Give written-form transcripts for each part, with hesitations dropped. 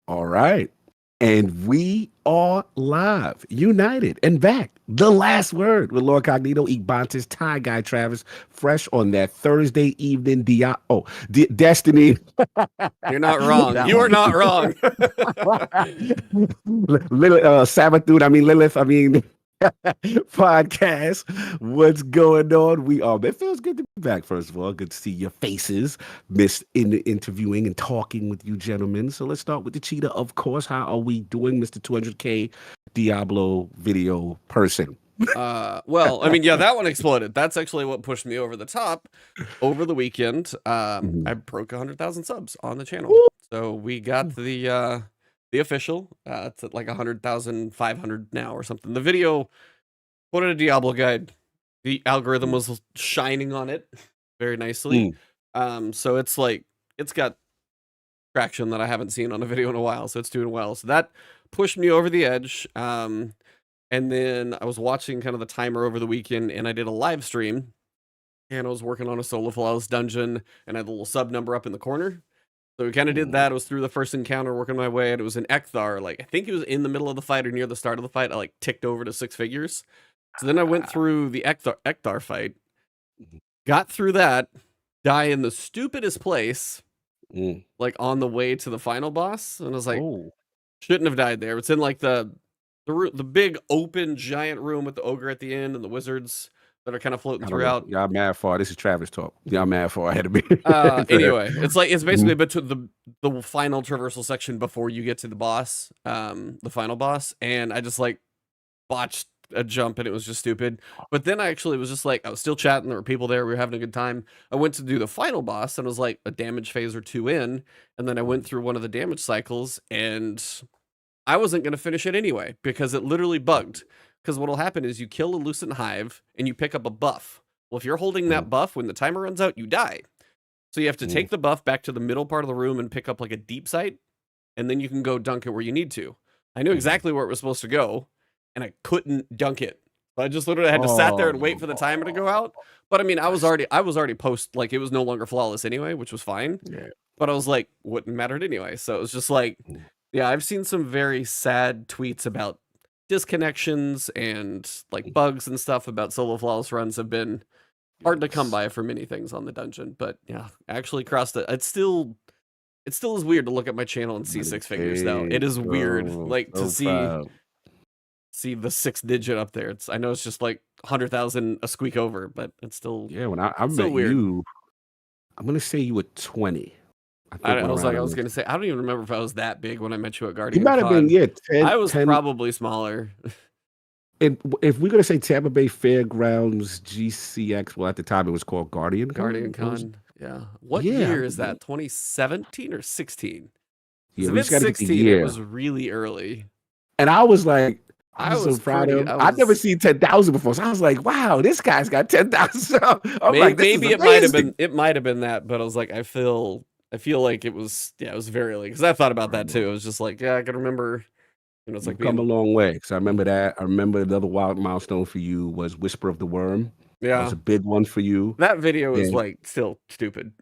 All right. And we are live, united, and back. The last word with LordCognito, Ebontis, Tie Guy Travis, fresh on that Thursday evening Destiny. You're not wrong. That You are one. not wrong. Lilith, Lilith, podcast. What's going on? It feels good to be back, first of all. Good to see your faces. Missed in interviewing and talking with you gentlemen. So let's start with the cheetah, of course. How are we doing, Mr. 200K Diablo video person? Well, I mean, yeah, that one exploded. That's actually what pushed me over the top over the weekend. I broke 100,000 subs on the channel. Woo! So we got the official. It's at like 100,500 now or something. The video, what a Diablo guide. The algorithm was shining on it very nicely. So it's like, it's got traction that I haven't seen on a video in a while. So it's doing well. So that pushed me over the edge. And then I was watching kind of the timer over the weekend, and I did a live stream, and I was working on a solo flawless dungeon, and I had the little sub number up in the corner. So we kind of did that. I was through the first encounter, working my way, and it was an Ekthar. Like, I think it was in the middle of the fight or near the start of the fight. I like ticked over to 6 figures. So then I went through the Ekthar fight, got through that, die in the stupidest place, like on the way to the final boss, and I was like, shouldn't have died there. It's in like the big open giant room with the ogre at the end and the wizards that are kind of floating throughout. Y'all mad far. This is Travis talk. Y'all mad far ahead of me. Anyway, it's basically between the final traversal section before you get to the boss, the final boss, and I just like botched a jump and it was just stupid. But then I actually was just like, I was still chatting, there were people there, we were having a good time. I went to do the final boss and it was like a damage phase or 2 in, and then I went through one of the damage cycles and I wasn't going to finish it anyway because it literally bugged. Because what'll happen is you kill a Lucent Hive and you pick up a buff. Well, if you're holding that buff, when the timer runs out, you die. So you have to take the buff back to the middle part of the room and pick up like a deep sight, and then you can go dunk it where you need to. I knew exactly where it was supposed to go, and I couldn't dunk it. I just literally had to sat there and wait for the timer to go out. But I mean, I was already post, like it was no longer flawless anyway, which was fine. Yeah. But I was like, wouldn't mattered anyway. So it was just like, yeah, I've seen some very sad tweets about disconnections and like bugs and stuff about solo flawless runs have been hard to come by for many things on the dungeon. But yeah, actually crossed it. It still is weird to look at my channel and see 6 figures though. It is weird, like to see the 6th digit up there. I know it's just like 100,000 a squeak over, but it's still when I met weird. you, I'm gonna say you were 20. I was going to say, I don't even remember if I was that big when I met you at Guardian. You might have been, 10. I was probably smaller. And if we're going to say Tampa Bay Fairgrounds GCX, well, at the time it was called Guardian Con. Yeah. What year is that? 2017 or 16? Yeah, if it's 16, it was really early. And I was like, I was so proud of him. I've never seen 10,000 before. So I was like, wow, this guy's got 10,000. Maybe it might have been that, but I was like, I feel like it was very early because I thought about that too. It was just like, yeah, I can remember. It's like come a long way because I remember that. I remember another wild milestone for you was Whisper of the Worm. Yeah, that was a big one for you. That video is like still stupid.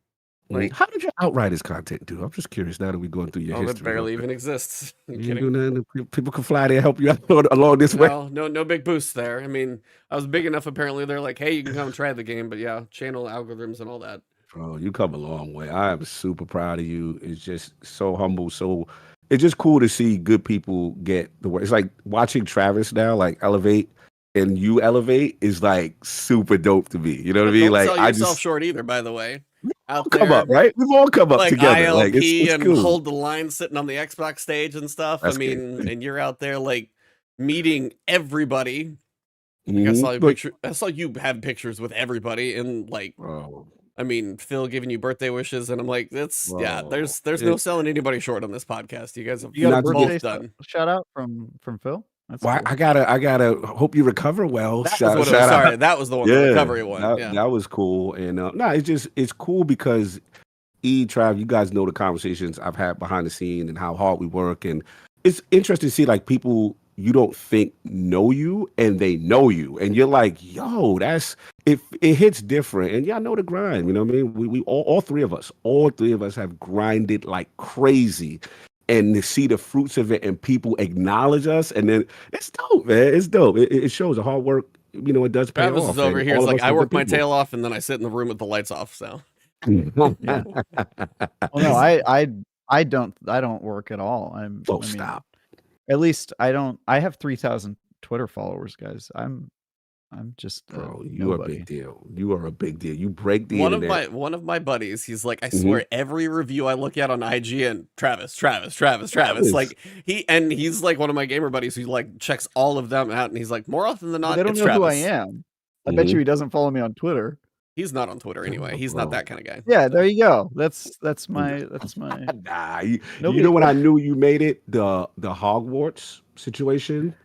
Like, how did your Outriders content do? I'm just curious now that we're going through your history. It barely even exists. People can fly there and help you out along this way. No big boosts there. I mean, I was big enough. Apparently, they're like, hey, you can come try the game, but yeah, channel algorithms and all that. Bro, you come a long way. I am super proud of you. It's just so humble. So it's just cool to see good people get the work. It's like watching Travis now, like elevate, and you elevate is like super dope to me. You know what I mean? Like, sell yourself short either, by the way. Out there, come up, right? We've all come up like together. ILP like it's and cool. Hold the line sitting on the Xbox stage and stuff. That's I mean, good. And you're out there like meeting everybody. I saw you have pictures with everybody and like, I mean, Phil giving you birthday wishes, and I'm like, there's no selling anybody short on this podcast. You guys have both done. Shout out from Phil. That's cool. I gotta hope you recover well. That was the one, the recovery one. That was cool. And it's cool because Trav, you guys know the conversations I've had behind the scene and how hard we work, and it's interesting to see like people you don't think know you and they know you, and you're like, yo, it hits different. And y'all know the grind, you know what I mean? We all three of us have grinded like crazy. and to see the fruits of it and people acknowledge us, and then it's dope, man. It's dope. It shows the hard work. You know, it does pay Travis off. is over and here. all It's of like us I are work good my people. tail off and then I sit in the room with the lights off. So Yeah. Well, no, I don't work at all. I mean, Stop. At least I don't. I have 3,000 Twitter followers, guys. I'm just Bro, you are a nobody. big deal. You are a big deal. You break the one internet. of my buddies, he's like, I swear every review I look at on IGN, Travis. Like he's like one of my gamer buddies who like checks all of them out, and he's like, more often than Well, not, they don't it's know Travis. who I am. I bet you he doesn't follow me on Twitter. He's not on Twitter anyway. He's not that kind of guy. Yeah, there you go. That's my. Nah, you know what I knew you made it? The Hogwarts situation.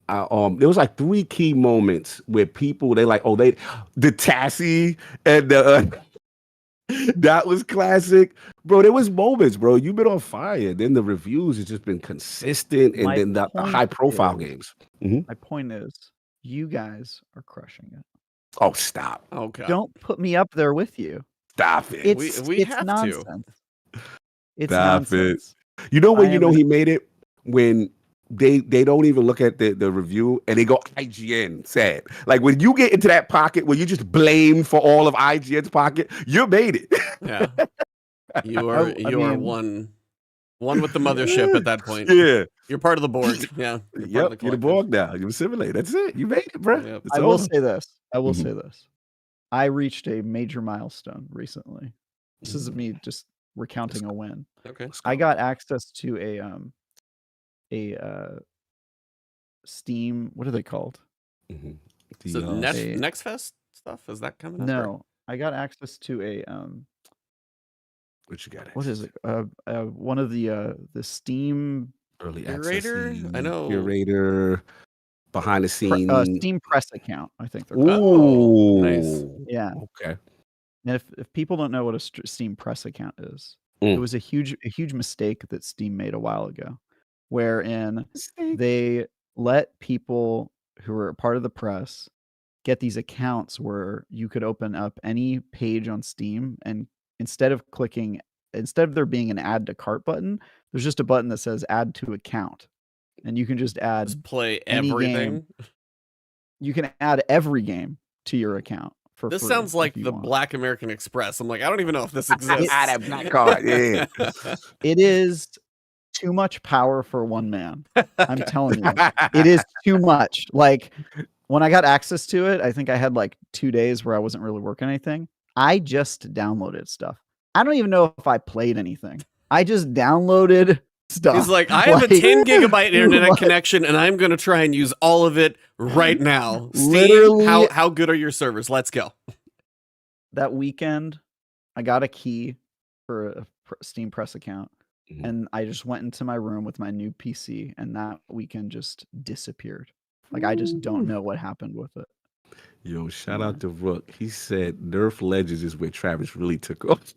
There was like 3 key moments where people the Tassie and that was classic, bro. There was moments, bro. You've been on fire. Then the reviews has just been consistent, and then the high profile games. My point is, you guys are crushing it. Oh, stop! Okay, don't put me up there with you. Stop it. We have nonsense. It's Stop nonsense. it. You know when he made it? When they don't even look at the review and they go IGN said. Like when you get into that pocket where you just blame for all of IGN's pocket, you made it. Yeah. You are one with the mothership at that point. Yeah. You're part of the Borg. Yeah. You're the Borg now. You assimilate. That's it. You made it, bro. Yep. I will say this. I reached a major milestone recently. This is me just recounting a win. Okay. I got access to a Steam, what are they called? So Next Fest stuff? Is that coming up? No. I got access to a what you got? What is it? One of the Steam early curator. Access, I know curator behind the scenes Steam Press account. I think they're called. Oh, nice. Yeah. Okay. And if people don't know what a Steam Press account is, it was a huge mistake that Steam made a while ago, wherein they let people who were part of the press get these accounts where you could open up any page on Steam, and instead of there being an add to cart button, there's just a button that says add to account, and you can just play everything. You can add every game to your account for this free. Sounds like the Black American Express. I'm like, I don't even know if this exists. Add a black card. Yeah. It is too much power for one man. I'm telling you, it is too much. Like when I got access to it, I think I had like 2 days where I wasn't really working anything. I just downloaded stuff. I don't even know if I played anything. I just downloaded stuff. He's like, I have a 10 gigabyte internet connection, and I'm going to try and use all of it right now. Steam, literally, how good are your servers? Let's go. That weekend, I got a key for a Steam Press account, and I just went into my room with my new PC, and that weekend just disappeared. Like, I just don't know what happened with it. Yo, shout out to Rook. He said Nerf Legends is where Travis really took off.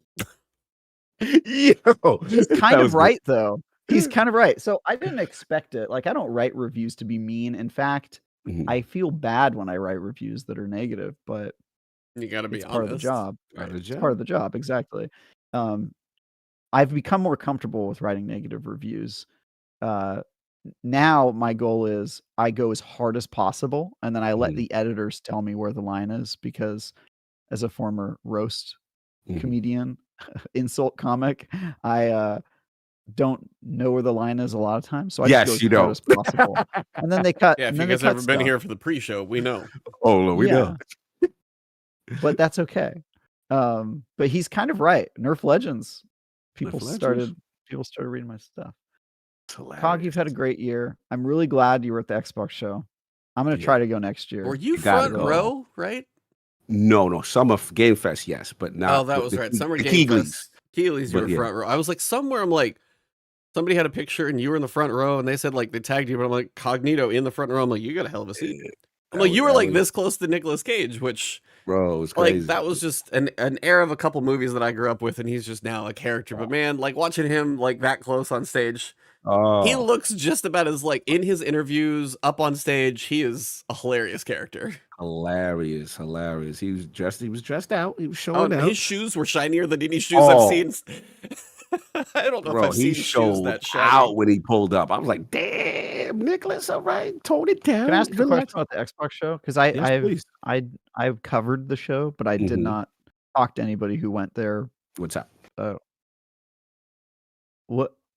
Yo, he's kind of right, though. He's kind of right. So I didn't expect it. Like, I don't write reviews to be mean. In fact, I feel bad when I write reviews that are negative, but you got to be honest. Part of the job. Right? It's part of the job. Exactly. I've become more comfortable with writing negative reviews. Now my goal is I go as hard as possible, and then I let the editors tell me where the line is, because as a former roast comedian, insult comic, I don't know where the line is a lot of times. So I just go as hard as possible. And then they cut. Yeah, if you guys ever been here for the pre-show, we know. Oh, we know. But that's okay. But he's kind of right. Nerf Legends. People started reading my stuff. Cog, you've had a great year. I'm really glad you were at the Xbox show. I'm going to try to go next year. Were you front row, right? No. Summer Game Fest, yes, but not. Oh, that was right. Summer Game Fest. Keeley's, you were front row. I was like, somewhere, I'm like, somebody had a picture and you were in the front row, and they said like they tagged you, but I'm like, Cognito in the front row. I'm like, you got a hell of a seat. I'm like, you were like this close to Nicolas Cage, which, bro, it's crazy. Like that was just an era of a couple movies that I grew up with, and he's just now a character. But man, like watching him like that close on stage, he looks just about as like in his interviews up on stage. He is a hilarious character. Hilarious. He was dressed out. He was showing out. His shoes were shinier than any shoes I've seen. I don't know if Bro, I've he seen shoes showed that out shaggy. when he pulled up. I was like, damn, Nicholas, all right, tone it down. Can I ask you a question Relax. about the Xbox show? Because Yes, please. I've covered the show, but I did not talk to anybody who went there. What's up?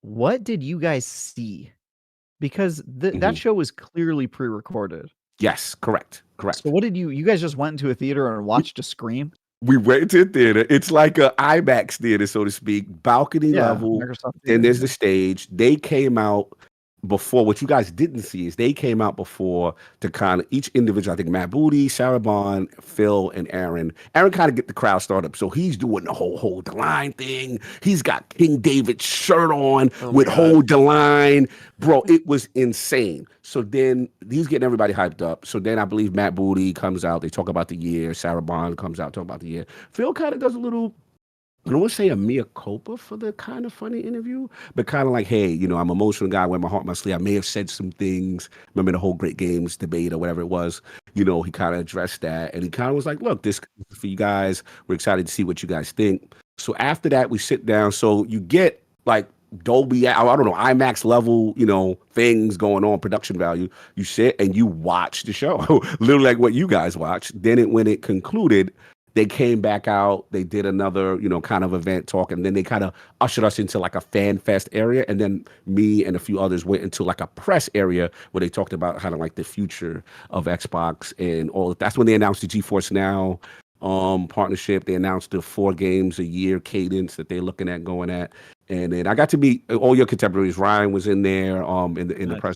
What did you guys see? Because that show was clearly pre-recorded. Yes, correct. So what did you guys just went into a theater and watched a screen? We went to a theater. It's like a IMAX theater, so to speak, balcony level. Microsoft Then Theater, there's the stage. They came out before. What you guys didn't see is they came out before to kind of each individual. I think Matt Booty, Sarah Bond, Phil, and Aaron. Aaron kind of get the crowd started up, so he's doing the whole hold the line thing. He's got King David's shirt on with hold the line, bro. It was insane. So then he's getting everybody hyped up. So then I believe Matt Booty comes out. They talk about the year. Sarah Bond comes out, talk about the year. Phil kind of does a little, I don't want to say a mea culpa for the kind of funny interview, but kind of like, hey, you know, I'm an emotional guy, wear my heart on my sleeve. I may have said some things. Remember the whole Great Games debate or whatever it was? You know, he kind of addressed that. And he kind of was like, look, this is for you guys. We're excited to see what you guys think. So after that, we sit down. So you get like Dolby, I don't know, IMAX level, you know, things going on, production value. You sit and you watch the show, literally like what you guys watched. Then when it concluded, they came back out, they did another, you know, kind of event talk, and then they kind of ushered us into like a fan fest area. And then me and a few others went into like a press area where they talked about kind of like the future of Xbox and all. That's when they announced the GeForce Now partnership. They announced the 4 games a year cadence that they're looking at going at. And then I got to meet all your contemporaries. Ryan was in there in the press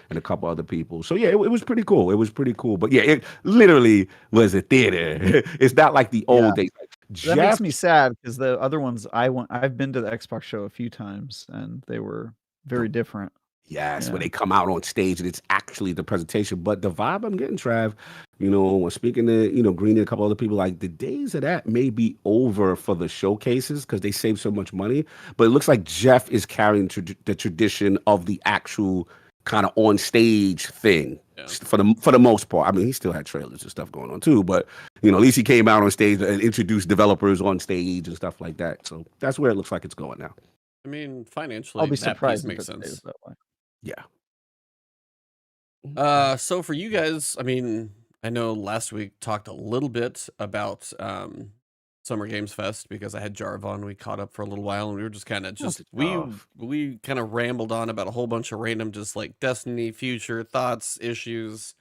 and a couple other people. So yeah, it was pretty cool. It was pretty cool. But yeah, it literally was a theater. It's not like the old days. Like, that makes me sad because the other ones I've been to the Xbox show a few times and they were very different. Yes, when they come out on stage and it's actually the presentation. But the vibe I'm getting, Trav, you know, when speaking to, you know, Green and a couple other people, like the days of that may be over for the showcases because they save so much money. But it looks like Jeff is carrying the tradition of the actual kind of on stage thing for the most part. I mean, he still had trailers and stuff going on too, but you know, at least he came out on stage and introduced developers on stage and stuff like that. So that's where it looks like it's going now. I mean, financially, I'll be that surprised piece if makes it stays sense. that way. Yeah. So for you guys, I mean, I know last week talked a little bit about Summer Games Fest because I had Jarv on. We caught up for a little while and we were just kind of just we kind of rambled on about a whole bunch of random just like Destiny, future thoughts, issues.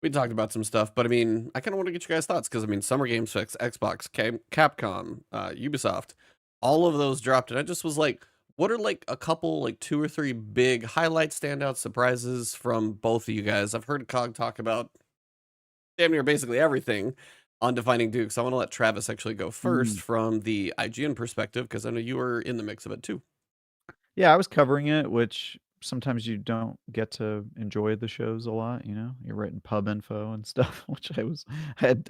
We talked about some stuff, but I mean, I kind of want to get you guys' thoughts because I mean, Summer Games Fest, Xbox, Capcom, Ubisoft, all of those dropped, and I just was like, what are like a couple, like 2 or 3 big highlights, standout surprises from both of you guys? I've heard Cog talk about damn near basically everything on Defining Duke, so I want to let Travis actually go first from the IGN perspective because I know you were in the mix of it too. Yeah, I was covering it, which sometimes you don't get to enjoy the shows a lot, you know? You're writing pub info and stuff, which I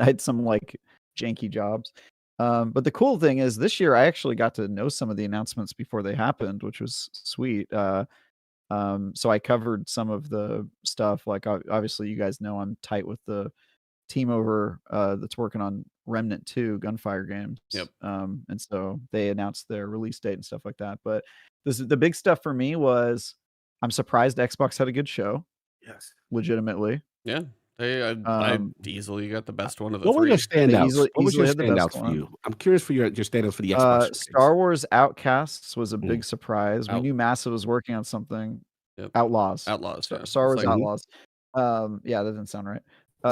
had some like janky jobs. But the cool thing is this year I actually got to know some of the announcements before they happened, which was sweet. So I covered some of the stuff. Like obviously you guys know I'm tight with the team over that's working on Remnant 2 Gunfire games. Yep. And so they announced their release date and stuff like that. But the big stuff for me was I'm surprised Xbox had a good show. Yes. Legitimately. Yeah. I Diesel, you got the best one of the what 3. were your standouts? Easily, what was your had the best standouts for one. you? I'm curious for your standouts for the Xbox. Star Wars Outcasts was a big surprise. We knew Massive was working on something. Outlaws. Star Wars like, Outlaws. Yeah, that doesn't sound right.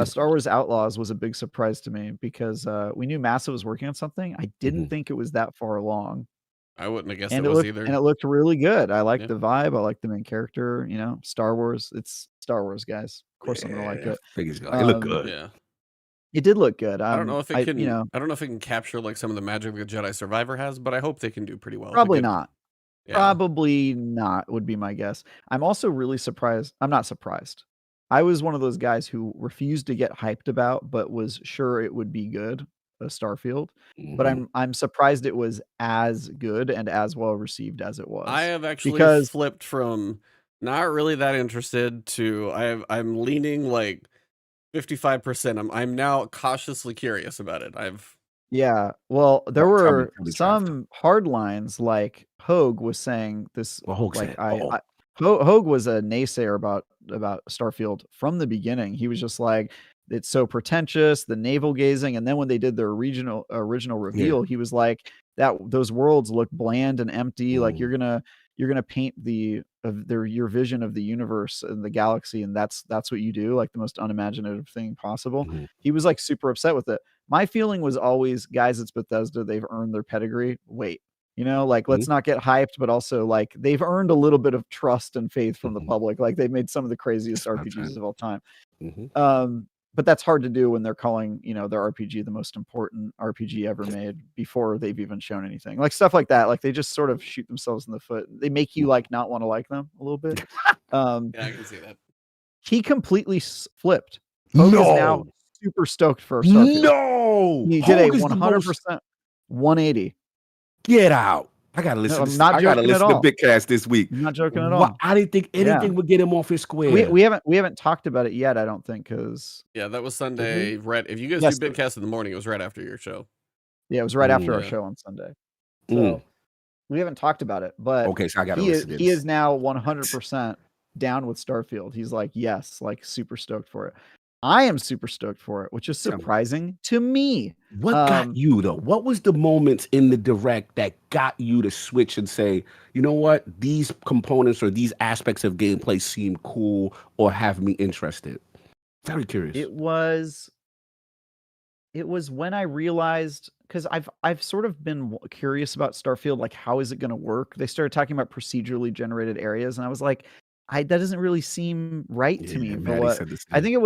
Star Wars Outlaws was a big surprise to me because we knew Massive was working on something. I didn't think it was that far along. I wouldn't have guessed it was either. And it looked really good. I liked the vibe. I liked the main character. You know, Star Wars. It's Star Wars, guys. Of course, I'm gonna like it. It looked good. Yeah, it did look good. I don't know if it can. I don't know if it can capture like some of the magic that Jedi Survivor has, but I hope they can do pretty well. Probably not. Yeah. Probably not would be my guess. I'm also really surprised. I'm not surprised. I was one of those guys who refused to get hyped about, but was sure it would be good. Starfield, but I'm surprised it was as good and as well received as it was. I have actually flipped from not really that interested to I'm leaning like 55%. I'm now cautiously curious about it. Yeah. Well, there Oh, tell were me, Trav. some hard lines like Hogue was saying this. Well, Hogue Like said, Hogue was a naysayer about Starfield from the beginning. He was just like, it's so pretentious, the navel gazing, and then when they did their original reveal, he was like, that those worlds look bland and empty. Like you're gonna paint your vision of the universe and the galaxy, and that's what you do, like the most unimaginative thing possible. He was like super upset with it. My feeling was always, guys, it's Bethesda, they've earned their pedigree. Wait, like let's not get hyped, but also like they've earned a little bit of trust and faith from the public. Like they've made some of the craziest RPGs of all time. But that's hard to do when they're calling, their RPG the most important RPG ever made before they've even shown anything. Like stuff like that. Like they just sort of shoot themselves in the foot. They make you like not want to like them a little bit. Yeah, I can see that. He completely flipped. Hogue is now super stoked for Starfield. No, He did a 100% 180. Get out. I gotta listen. I gotta listen to Big Cast this week. I'm not joking at all. I didn't think anything would get him off his square. We haven't talked about it yet, I don't think, because that was Sunday. Right, if you guys do Big Cast in the morning, it was right after your show. Yeah, it was right after our show on Sunday. So we haven't talked about it, but okay, so I gotta listen to this. He is now 100% down with Starfield. He's like, yes, like super stoked for it. I am super stoked for it, which is surprising to me. What got you though? What was the moments in the direct that got you to switch and say, you know what, these components or these aspects of gameplay seem cool or have me interested? Very curious. It was when I realized, because I've sort of been curious about Starfield, like how is it going to work? They started talking about procedurally generated areas, and I was like, that doesn't really seem right to me. For what I think it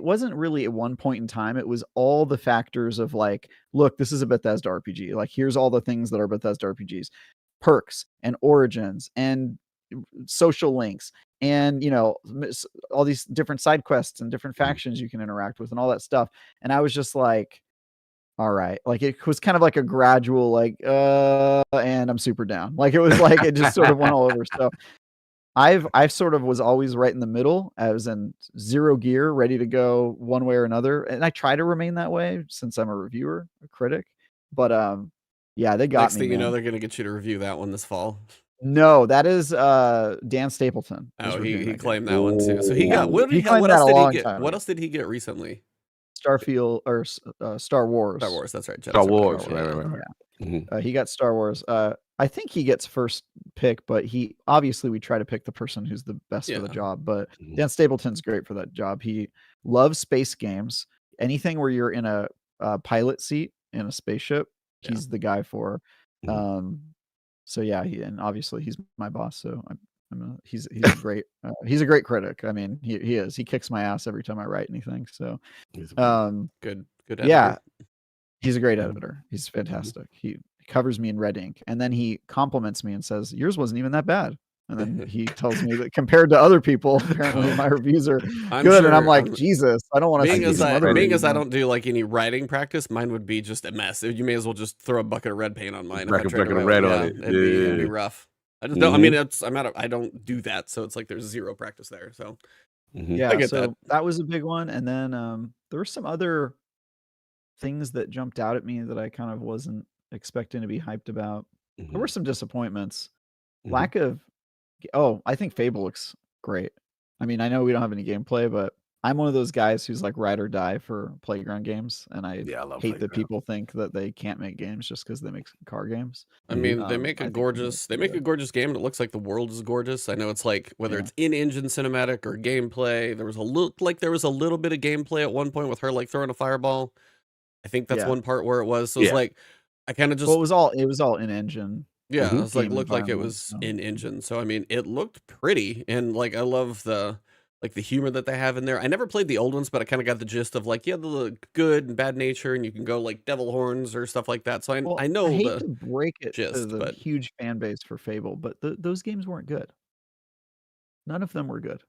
wasn't really at one point in time. It was all the factors of like, look, this is a Bethesda RPG. Like, here's all the things that are Bethesda RPGs, perks and origins and social links, and all these different side quests and different factions you can interact with and all that stuff. And I was just like, all right, like it was kind of like a gradual like, and I'm super down. Like it was like it just sort of went all over. So I've sort of was always right in the middle. I was in zero gear, ready to go one way or another, and I try to remain that way since I'm a reviewer, a critic. But yeah, they got Next me. thing you know, they're gonna get you to review that one this fall. No, that is Dan Stapleton. Oh, he claimed that one too. So he got what else did he get recently? Starfield or Star Wars. Star Wars, that's right. Star Wars, right. Yeah. He got Star Wars. I think he gets first pick, but we try to pick the person who's the best for the job. But Dan Stapleton's great for that job. He loves space games. Anything where you're in a pilot seat in a spaceship, he's the guy for. So yeah, and obviously he's my boss. So he's a great he's a great critic. I mean, he is. He kicks my ass every time I write anything. So good editor. Yeah, he's a great editor. He's fantastic. He covers me in red ink, and then he compliments me and says, yours wasn't even that bad. And then he tells me that compared to other people, apparently my reviews are good. And I'm like, Jesus, I don't want to see these other being as I don't do like any writing practice, mine would be just a mess. You may as well just throw a bucket of red paint on mine. Bucket of red on it. It'd be rough. I just don't. I mean, I don't do that, so it's like there's zero practice there. So yeah, I get that was a big one. And then there were some other things that jumped out at me that I kind of wasn't expecting to be hyped about. There were some disappointments. Lack of I think Fable looks great. I mean, I know we don't have any gameplay, but I'm one of those guys who's like ride or die for Playground games, and I hate that people think that they can't make games just because they make car games. I mean, they make a gorgeous game, and it looks like the world is gorgeous. I know it's like whether it's in-engine cinematic or gameplay. There was a little bit of gameplay at one point with her like throwing a fireball. I think that's one part where it was. So it's like I kind of just it was all in-engine. Yeah, it was like looked like it was in engine. So I mean, it looked pretty, and like I love the humor that they have in there. I never played the old ones, but I kind of got the gist of like the good and bad nature, and you can go like devil horns or stuff like that. So I know I hate to break it gist, to the huge fan base for Fable, but those games weren't good. None of them were good.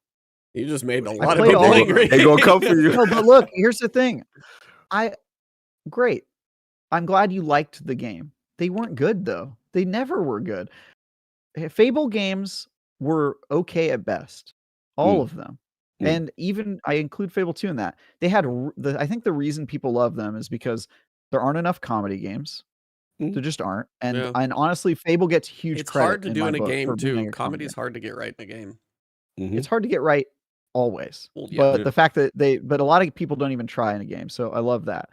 You just made a lot of people angry. They gonna come for you. No, but look, here's the thing. Great. I'm glad you liked the game. They weren't good though. They never were good. Fable games were okay at best. All of them. And even I include Fable 2 in that. They had I think the reason people love them is because there aren't enough comedy games. Mhm. There just aren't. And Yeah. and honestly, Fable gets huge It's credit hard to in do my in a book game for being too. a comedy Comedy's game. hard to get right in a game. Mhm. It's hard to get right always. Well, yeah. But Yeah. the fact that but a lot of people don't even try in a game. So I love that.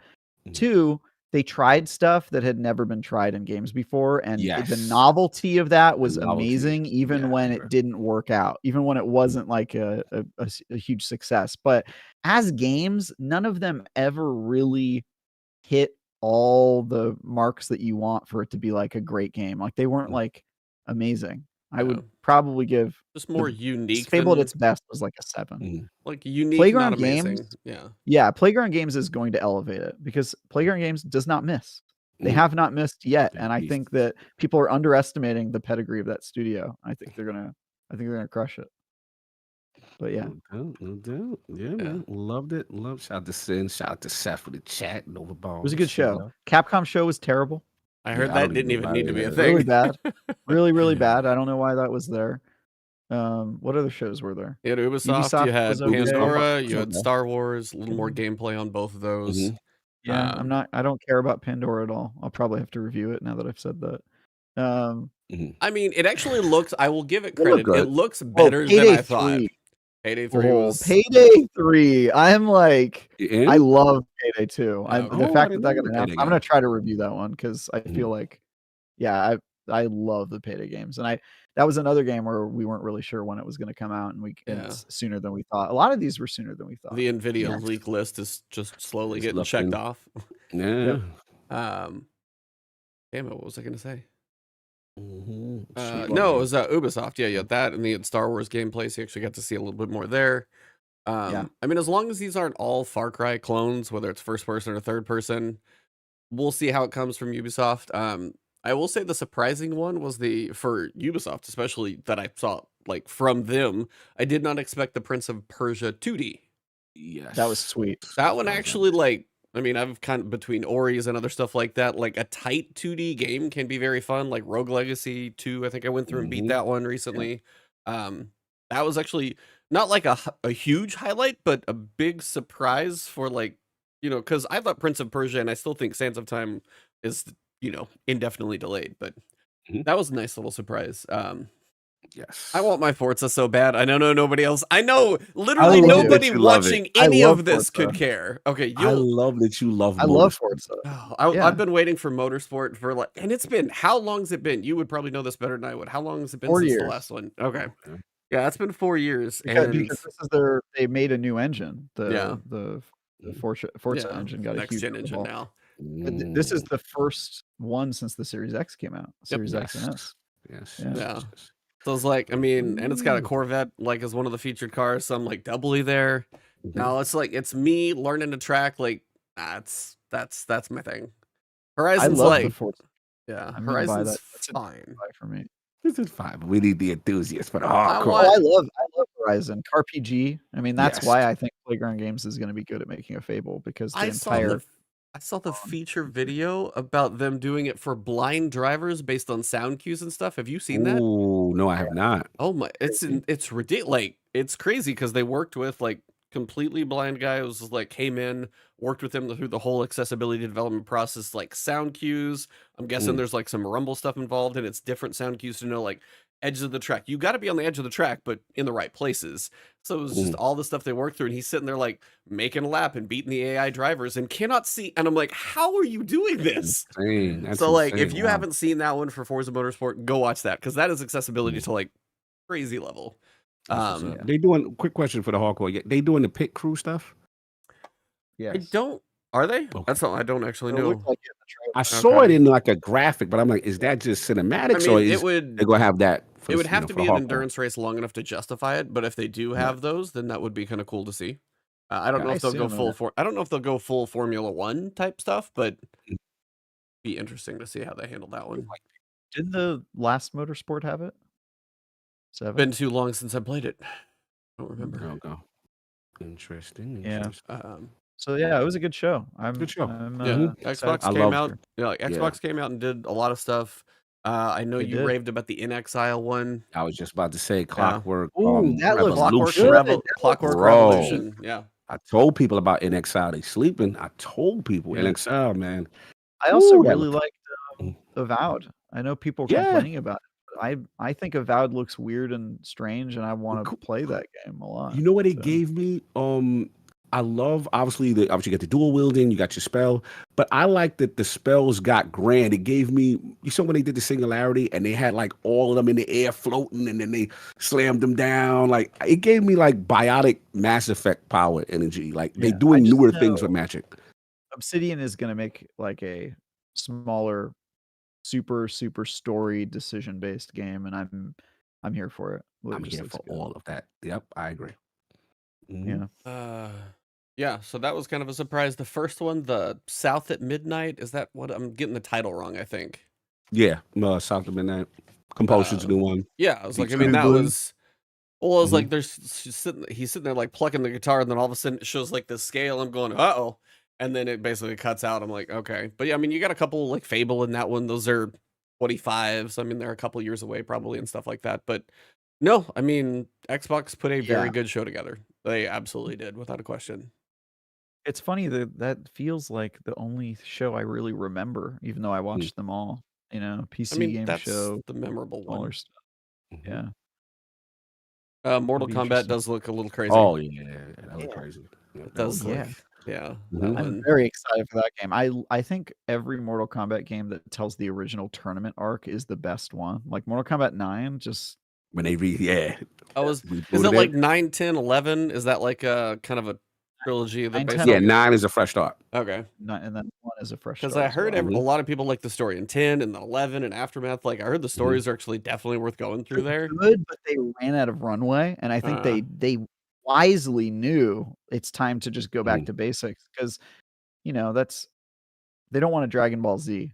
Mhm. 2, they tried stuff that had never been tried in games before, and the Yes. novelty of that was novelty. amazing, even Yeah, when sure. it didn't work out, even when it wasn't like a huge success. But as games, none of them ever really hit all the marks that you want for it to be like a great game. Like they weren't Mhm. like amazing. I Yeah. would probably give Just more unique Fable at than its best was like a 7. Mhm. like unique, Playground not amazing. games, Yeah. yeah, Playground Games is going to elevate it because Playground Games does not miss. They Mhm. have not missed yet, They're and I beasts. think that people are underestimating the pedigree of that studio. I think they're gonna crush it. But yeah, No doubt. Yeah, Yeah. man. Loved it. Shout out to Sin. Shout out to Seth for the chat. Nova Ball. it was a good show. Capcom show was terrible, I heard I that don't didn't know even about need to be a it. thing. really bad, really Yeah. bad. I don't know why that was there. What other shows were there? You had Ubisoft, you had was okay. Pandora, you had Okay. Star Wars, a little more gameplay on both of those. Mhm. Yeah, Um, I don't care about Pandora at all. I'll probably have to review it now that I've said that. Mhm. I mean, it actually looks, I will give it It looked credit. It good. looks better than Payday I thought. 3. Payday 3 Oh, was Payday 3. I'm like, You in? I love Payday 2. Yeah, The Oh, I fact didn't that know got the announced, Payday I'm gonna game. try to review that one because I Mhm. feel like, yeah, I love the Payday games, and that was another game where we weren't really sure when it was gonna come out, and Yeah. it's sooner than we thought. A lot of these were sooner than we thought. the NVIDIA Yes. leak list is just slowly It's getting checked looking- off. Yeah. Damn it, what was I going to say? Mhm. No, it was Ubisoft. Yeah, that and the Star Wars gameplay, so you actually got to see a little bit more there. Yeah. I mean, as long as these aren't all Far Cry clones, whether it's first person or third person, we'll see how it comes from Ubisoft. I will say the surprising one was for Ubisoft, especially that I saw like from them. I did not expect the Prince of Persia 2D. Yes. That was sweet. That one actually, like, I mean, I've kind of between Ori's and other stuff like that, like a tight 2D game can be very fun. Like Rogue Legacy 2, I think I went through and beat Mhm. that one recently. That was actually not like a huge highlight, but a big surprise for like, because I thought Prince of Persia and I still think Sands of Time is, indefinitely delayed, but Mhm. that was a nice little surprise. Yes. I want my Forza so bad. I know nobody else. I know literally love that nobody you love it. watching I any love of this Forza. could care. Okay, I love that you love I love motorsports. Forza. Oh, Yeah. I've been waiting for Motorsport for like, and it's been, how long's it been? You would probably know this better than I would. How long has it been 4 since years. the last one? Okay. Okay. Yeah, it's been 4 years. Because And this is they made a new engine. The Forza yeah, engine got a next huge gen engine overhaul. now. And this is the first one since the Series X came out. Series X and S. Yes. Yeah. Yeah. So it's like, I mean, and it's got a Corvette like as one of the featured cars, so I'm like doubly there. Mhm. Now it's like it's me learning to track, like that's my thing. I Horizon's love like the Forza. yeah, I'm gonna buy Horizon's that. That's a fine. buy for me. This is fine. But we need the enthusiasts for the I hardcore. want- I love Horizon. CarPG. I mean, that's Yes. why I think Playground Games is going to be good at making a Fable because the I entire saw the feature video about them doing it for blind drivers based on sound cues and stuff. Have you seen that? Oh no, I have not. Oh my, it's ridiculous. Like it's crazy because they worked with like completely blind guy who was like came in, worked with him through the whole accessibility development process, like sound cues. I'm guessing there's like some rumble stuff involved, and it's different sound cues to know like edges of the track. You got to be on the edge of the track, but in the right places. So it was just all the stuff they worked through, and he's sitting there like making a lap and beating the AI drivers and cannot see. And I'm like, how are you doing this? Insane. That's So like, if insane. you Wow. haven't seen that one for Forza Motorsport, go watch that because that is accessibility to like crazy level. That's what's up. They doing quick question for the hardcore. They doing the pit crew stuff? yes. I don't. Are they? Okay. That's all. I don't actually It know. looked like it in the trailer. I saw Okay. it in like a graphic, but I'm like, is that just cinematics, I or mean, is it would. they gonna have that? For, It would have to for be an hardcore? endurance race long enough to justify it. But if they do have those, then that would be kind of cool to see. I don't know I if they'll go assume full it. I don't know if they'll go full Formula One type stuff, but Mm. be interesting to see how they handle that one. Didn't the last Motorsport have it? 7. Been too long since I played it. I don't remember. Oh, go. Interesting. Yeah. Interesting. So yeah, it was a good show. Good show. Yeah, excited. Xbox I came loved out. her. Yeah, like Xbox came out and did a lot of stuff. I know They you did. raved about the In Exile one. I was just about to say Clockwork. Ooh, that looks Clockwork, good. Clockwork Bro. Revolution. Yeah. I told people about NXL. They sleeping. I told people Yeah. NXL, man. I also Ooh, that really looks- liked Avowed. I know people are Yeah. complaining about it. But I think Avowed looks weird and strange, and I want to Cool. play that game a lot. You know what they so. gave me? I love obviously you got the dual wielding, you got your spell, but I like that the spells got grand. It gave me you saw when they did the singularity and they had like all of them in the air floating and then they slammed them down. Like it gave me like biotic Mass Effect power energy. Like they Yeah, doing I just newer know things with Magic. Obsidian is gonna make like a smaller, super story decision based game, and I'm here for it. I'm here for all of that. Yep, I agree. Mhm. Yeah. Yeah, so that was kind of a surprise. The first one, the South at Midnight, is that what I'm getting the title wrong, I think. Yeah, South of Midnight. Compulsion's a new one. Yeah, I was like, I Feature. mean, that was well, I was like, Mhm. he's sitting there like plucking the guitar, and then all of a sudden it shows like the scale. I'm going, uh-oh. And then it basically cuts out. I'm like, okay. But yeah, I mean, you got a couple like Fable in that one. Those are 25s. I mean, they're a couple years away probably and stuff like that. But no, I mean, Xbox put a very Yeah. good show together. They absolutely did, without a question. It's funny that feels like the only show I really remember, even though I watched them all. You know, PC I mean, game that's show, the memorable smaller one. stuff. Mhm. Yeah. Mortal be Kombat interesting. does look a little crazy. Oh yeah, that was Yeah. crazy. Yeah, It that was does yeah. look, yeah. Mhm. That I'm one. very excited for that game. I think every Mortal Kombat game that tells the original tournament arc is the best one. Like Mortal Kombat 9, just when they is it like 9, 10, 11? Is that like a kind of a trilogy that 9, based 10, yeah, on? 9 is a fresh start. Okay. and then 1 is a fresh Because start I as heard well. a lot of people like the story in 10 and 11 and Aftermath. Like I heard the stories are actually definitely worth going through there. Good, but they ran out of runway, and I think they wisely knew it's time to just go back to basics because you know they don't want a Dragon Ball Z.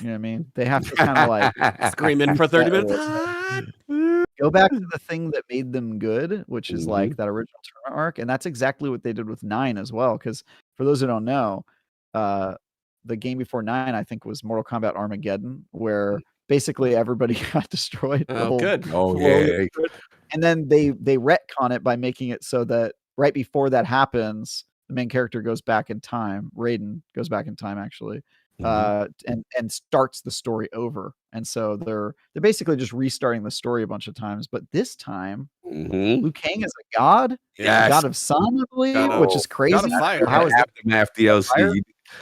You know what I mean? They have to kind of like Screaming for 30 reset a minutes. little bit. Go back to the thing that made them good, which is like that original tournament arc, and that's exactly what they did with 9 as well. Because for those who don't know, the game before 9 I think was Mortal Kombat Armageddon, where basically everybody got destroyed. The Oh, whole good. Oh world yeah. got destroyed. And then they retcon it by making it so that right before that happens, the main character goes back in time. Raiden goes back in time actually. And starts the story over. And so they're basically just restarting the story a bunch of times. But this time, Liu Kang is a god, Yes. god of sun, I believe, which is crazy. God of fire. How is that? Aftermath DLC? Fire?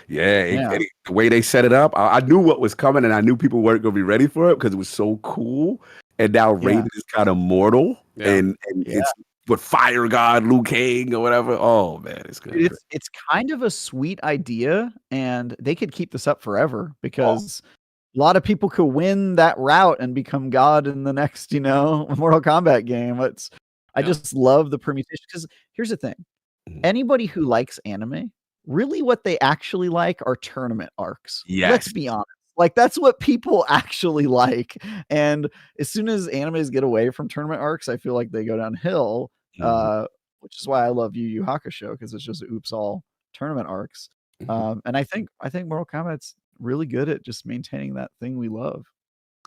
Yeah, the way they set it up, I knew what was coming, and I knew people weren't going to be ready for it because it was so cool. And now Raiden is kind of mortal, and it's with Fire God, Liu Kang, or whatever. Oh man, it's good. It's kind of a sweet idea, and they could keep this up forever because a lot of people could win that route and become god in the next, Mortal Kombat game. I just love the permutation because here's the thing: anybody who likes anime, really, what they actually like are tournament arcs. Yes. Let's be honest. Like that's what people actually like. And as soon as animes get away from tournament arcs, I feel like they go downhill. Which is why I love Yu Yu Hakusho because it's just oops all tournament arcs. And I think Mortal Kombat's really good at just maintaining that thing we love.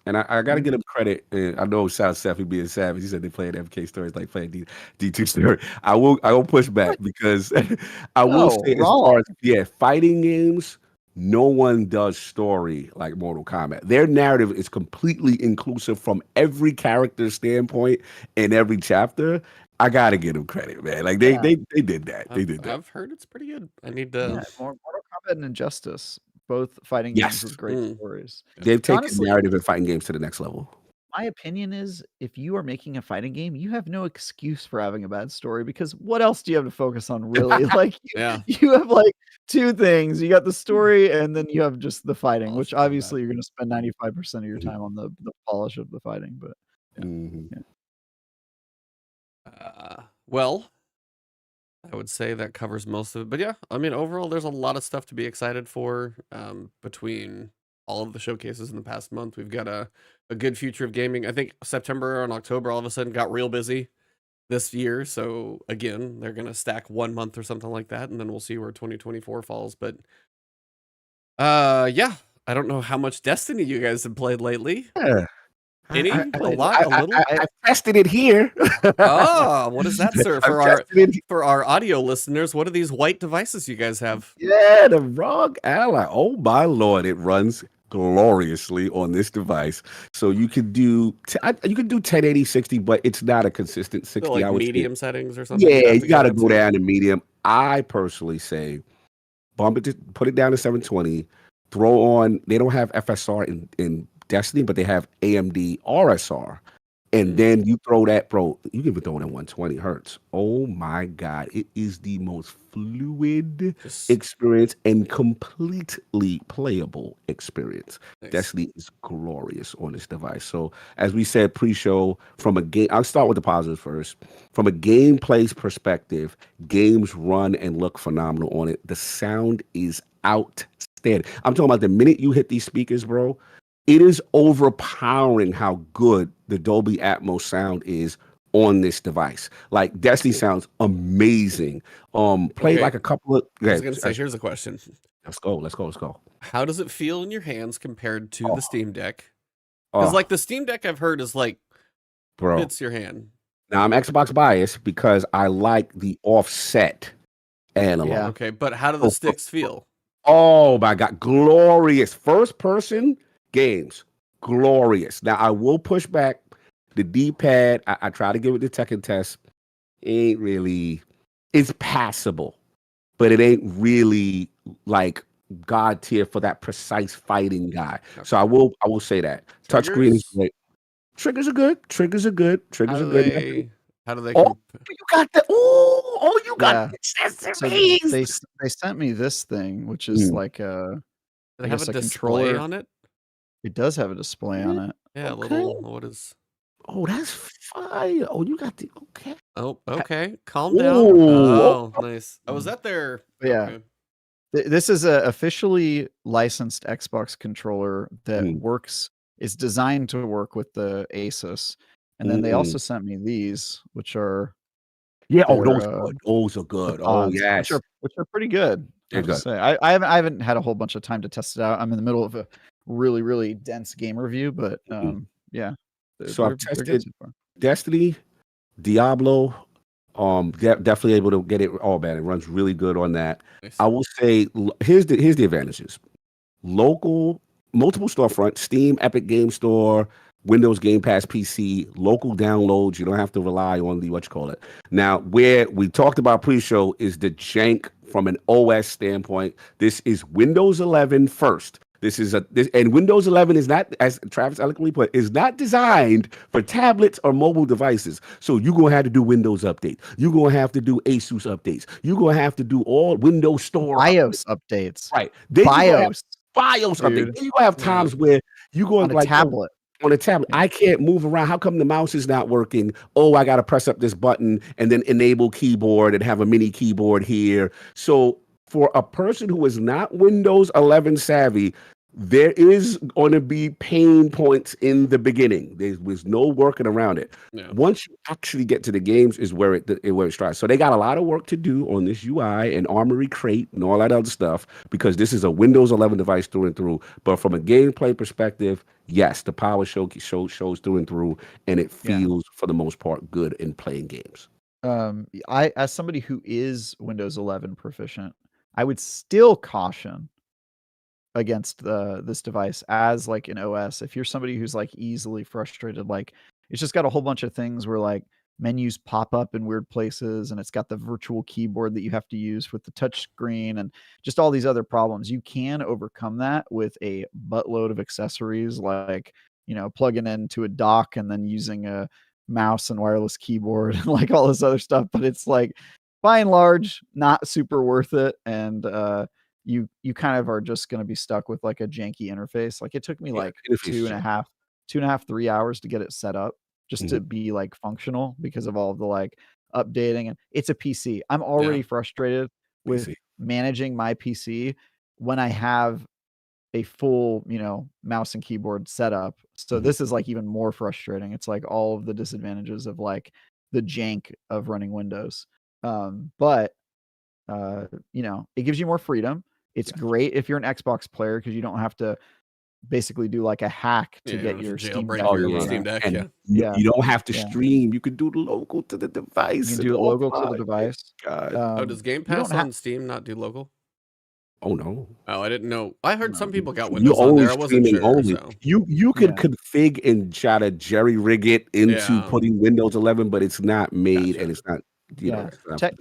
And I got to give him credit. I know South Seffi being savage. He said they playing FK stories like playing D2 story. I will push back because I will say as far as fighting games, no one does story like Mortal Kombat. Their narrative is completely inclusive from every character standpoint in every chapter. I gotta give them credit, man. Like they did that. They did that. I've heard it's pretty good. I need to Mortal Kombat and Injustice, both fighting games with great stories. They've taken narrative and fighting games to the next level. My opinion is if you are making a fighting game, you have no excuse for having a bad story because what else do you have to focus on really? Like you have like two things. You got the story and then you have just the fighting, which obviously you're going to spend 95% of your time on the polish of the fighting, but well, I would say that covers most of it. But yeah, I mean, overall, there's a lot of stuff to be excited for between all of the showcases in the past month. We've got a good future of gaming. I think September and October all of a sudden got real busy this year. So again, they're going to stack 1 month or something like that. And then we'll see where 2024 falls. But yeah, I don't know how much Destiny you guys have played lately. Yeah. Any? I, A lot? A little? I tested it here. Oh, what is that, sir? I've tested it. For our audio listeners, what are these white devices you guys have? Yeah, the ROG Ally. Oh my lord, it runs gloriously on this device. So you could do you could do 1080 60, but it's not a consistent 60. Like I would say. medium settings or something? Yeah, have you got to go to? down to medium. I personally say bump it to put it down to 720. Throw on. They don't have FSR in Destiny, but they have AMD RSR. And then you throw that, bro. You can even throw it in 120 hertz. Oh my God. It is the most fluid experience and completely playable experience. Nice. Destiny is glorious on this device. So, as we said pre-show, from a game, I'll start with the positives first. From a gameplay perspective, games run and look phenomenal on it. The sound is outstanding. I'm talking about the minute you hit these speakers, bro. It is overpowering how good the Dolby Atmos sound is on this device. Like Destiny sounds amazing. Played like a couple of. I was gonna say, here's a question. Let's go. How does it feel in your hands compared to the Steam Deck? Because like the Steam Deck, I've heard is like, bro, hits your hand. Now I'm Xbox biased because I like the offset analog. Yeah. Okay, but how do the sticks feel? Oh my God, glorious first person games, glorious. Now I will push back the D-pad. I try to give it the Tekken test. Ain't really. It's passable, but it ain't really like God tier for that precise fighting guy. Okay. So I will say that touchscreen is great. Triggers are good. Triggers are good. How do they? Oh, you got the you got accessories. So they sent me this thing, which is like Does it have a display controller on it? It does have a display on it. Yeah, Okay. little. What is? Oh, that's fire. Oh, you got the okay. Oh, okay. Calm down. Oh, nice. Oh, was that there? Yeah. Okay. This is a officially licensed Xbox controller that works. It's designed to work with the Asus, and then they also sent me these, which are those are good. Those are good. Oh yes, which are pretty good. They're good. Say. I haven't had a whole bunch of time to test it out. I'm in the middle of a really dense game review, but yeah. So I've tested Destiny, Diablo. Definitely able to get it all bad. It runs really good on that. Nice. I will say here's the advantages. Multiple storefront, Steam, Epic Game Store, Windows Game Pass PC, local downloads. You don't have to rely on the Now, where we talked about pre-show is the jank from an OS standpoint. This is Windows 11 first. And Windows 11 is not, as Travis eloquently put, is not designed for tablets or mobile devices. So you're going to have to do Windows updates. You're going to have to do Asus updates. You're going to have to do all Windows Store BIOS updates. Right. BIOS updates. Then you're going to have times where you're going on a tablet. On a tablet, I can't move around. How come the mouse is not working? Oh, I got to press up this button and then enable keyboard and have a mini keyboard here. So for a person who is not Windows 11 savvy, there is going to be pain points in the beginning. There was no working around it. Yeah. Once you actually get to the games is where it starts. So they got a lot of work to do on this UI and Armory Crate and all that other stuff because this is a Windows 11 device through and through. But from a gameplay perspective, yes, the power shows through and through, and it feels for the most part good in playing games. I, as somebody who is Windows 11 proficient, I would still caution against this device as like an OS. If you're somebody who's like easily frustrated, like it's just got a whole bunch of things where like menus pop up in weird places, and it's got the virtual keyboard that you have to use with the touch screen and just all these other problems. You can overcome that with a buttload of accessories, like, you know, plugging into a dock and then using a mouse and wireless keyboard and like all this other stuff. But it's like, by and large, not super worth it. And you kind of are just going to be stuck with like a janky interface. Like it took me like 2.5, 3 hours to get it set up just to be like functional because of all of the like updating. And it's a PC. I'm already frustrated with managing my PC when I have a full, you know, mouse and keyboard setup. So this is like even more frustrating. It's like all of the disadvantages of like the jank of running Windows. But you know, it gives you more freedom. It's great if you're an Xbox player because you don't have to basically do like a hack to get your Steam jailbreak Deck. your Steam Deck. And Yeah. you don't have to stream. You can do the local to the device. You can do it local to the device. God. Does Game Pass on Steam not do local? Oh no. Oh, I didn't know. I heard some people got You Windows on only there. I wasn't streaming sure. only. So. You could config and try to jerry rig it into putting Windows 11, but it's not made and it's not.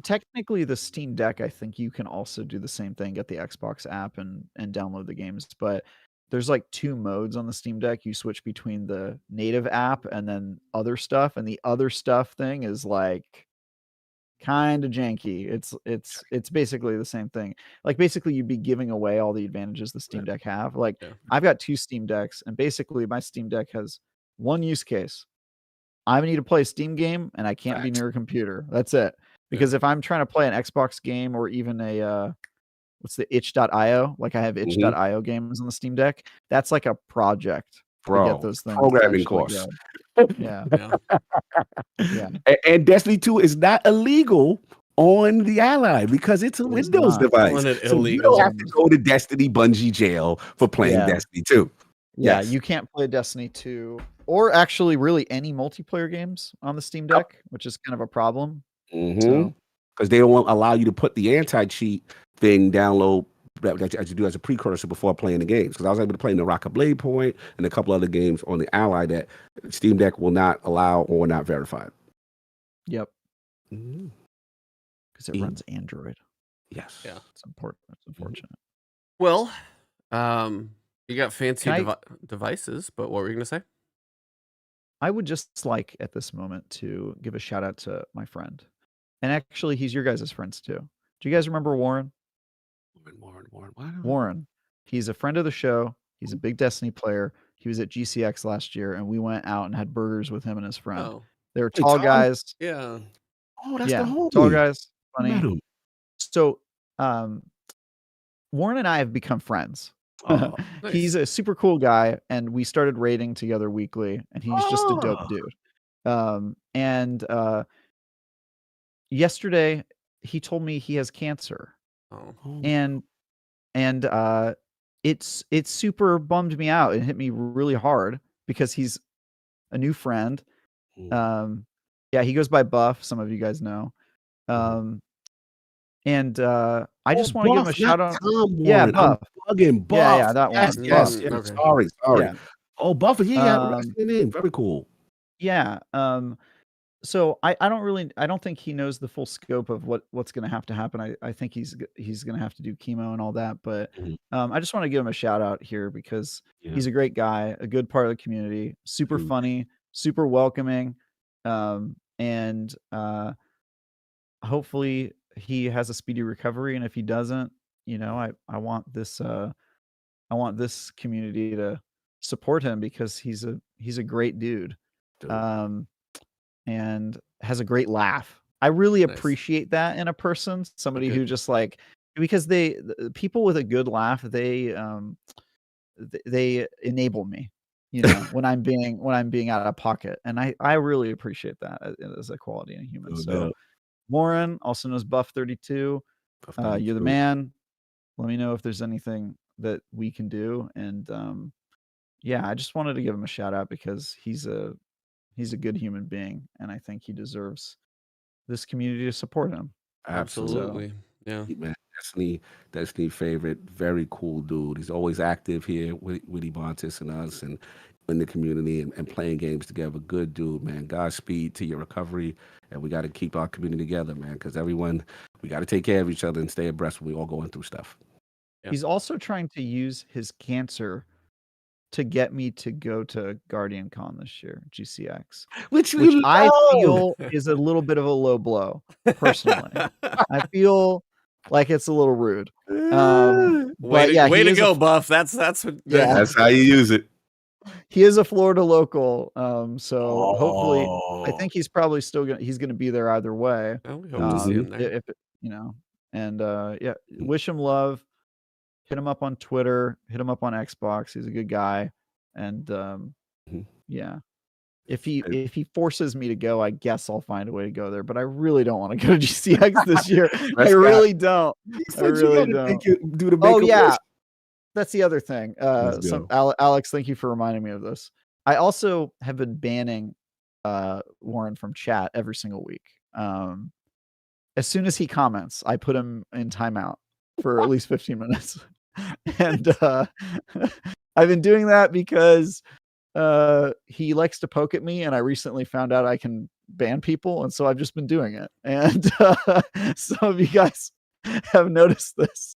Technically, the Steam Deck, I think you can also do the same thing. Get the Xbox app and download the games, but there's like 2 modes on the Steam Deck. You switch between the native app and then other stuff, and the other stuff thing is like kind of janky. It's basically the same thing. Like basically you'd be giving away all the advantages the Steam Deck have. Like I've got 2 Steam Decks, and basically my Steam Deck has one use case. I need to play a Steam game and I can't be near a computer. That's it. Because if I'm trying to play an Xbox game or even a what's the itch.io, like I have itch.io games on the Steam Deck, that's like a project to get those things. Programming course. Yeah. And Destiny 2 is not illegal on the Ally because it's a Windows device. So you don't have to go to Destiny Bungie jail for playing Destiny 2. Yeah, you can't play Destiny 2 or actually really any multiplayer games on the Steam Deck, which is kind of a problem. Because they don't allow you to put the anti-cheat thing download that you do as a precursor before playing the games. Because I was able to play in the Rocket Blade Point and a couple other games on the Ally that Steam Deck will not allow or not verify. Yep. Because it runs Android. Yes. Yeah. It's important. It's unfortunate. Well, you got fancy devices, but what were you going to say? I would just like at this moment to give a shout out to my friend. And actually, he's your guys' friends too. Do you guys remember Warren? Warren. He's a friend of the show. He's a big Destiny player. He was at GCX last year, and we went out and had burgers with him and his friend. Oh. They were tall guys. Yeah. Oh, that's the homie. Tall guys. Funny. So, Warren and I have become friends. Oh, nice. He's a super cool guy, and we started raiding together weekly, and he's just a dope dude. Yesterday he told me he has cancer. And it's super bummed me out. It hit me really hard because he's a new friend. He goes by Buff, some of you guys know. I just want to give him a shout out. Yeah, Buff. Buff. Yeah, that one. Yes. Okay. Sorry. Yeah. Oh, Buff. That's the name. Very cool. Yeah. So I don't think he knows the full scope of what's going to have to happen. I think he's going to have to do chemo and all that. But I just want to give him a shout out here because he's a great guy, a good part of the community, super funny, super welcoming, and hopefully he has a speedy recovery. And if he doesn't, I want this community to support him because he's a great dude. And has a great laugh. I really appreciate that in a person, somebody who just like, because people with a good laugh, they enable me, when I'm being out of pocket. And I really appreciate that as a quality in a human. So Warren, also known as Buff 32, you're the man. Let me know if there's anything that we can do. And I just wanted to give him a shout out because he's a good human being, and I think he deserves this community to support him. Absolutely. So, Man, Destiny favorite, very cool dude. He's always active here with Ebontis and us and in the community and playing games together. Good dude, man. Godspeed to your recovery, and we got to keep our community together, man, because we got to take care of each other and stay abreast when we all going through stuff. He's also trying to use his cancer to get me to go to Guardian Con this year, GCX, which I feel is a little bit of a low blow. Personally, I feel like it's a little rude. Way to go, Buff. That's what. That's how you use it. He is a Florida local, so hopefully, I think he's probably he's gonna be there either way. We hope to see him there. Wish him love. Hit him up on Twitter. Hit him up on Xbox. He's a good guy, and if he forces me to go, I guess I'll find a way to go there. But I really don't want to go to GCX this year. I really don't. Do the that's the other thing. Let's go. Alex, thank you for reminding me of this. I also have been banning Warren from chat every single week. As soon as he comments, I put him in timeout for at least 15 minutes. And I've been doing that because he likes to poke at me, and I recently found out I can ban people, and so I've just been doing it. And some of you guys have noticed this,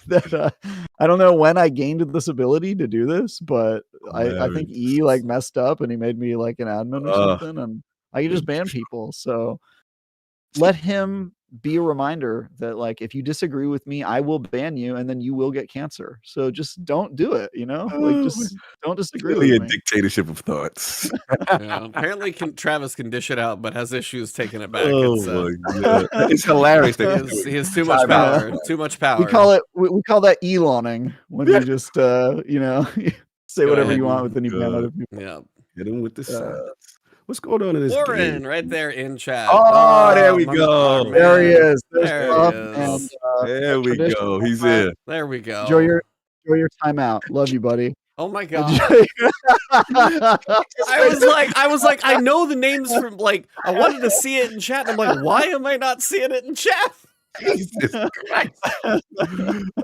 that I don't know when I gained this ability to do this, but I think E like messed up and he made me like an admin or something, and I can just ban people. So let him be a reminder that, like, if you disagree with me, I will ban you, and then you will get cancer. So just don't do it, like, just don't disagree Really with a me. dictatorship of thoughts. Yeah, apparently Travis can dish it out, but has issues taking it back. Oh my God. It's hilarious. That he has too much power. Too much power. We call that Eloning, when you just say whatever you want, but then you ban other people. Yeah. Hit him with the silence. What's going on in this Warren, game? right there in chat. Oh, there we go. There he is. There he is. There we go. He's here. There we go. Enjoy your timeout. Love you, buddy. Oh my God. I was like, I know the names from, like, I wanted to see it in chat. And I'm like, why am I not seeing it in chat? Jesus Christ.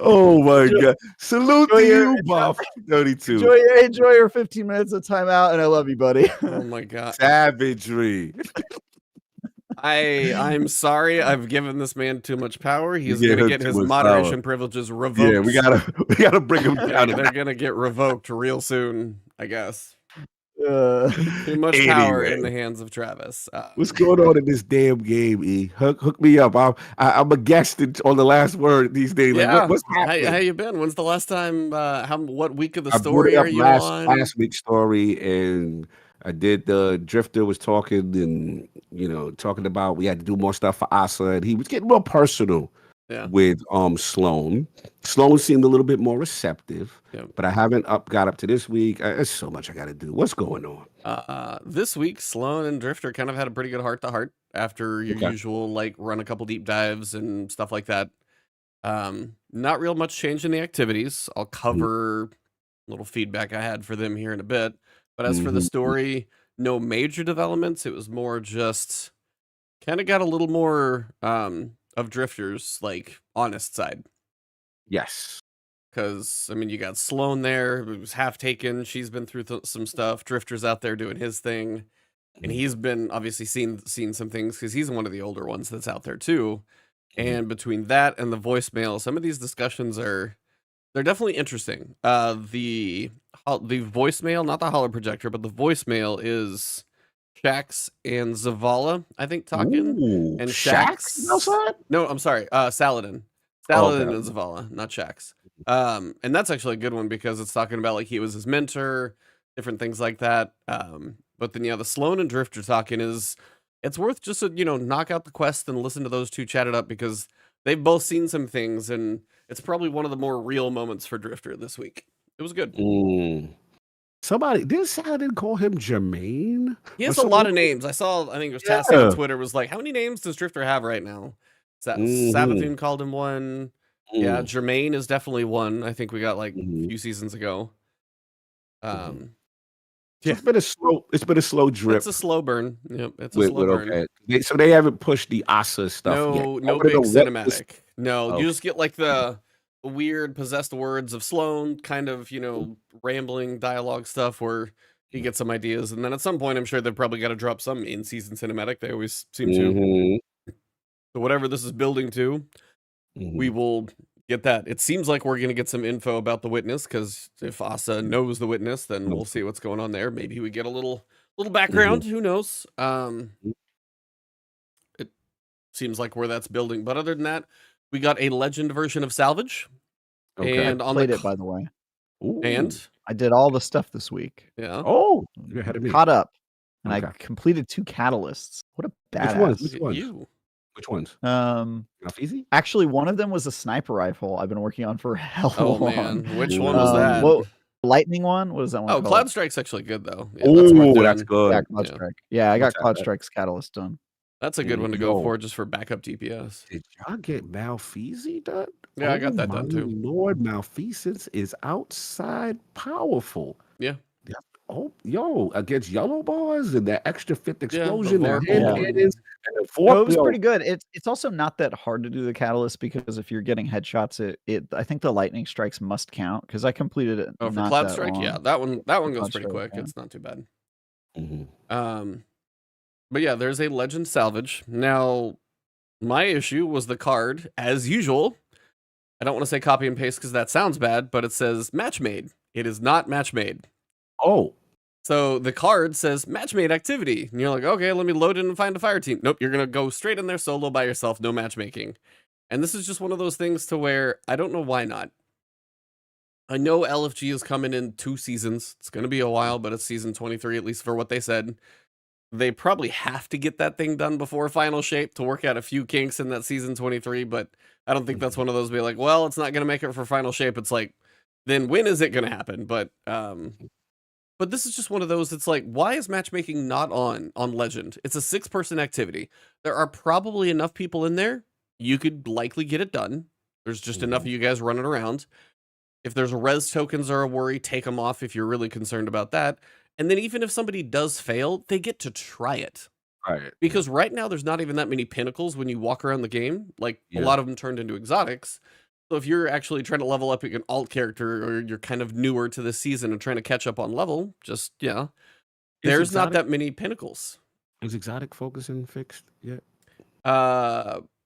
Oh my God. Salute to you, Buff 32. Enjoy your 15 minutes of timeout, and I love you, buddy. Oh my God. Savagery. I'm sorry. I've given this man too much power. He's gonna get his moderation privileges revoked. Yeah, we gotta bring him down. They're gonna get revoked real soon, I guess. Too much power in the hands of Travis. What's going on in this damn game, E? Hook me up. I'm a guest on the last word these days. Yeah. Like, what's happening? How you been? When's the last time? What week of the story are you on? Last week's story, and I did the Drifter was talking, and talking about we had to do more stuff for Asa, and he was getting more personal. Yeah. With Sloan. Sloan seemed a little bit more receptive, but I haven't got up to this week. There's so much I got to do. What's going on? This week, Sloan and Drifter kind of had a pretty good heart-to-heart after your usual, like, run a couple deep dives and stuff like that. Not real much change in the activities. I'll cover a little feedback I had for them here in a bit. But as for the story, no major developments. It was more just kind of got a little more of Drifter's, like, honest side. Yes. Because, I mean, you got Sloan there, it was half taken. She's been through some stuff. Drifter's out there doing his thing. And he's been obviously seen some things because he's one of the older ones that's out there too. And between that and the voicemail, some of these discussions they're definitely interesting. The voicemail, not the holo projector, but the voicemail is Shax and Zavala, I think, talking. Ooh, and Shax outside? No, I'm sorry. Saladin. Saladin and Zavala, not Shax. And that's actually a good one because it's talking about, like, he was his mentor, different things like that. But then, the Sloan and Drifter talking it's worth just to, knock out the quest and listen to those two chat it up because they've both seen some things, and it's probably one of the more real moments for Drifter this week. It was good. Somebody did Saladin call him Jermaine? He has a lot of names. I think it was Tassie on Twitter was like, how many names does Drifter have right now? Savathun called him one. Yeah, Jermaine is definitely one. I think we got like a few seasons ago. It's been a slow drip. It's a slow burn. Yep, it's a slow burn. Okay. So they haven't pushed the Asa stuff yet. No big cinematic. No, you just get like the weird possessed words of Sloan, kind of, rambling dialogue stuff where he gets some ideas, and then at some point I'm sure they've probably got to drop some in-season cinematic. They always seem to. So whatever this is building to, we will get that. It seems like we're going to get some info about the witness, because if Asa knows the witness, then we'll see what's going on there. Maybe we get a little background. Who knows? It seems like where that's building. But other than that, we got a legend version of Salvage. Okay. And I played it, by the way. And I did all the stuff this week. Yeah. Oh, you're ahead of me. Caught up. And I completed 2 catalysts. What a badass. Which ones? Easy? Actually, one of them was a sniper rifle I've been working on for hell long. Man. Which one was that? Lightning one? What is that one called? Cloud Strike's actually good, though. Yeah, that's good. Yeah, Cloud Strike. Yeah, I got Cloud Strike's catalyst done. That's a good one to go for, just for backup DPS. Did y'all get Malfeasy done? Yeah, I got that my done too. Lord, Malfeasance is outside powerful. Yeah. Yeah. Oh, yo, against yellow bars and that extra fifth Yeah, the explosion, the Vorpal hand Yeah. cannons, and the No, Vorp, it was yo, pretty good. It's also not that hard to do the catalyst because if you're getting headshots, I think the lightning strikes must count because I completed it Oh, for not Cloud that Strike, long. yeah, that one goes Cloud pretty Strike, quick. yeah. It's not too bad. mhm. But yeah, there's a legend salvage. Now, my issue was the card, as usual. I don't want to say copy and paste because that sounds bad, but it says match made. It is not match made. Oh, So the card says match made activity. And you're like, okay, let me load in and find a fire team. Nope, you're going to go straight in there solo by yourself, no matchmaking. And this is just one of those things to where I don't know why not. I know LFG is coming in 2 seasons. It's going to be a while, but it's season 23, at least for what they said. They probably have to get that thing done before final shape to work out a few kinks in that season 23, but I don't think that's one of those be like, well, it's not going to make it for final shape. It's like, then when is it going to happen? But this is just one of those, it's like, why is matchmaking not on Legend? It's a 6-person activity. There are probably enough people in there. You could likely get it done. There's just enough of you guys running around. If there's res tokens are a worry, take them off if you're really concerned about that. And then even if somebody does fail, they get to try it. right. Because right now there's not even that many pinnacles when you walk around the game. Like a Yeah. lot of them turned into exotics. So if you're actually trying to level up an alt character or you're kind of newer to the season and trying to catch up on level, just Is there's not exotic, that many pinnacles. is exotic focusing fixed yet?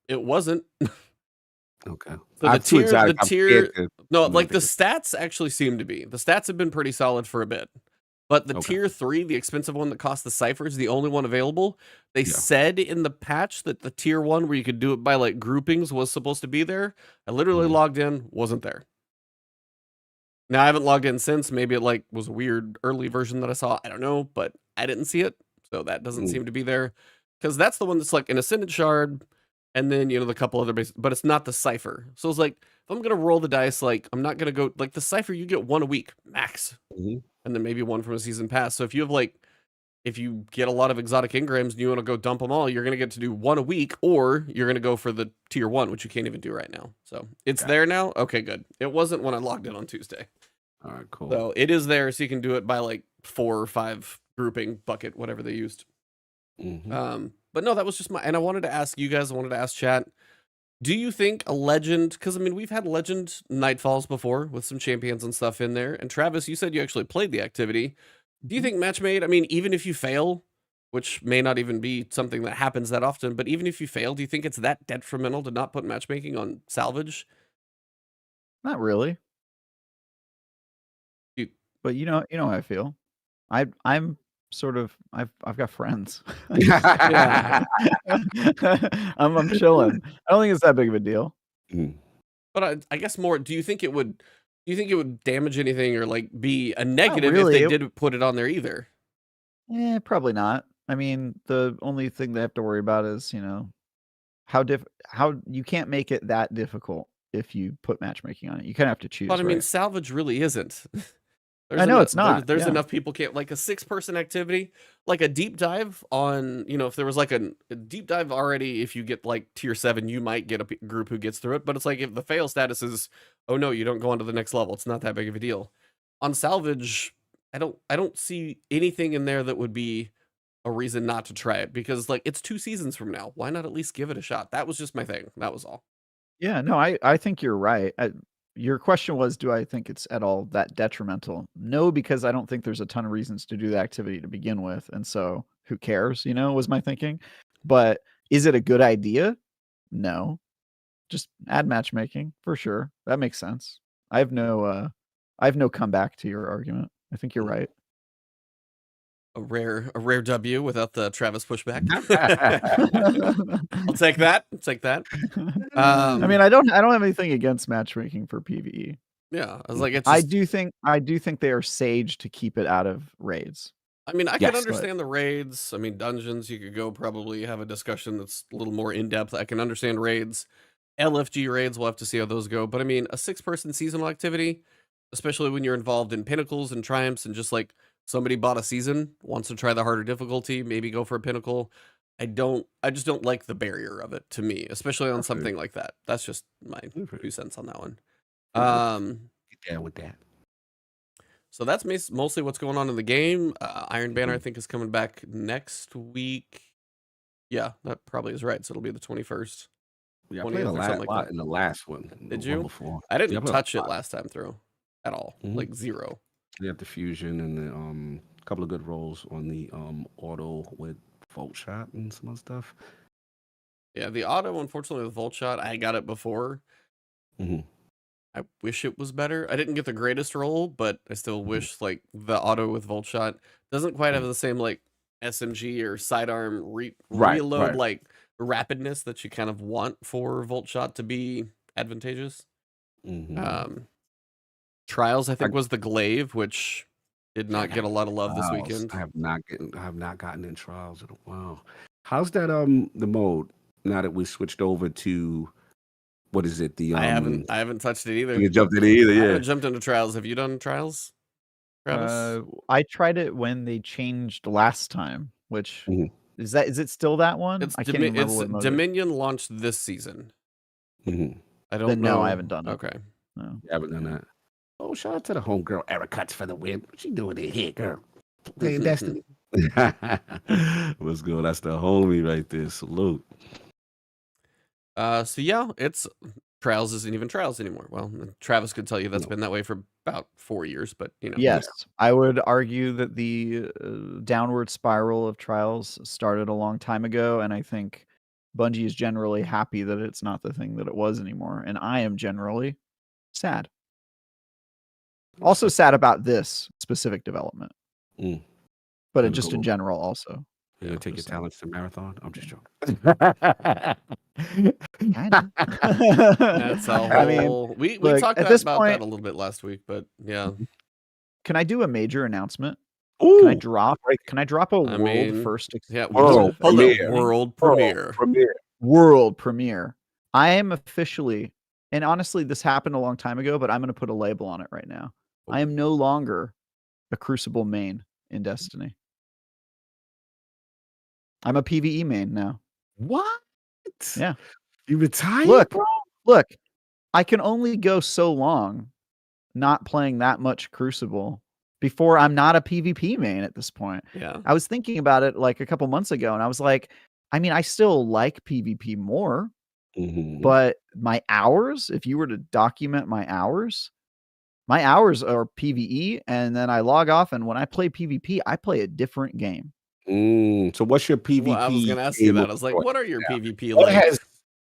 It wasn't. Okay. So I the have 2 tier, exotic. the I'm tier, scared to no, do like the anything. stats actually seem to be. The stats have been pretty solid for a bit. But the Okay. tier 3, the expensive one that costs the cipher, is the only one available. They Yeah. said in the patch that the tier 1, where you could do it by like groupings, was supposed to be there. I literally Mhm. logged in, wasn't there. Now I haven't logged in since. Maybe it like was a weird early version that I saw. I don't know, but I didn't see it, so that doesn't Mm. seem to be there. Because that's the one that's like an Ascendant Shard, and then the couple other base, but it's not the cipher. So it's like if I'm gonna roll the dice, like I'm not gonna go like the cipher. You get 1 a week max, Mhm. and then maybe 1 from a season pass. So if you have like, if you get a lot of exotic engrams and you want to go dump them all, you're gonna get to do 1 a week, or you're gonna go for the tier 1, which you can't even do right now. So it's Got there now. Okay, good. It wasn't when I logged in on Tuesday. All right, cool. So it is there, so you can do it by like 4 or 5 grouping bucket, whatever they used. Mhm. But no, that was just and I wanted to ask you guys, I wanted to ask chat, do you think a legend, because I mean we've had legend Nightfalls before with some champions and stuff in there, and Travis, you said you actually played the activity. Do you Mhm. think match made, I mean, even if you fail, which may not even be something that happens that often, but even if you fail, do you think it's that detrimental to not put matchmaking on salvage? Not really. You- But you know how I feel. I'm sort of I've got friends. Yeah. I'm chilling. I don't think it's that big of a deal. Mhm. But I guess more, do you think it would damage anything or like be a negative really. if they did put it on there either? Probably not. I mean, the only thing they have to worry about is, how you can't make it that difficult if you put matchmaking on it. You kind of have to choose, But I mean, right? salvage really isn't. I know it's not. There's Yeah. enough people can't, like a 6-person activity, like a deep dive on, if there was like a deep dive already, if you get like tier 7, you might get a group who gets through it. But it's like if the fail status is, oh no, you don't go on to the next level. It's not that big of a deal. On salvage, I don't see anything in there that would be a reason not to try it, because like it's 2 seasons from now. Why not at least give it a shot? That was just my thing. That was all. Yeah, no, I think you're right. Your question was, do I think it's at all that detrimental? No, because I don't think there's a ton of reasons to do the activity to begin with. And so who cares, was my thinking. But is it a good idea? No. Just add matchmaking for sure. That makes sense. I have no comeback to your argument. I think you're right. A rare W without the Travis pushback. I'll take that. I'll take that. I mean, I don't have anything against matchmaking for PvE. Yeah, I was like, it's I just, do think they are sage to keep it out of raids. I mean, I Yes, could but- understand the raids. I mean, dungeons, you could go probably have a discussion that's a little more in depth. I can understand raids. LFG raids, we'll have to see how those go. But I mean, a 6-person seasonal activity, especially when you're involved in pinnacles and triumphs and just like somebody bought a season, wants to try the harder difficulty, maybe go for a pinnacle. I just don't like the barrier of it to me, especially on Okay. something like that. That's just my Okay. 2 cents on that one. Get down with that. So that's mostly what's going on in the game. Iron Banner, I think, is coming back next week. Yeah, that probably is right. So it'll be the 21st. Yeah, I played a 20th or something lot like that. in the last one. Did the one you? before. I didn't Yeah, played a touch it lot. last time through at all. Mhm. Like 0. You have the fusion and the couple of good rolls on the auto with Volt Shot and some other stuff. Yeah, the auto, unfortunately, with Volt Shot, I got it before. Mm-hmm. I wish it was better. I didn't get the greatest roll, but I still wish like the auto with Volt Shot doesn't quite have the same like SMG or sidearm reload right. like rapidness that you kind of want for Volt Shot to be advantageous. Mm-hmm. Trials, I think, was the glaive, which did not get a lot of love this Trials. weekend. I have not gotten in trials in a while. How's that the mode now that we switched over to what is it? The I haven't touched it either. you jumped in it either, I yeah. haven't jumped into trials. Have you done trials, Travis? I tried it when they changed last time, which Mhm. is it still that one? It's I can't even remember what mode it is. Dominion launched this season. Mm-hmm. I don't Then know. no, I haven't done it. Okay. No. You haven't done that. Oh, shout out to the homegirl Eric Cuts for the win. What you doing in here, girl? Playing Destiny. What's good? That's the homie right there. Salute. So yeah, it's trials isn't even trials anymore. Well, Travis could tell you that's No. been that way for about 4 years, but you know. Yes, I would argue that the downward spiral of trials started a long time ago, and I think Bungie is generally happy that it's not the thing that it was anymore, and I am generally sad. Also sad about this specific development, Mm. but Gonna just go in over- general also. You gonna take your just talents to marathon? I'm just joking. Kinda. That's a I mean, whole we look, talked at this about point- that a little bit last week, but yeah. Can I do a major announcement? Ooh, Can I drop a I world mean, first Yeah, exclusive? hold premiere. up, world premiere. World premiere. I am officially, and honestly, this happened a long time ago, but I'm going to put a label on it right now. I am no longer a Crucible main in Destiny. I'm a PvE main now. What? Yeah. You retired, Look, bro? look, I can only go so long not playing that much Crucible before I'm not a PvP main at this point. Yeah. I was thinking about it like a couple months ago, and I was like, I mean, I still like PvP more, Mm-hmm. but my hours, if you were to document my hours are PvE, and then I log off, and when I play PvP, I play a different game. So what's your PvP? Well, I was gonna ask you game that. of I was like, choice what are your now? PvP What like? has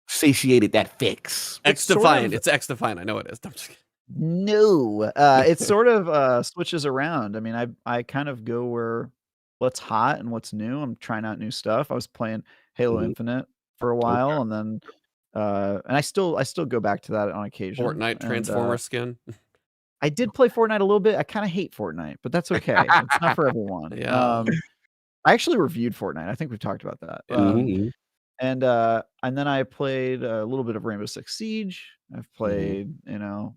satiated that fix? X sort Defiant. of- It's X Defiant. I know it is. I'm just kidding. No, it sort of switches around. I mean, I kind of go where what's hot and what's new. I'm trying out new stuff. I was playing Halo Mhm. Infinite for a while, and then and I still go back to that on occasion. Fortnite And, Transformer skin. I did play Fortnite a little bit. I kind of hate Fortnite, but that's okay. It's not for everyone. Yeah. I actually reviewed Fortnite. I think we've talked about that. Mhm. And then I played a little bit of Rainbow Six Siege. I've played,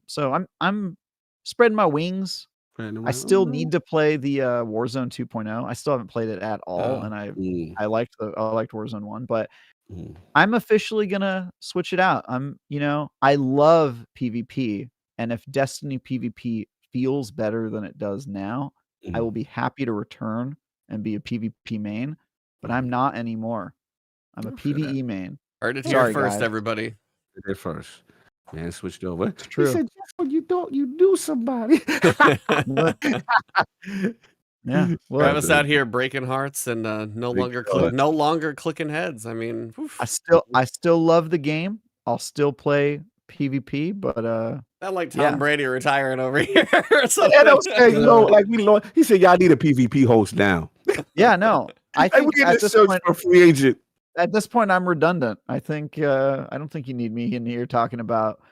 so I'm spreading my wings. I still need to play the Warzone 2.0. I still haven't played it at all, Oh. and I liked Warzone 1, but Mhm. I'm officially gonna switch it out. I love PvP, and if Destiny PvP feels better than it does now, I will be happy to return and be a PvP main, but I'm not anymore. I'm a I feel that. PvE main. Heard it here Sorry, first, guys. everybody. Did it first. Man switched over. It's true. He said, just when you thought you knew somebody. Yeah. Well, Travis out here breaking hearts and no longer clicking heads. I mean, oof. I still love the game. I'll still play PvP, but Not like Tom yeah. Brady retiring over here or something. And I was saying, he said, y'all need a PvP host now. yeah, no. I And think we at need to this search point, for a free agent. at this point I'm redundant. I think I don't think you need me in here talking about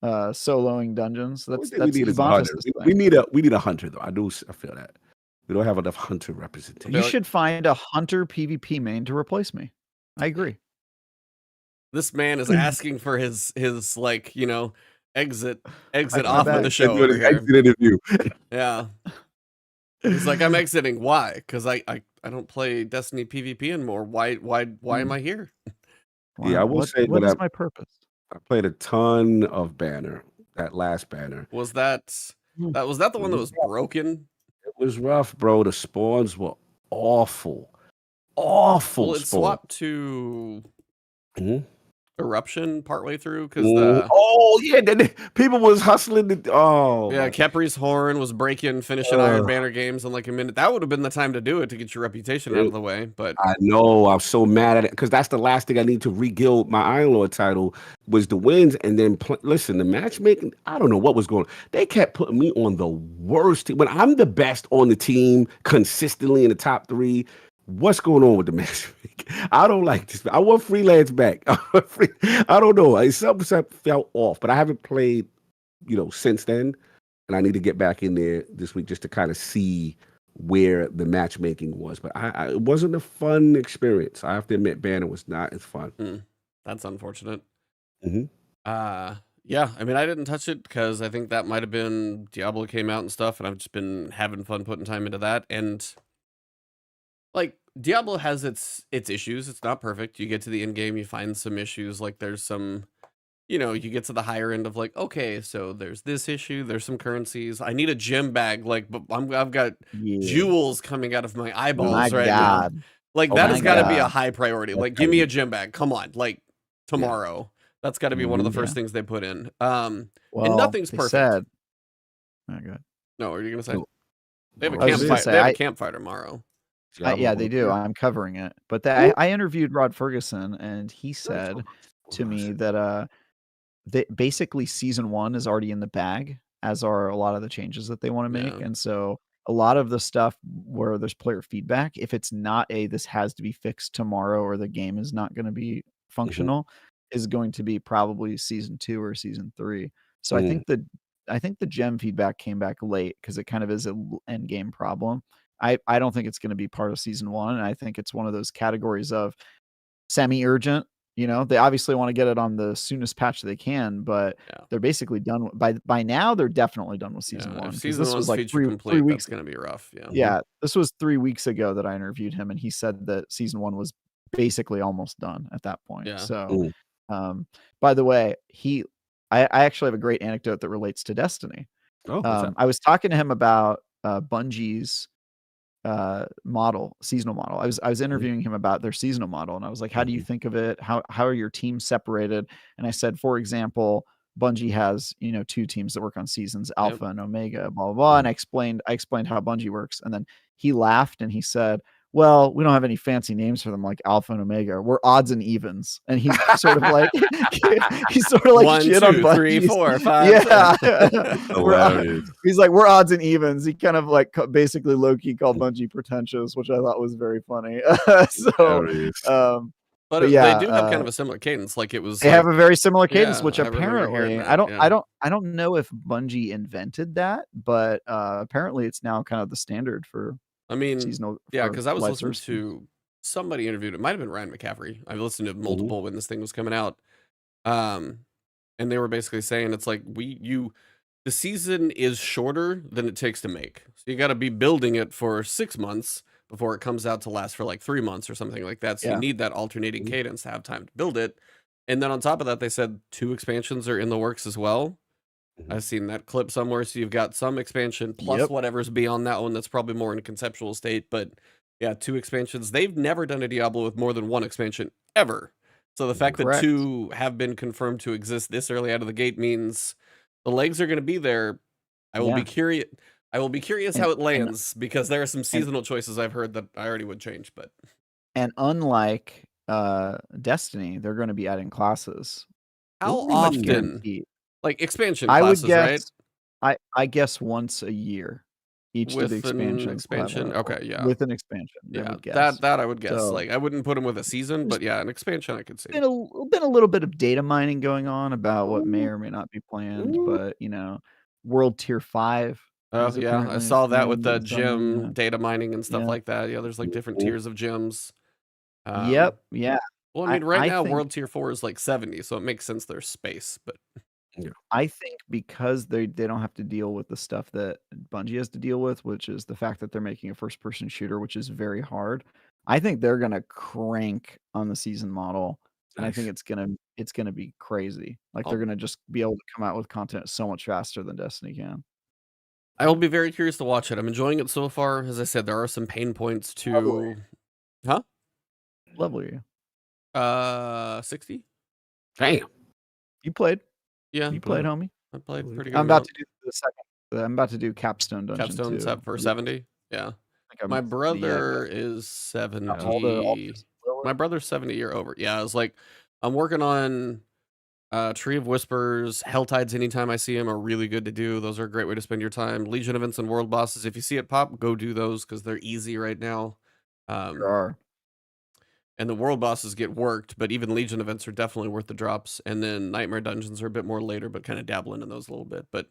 soloing dungeons. That's we need is a hunter. Ebontis' We thing. need a hunter though. I feel that. We don't have enough hunter representation. You should find a hunter PvP main to replace me. I agree. This man is asking for his like, exit my off of bad. the show Doing over an here. exit interview. Yeah. He's like, I'm exiting. Why? Because I don't play Destiny PvP anymore. Why am I here? Yeah, I will say what that is my purpose? I played a ton of Banner. That last Banner. Was that was that the one that was broken? It was rough, bro. The spawns were awful. Awful Well, it spawn. swapped to Mhm. Eruption partway through because oh yeah, then people was hustling. Yeah, Kepri's Horn was breaking, finishing Iron Banner games in like a minute. That would have been the time to do it to get your reputation out of the way. But I know I'm so mad at it because that's the last thing I need to re-guild my Iron Lord title was the wins. And then listen, the matchmaking. I don't know what was going on. They kept putting me on the worst team when I'm the best on the team consistently in the top 3. What's going on with the matchmaking? I don't like this. I want freelance back. I don't know. Something felt off, but I haven't played, since then. And I need to get back in there this week just to kind of see where the matchmaking was. But it wasn't a fun experience. I have to admit, Banner was not as fun. That's unfortunate. Mm-hmm. Yeah, I mean, I didn't touch it because I think that might have been Diablo came out and stuff, and I've just been having fun putting time into that. And like Diablo has its issues. It's not perfect. You get to the end game, you find some issues. Like there's some, you get to the higher end of like, okay, so there's this issue. There's some currencies. I need a gem bag. Like, but I've got jewels coming out of my eyeballs now. Like that has got to be a high priority. Like, give me a gem bag. Come on, like tomorrow. That's got to be one of the first things they put in. And nothing's perfect. Oh, good. No, what are you gonna say? No. They have a campfire. They have a campfire tomorrow. Yeah, they do. I'm covering it. But I interviewed Rod Ferguson, and he said to me that basically season 1 is already in the bag, as are a lot of the changes that they want to make. And so a lot of the stuff where there's player feedback, if it's not this has to be fixed tomorrow or the game is not going to be functional, is going to be probably season 2 or season 3. So I think the gem feedback came back late because it kind of is an end game problem. I don't think it's going to be part of season 1. And I think it's one of those categories of semi-urgent. They obviously want to get it on the soonest patch they can, but they're basically done by now. They're definitely done with season 1. Season this was like feature complete, 3 weeks. That's going to be rough. Yeah. This was 3 weeks ago that I interviewed him, and he said that season 1 was basically almost done at that point. Yeah. So, by the way, I actually have a great anecdote that relates to Destiny. I was talking to him about Bungie's seasonal model. I was interviewing him about their seasonal model, and I was like, how do you think of it? How are your teams separated? And I said, for example, Bungie has 2 teams that work on seasons, Alpha and Omega, blah blah blah. And I explained how Bungie works, and then he laughed and he said, well, we don't have any fancy names for them like Alpha and Omega. We're odds and evens. And he's sort of like he's sort of like 1, shit 2, on 3, 4, 5. Yeah. He's like, we're odds and evens. He kind of like basically low-key called Bungie pretentious, which I thought was very funny. But yeah, they do have kind of a similar cadence. Like it was they have a very similar cadence, which I remember apparently hearing that, I don't know if Bungie invented that, but apparently it's now kind of the standard for seasonal. Yeah, because I was listening to somebody interviewed. It might have been Ryan McCaffrey. I've listened to multiple when this thing was coming out, and they were basically saying it's like the season is shorter than it takes to make, so you got to be building it for 6 months before it comes out to last for like 3 months or something like that. So you need that alternating cadence to have time to build it. And then on top of that, they said 2 expansions are in the works as well. I've seen that clip somewhere. So you've got some expansion plus whatever's beyond that one that's probably more in a conceptual state. But yeah, 2 expansions. They've never done a Diablo with more than 1 expansion ever. So the fact that 2 have been confirmed to exist this early out of the gate means the legs are going to be there. I will be curious. I will be curious how it lands because there are some seasonal choices I've heard that I already would change. And unlike Destiny, they're going to be adding classes. How often? Like expansion classes, right? I guess once a year. Each with of the expansion. Okay, yeah. With an expansion. Yeah, that I would guess. So, like I wouldn't put them with a season, but yeah, an expansion I could see. Been a little bit of data mining going on about what may or may not be planned, but World Tier 5. Oh yeah, I saw that with the gym data mining and stuff like that. Yeah, there's like different tiers of gyms. Yeah. Well, I mean, right now World Tier 4 is like 70, so it makes sense there's space, but Yeah. I think because they don't have to deal with the stuff that Bungie has to deal with, which is the fact that they're making a first person shooter, which is very hard. I think they're gonna crank on the season model, and I think Nice. it's gonna be crazy. Like Oh. they're gonna just be able to come out with content so much faster than Destiny can. I will be very curious to watch it. I'm enjoying it so far. As I said, there are some pain points to. Huh? Level you. 60. Damn. You played. Yeah, You played, homie. I played Holy pretty cow. good. I'm about amount. to do the second. I'm about to do Capstone Dungeon Capstone too. set for 70. Yeah. I think I'm My the, brother is 70. all the My brother's 70 or over. Yeah, I was like, I'm working on Tree of Whispers, Helltides anytime I see them are really good to do. Those are a great way to spend your time. Legion events and world bosses. If you see it pop, go do those because they're easy right now. There are. And the world bosses get worked, but even Legion events are definitely worth the drops. And then Nightmare dungeons are a bit more later, but kind of dabbling in those a little bit. But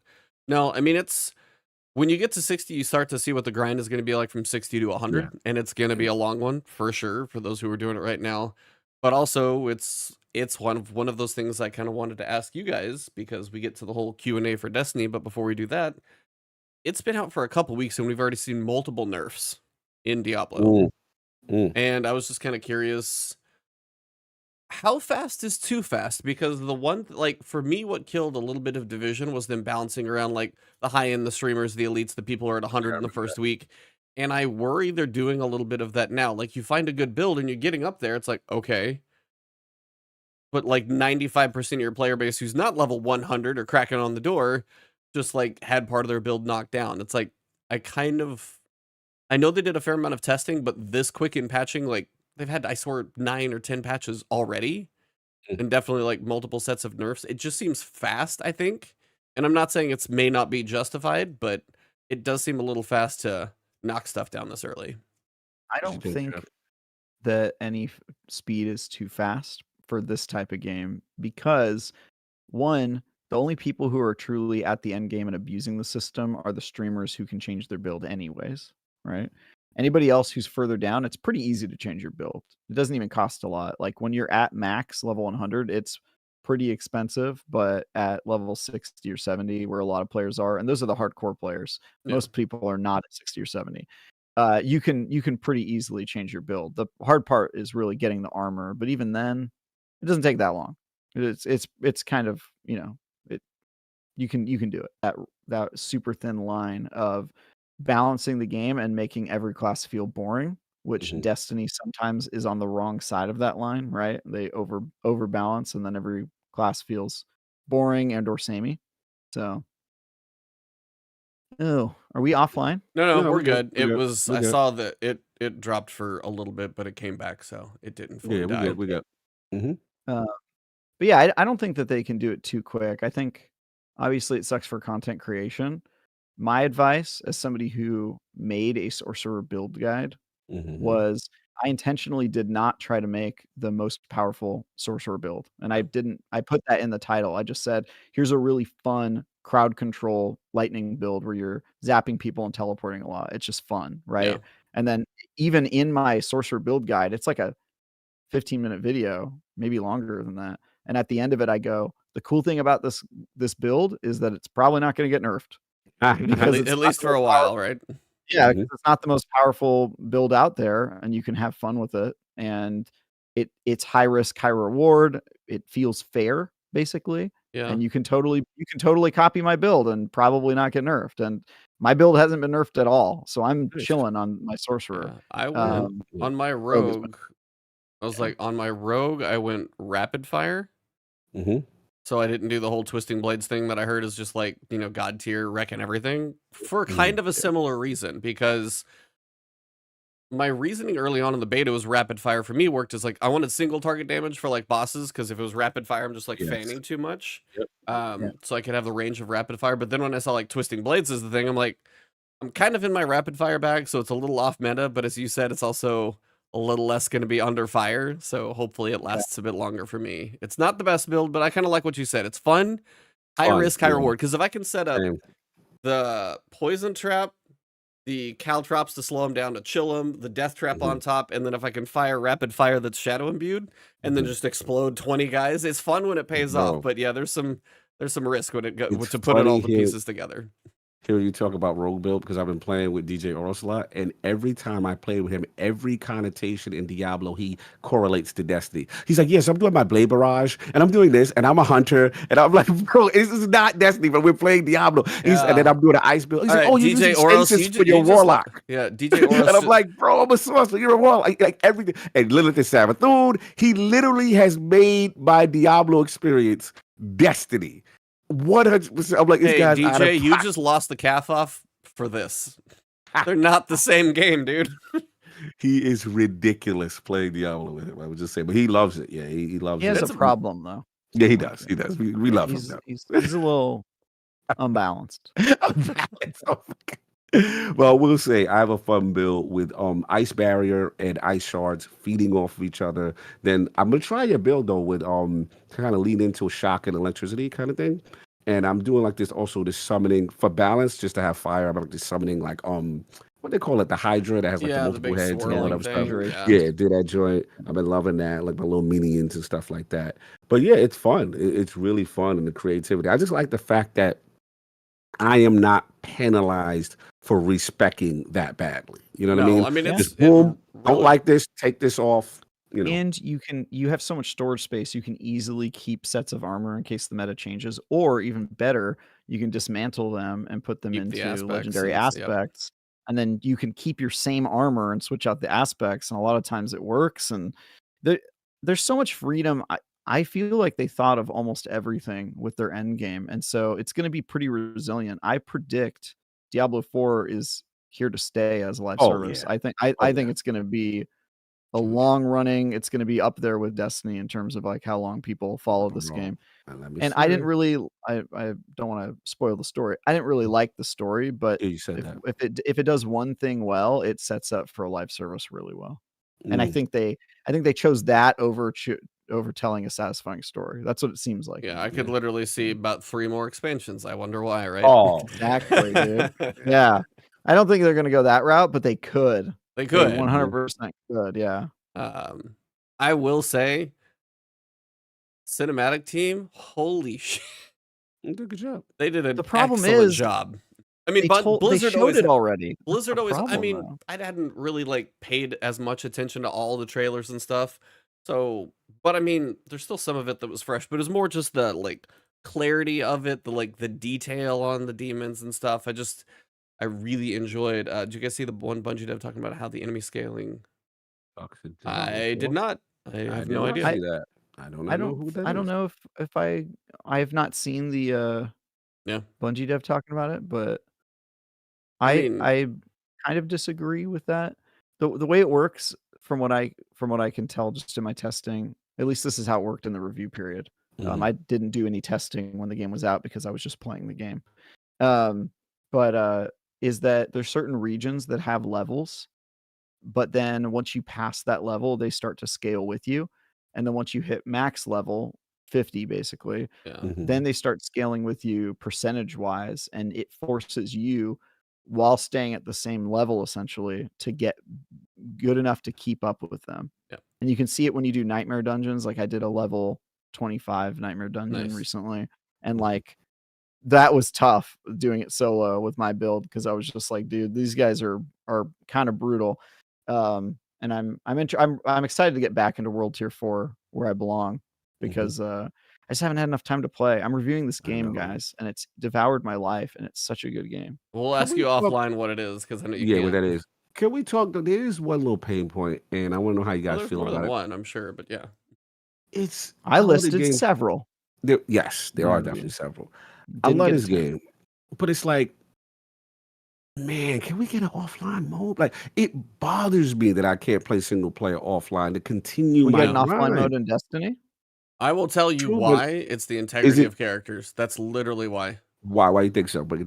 no, I mean, it's when you get to 60, you start to see what the grind is going to be like from 60 to 100. Yeah. And it's going to be a long one for sure for those who are doing it right now. But also it's one of those things I kind of wanted to ask you guys because we get to the whole Q&A for Destiny. But before we do that, it's been out for a couple weeks and we've already seen multiple nerfs in Diablo. And I was just kind of curious, how fast is too fast? Because the one, like, for me, what killed a little bit of Division was them bouncing around, like, the high-end, the streamers, the elites, the people who are at 100 in the first week. And I worry they're doing a little bit of that now. Like, you find a good build and you're getting up there, it's like, okay. But, like, 95% of your player base who's not level 100 or cracking on the door just, like, had part of their build knocked down. It's like, I know they did a fair amount of testing, but this quick in patching, like, they've had, I swear, 9 or 10 patches already, and definitely, like, multiple sets of nerfs. It just seems fast, I think. And I'm not saying it's may not be justified, but it does seem a little fast to knock stuff down this early. I don't think that any speed is too fast for this type of game because, one, the only people who are truly at the end game and abusing the system are the streamers who can change their build anyways, right? Anybody else who's further down, it's pretty easy to change your build. It doesn't even cost a lot. Like when you're at max level 100, it's pretty expensive, but at level 60 or 70, where a lot of players are, and those are the hardcore players, most people are not at 60 or 70. You can pretty easily change your build. The hard part is really getting the armor, but even then, it doesn't take that long. It's kind of, you know, you can do it. That super thin line of balancing the game and making every class feel boring, which Destiny sometimes is on the wrong side of that line, right? They overbalance and then every class feels boring and or samey. So oh, are we offline? No, No, we're we're good. good. We're good. I We're good. saw that it dropped for a little bit, but it came back, so it didn't fully Yeah, die. we got. But yeah, I don't think that they can do it too quick. I think obviously it sucks for content creation. My advice as somebody who made a sorcerer build guide was I intentionally did not try to make the most powerful sorcerer build. And I put that in the title. I just said, here's a really fun crowd control lightning build where you're zapping people and teleporting a lot. It's just fun, right? Yeah. And then even in my sorcerer build guide, it's like a 15-minute video, maybe longer than that. And at the end of it, I go, the cool thing about this build is that it's probably not going to get nerfed. Because at least for a while, right? Yeah, because it's not the most powerful build out there, and you can have fun with it. And it's high risk, high reward. It feels fair, basically. Yeah. And you can totally copy my build and probably not get nerfed. And my build hasn't been nerfed at all, so I'm chilling on my sorcerer. I went on my rogue. I was like, on my rogue, I went rapid fire. So I didn't do the whole twisting blades thing that I heard is just like, you know, god tier wrecking everything for kind of a similar reason, because my reasoning early on in the beta was rapid fire for me worked as like, I wanted single target damage for like bosses. Cause if it was rapid fire, I'm just like fanning too much. So I could have the range of rapid fire. But then when I saw like twisting blades is the thing, I'm like, I'm kind of in my rapid fire bag. So it's a little off meta, but as you said, it's also a little less going to be under fire, so hopefully it lasts a bit longer for me. It's not the best build, but I kind of like what you said. It's fun, high risk, high reward. Because if I can set up the poison trap, the caltrops to slow him down to chill him, the death trap on top, and then if I can fire rapid fire that's shadow imbued, and then just explode 20 guys, it's fun when it pays off. But yeah, there's some There's some risk when it goes It's to put it all funny the here. pieces together. Hear you talk about rogue build because I've been playing with DJ Oros a lot, and every time I play with him, every connotation in Diablo he correlates to Destiny. He's like, "Yes, I'm doing my Blade Barrage, and I'm doing this, and I'm a hunter," and I'm like, "Bro, this is not Destiny, but we're playing Diablo." And then I'm doing an ice build. He's like, "Oh, you're DJ using Oros, Stasis for your Warlock." Yeah, DJ Oros. And I'm like, "Bro, I'm a sorcerer. You're a Warlock." Like everything. And Lilith is Savathun. He literally has made my Diablo experience Destiny. 100%. I'm like, this hey, guy's DJ, you just lost the calf off for this. They're not the same game, dude. He is ridiculous playing Diablo with him. I would just say, but he loves it. Yeah, he loves He it. has a problem though. Yeah, he does. He does. We love him. He's a little unbalanced. Unbalanced. Oh my God. Well, we'll say I have a fun build with ice barrier and ice shards feeding off of each other. Then I'm gonna try your build though with kind of lean into shock and electricity kind of thing. And I'm doing like this also this summoning for balance just to have fire. I'm like this summoning like what they call it, the Hydra that has like the multiple heads and all that stuff. Yeah, do that joint. I've been loving that, like my little minions and stuff like that. But yeah, it's fun. It's really fun and the creativity. I just like the fact that I am not penalized for respecting that badly. You know what I mean? I mean, it's just boom. Don't like this. Take this off. You know. And you have so much storage space. You can easily keep sets of armor in case the meta changes, or even better, you can dismantle them and put them into legendary aspects. And then you can keep your same armor and switch out the aspects. And a lot of times it works. And there's so much freedom. I feel like they thought of almost everything with their end game. And so it's going to be pretty resilient. I predict Diablo 4 is here to stay as a live service. Yeah. I think it's going to be a long running. It's going to be up there with Destiny in terms of like how long people follow this game. And I didn't really, I don't want to spoil the story. I didn't really like the story, but you said if it does one thing well, it sets up for a live service really well. And I think they chose that over telling a satisfying story. That's what it seems like. Yeah, I could literally see about 3 more expansions. I wonder why, right? Oh, exactly, dude. Yeah. I don't think they're going to go that route, but they could. They could. 100% could, yeah. I will say, cinematic team, holy shit. They did a good job. They did an excellent job. I mean, Blizzard showed it already. Blizzard always, I mean, I hadn't really like paid as much attention to all the trailers and stuff. So, but I mean, there's still some of it that was fresh, but it was more just the like clarity of it, the detail on the demons and stuff. I really enjoyed. Did you guys see the one Bungie dev talking about how the enemy scaling? I did not. I have no idea. I don't know if I have not seen the Bungie dev talking about it, but I kind of disagree with that. The way it works from what I can tell just in my testing, at least this is how it worked in the review period. I didn't do any testing when the game was out because I was just playing the game. But is that there's certain regions that have levels, but then once you pass that level, they start to scale with you. And then once you hit max level, 50 basically, then they start scaling with you percentage wise, and it forces you, while staying at the same level essentially, to get good enough to keep up with them. And you can see it when you do nightmare dungeons. Like I did a level 25 nightmare dungeon recently, and like that was tough doing it solo with my build, because I was just like, dude, these guys are kind of brutal. And I'm excited to get back into World Tier 4 where I belong, because I just haven't had enough time to play. I'm reviewing this game, guys, and it's devoured my life, and it's such a good game. We'll ask you offline what it is, because I know you can't. What that is. Can we talk? There is one little pain point, and I want to know how you guys feel about it. One, I'm sure, but yeah. I listed several. There are definitely several. I love this game, but it's like, man, can we get an offline mode? Like, it bothers me that I can't play single player offline to continue my get an offline mode in Destiny? I will tell you why. It's the integrity of characters. That's literally why. Why you think so? But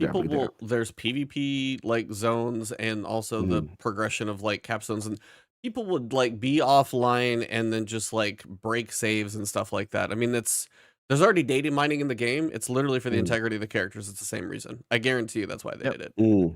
there's PvP like zones, and also the progression of like capstones, and people would like be offline and then just like break saves and stuff like that. I mean, there's already data mining in the game. It's literally for the integrity of the characters. It's the same reason. I guarantee you that's why they did it.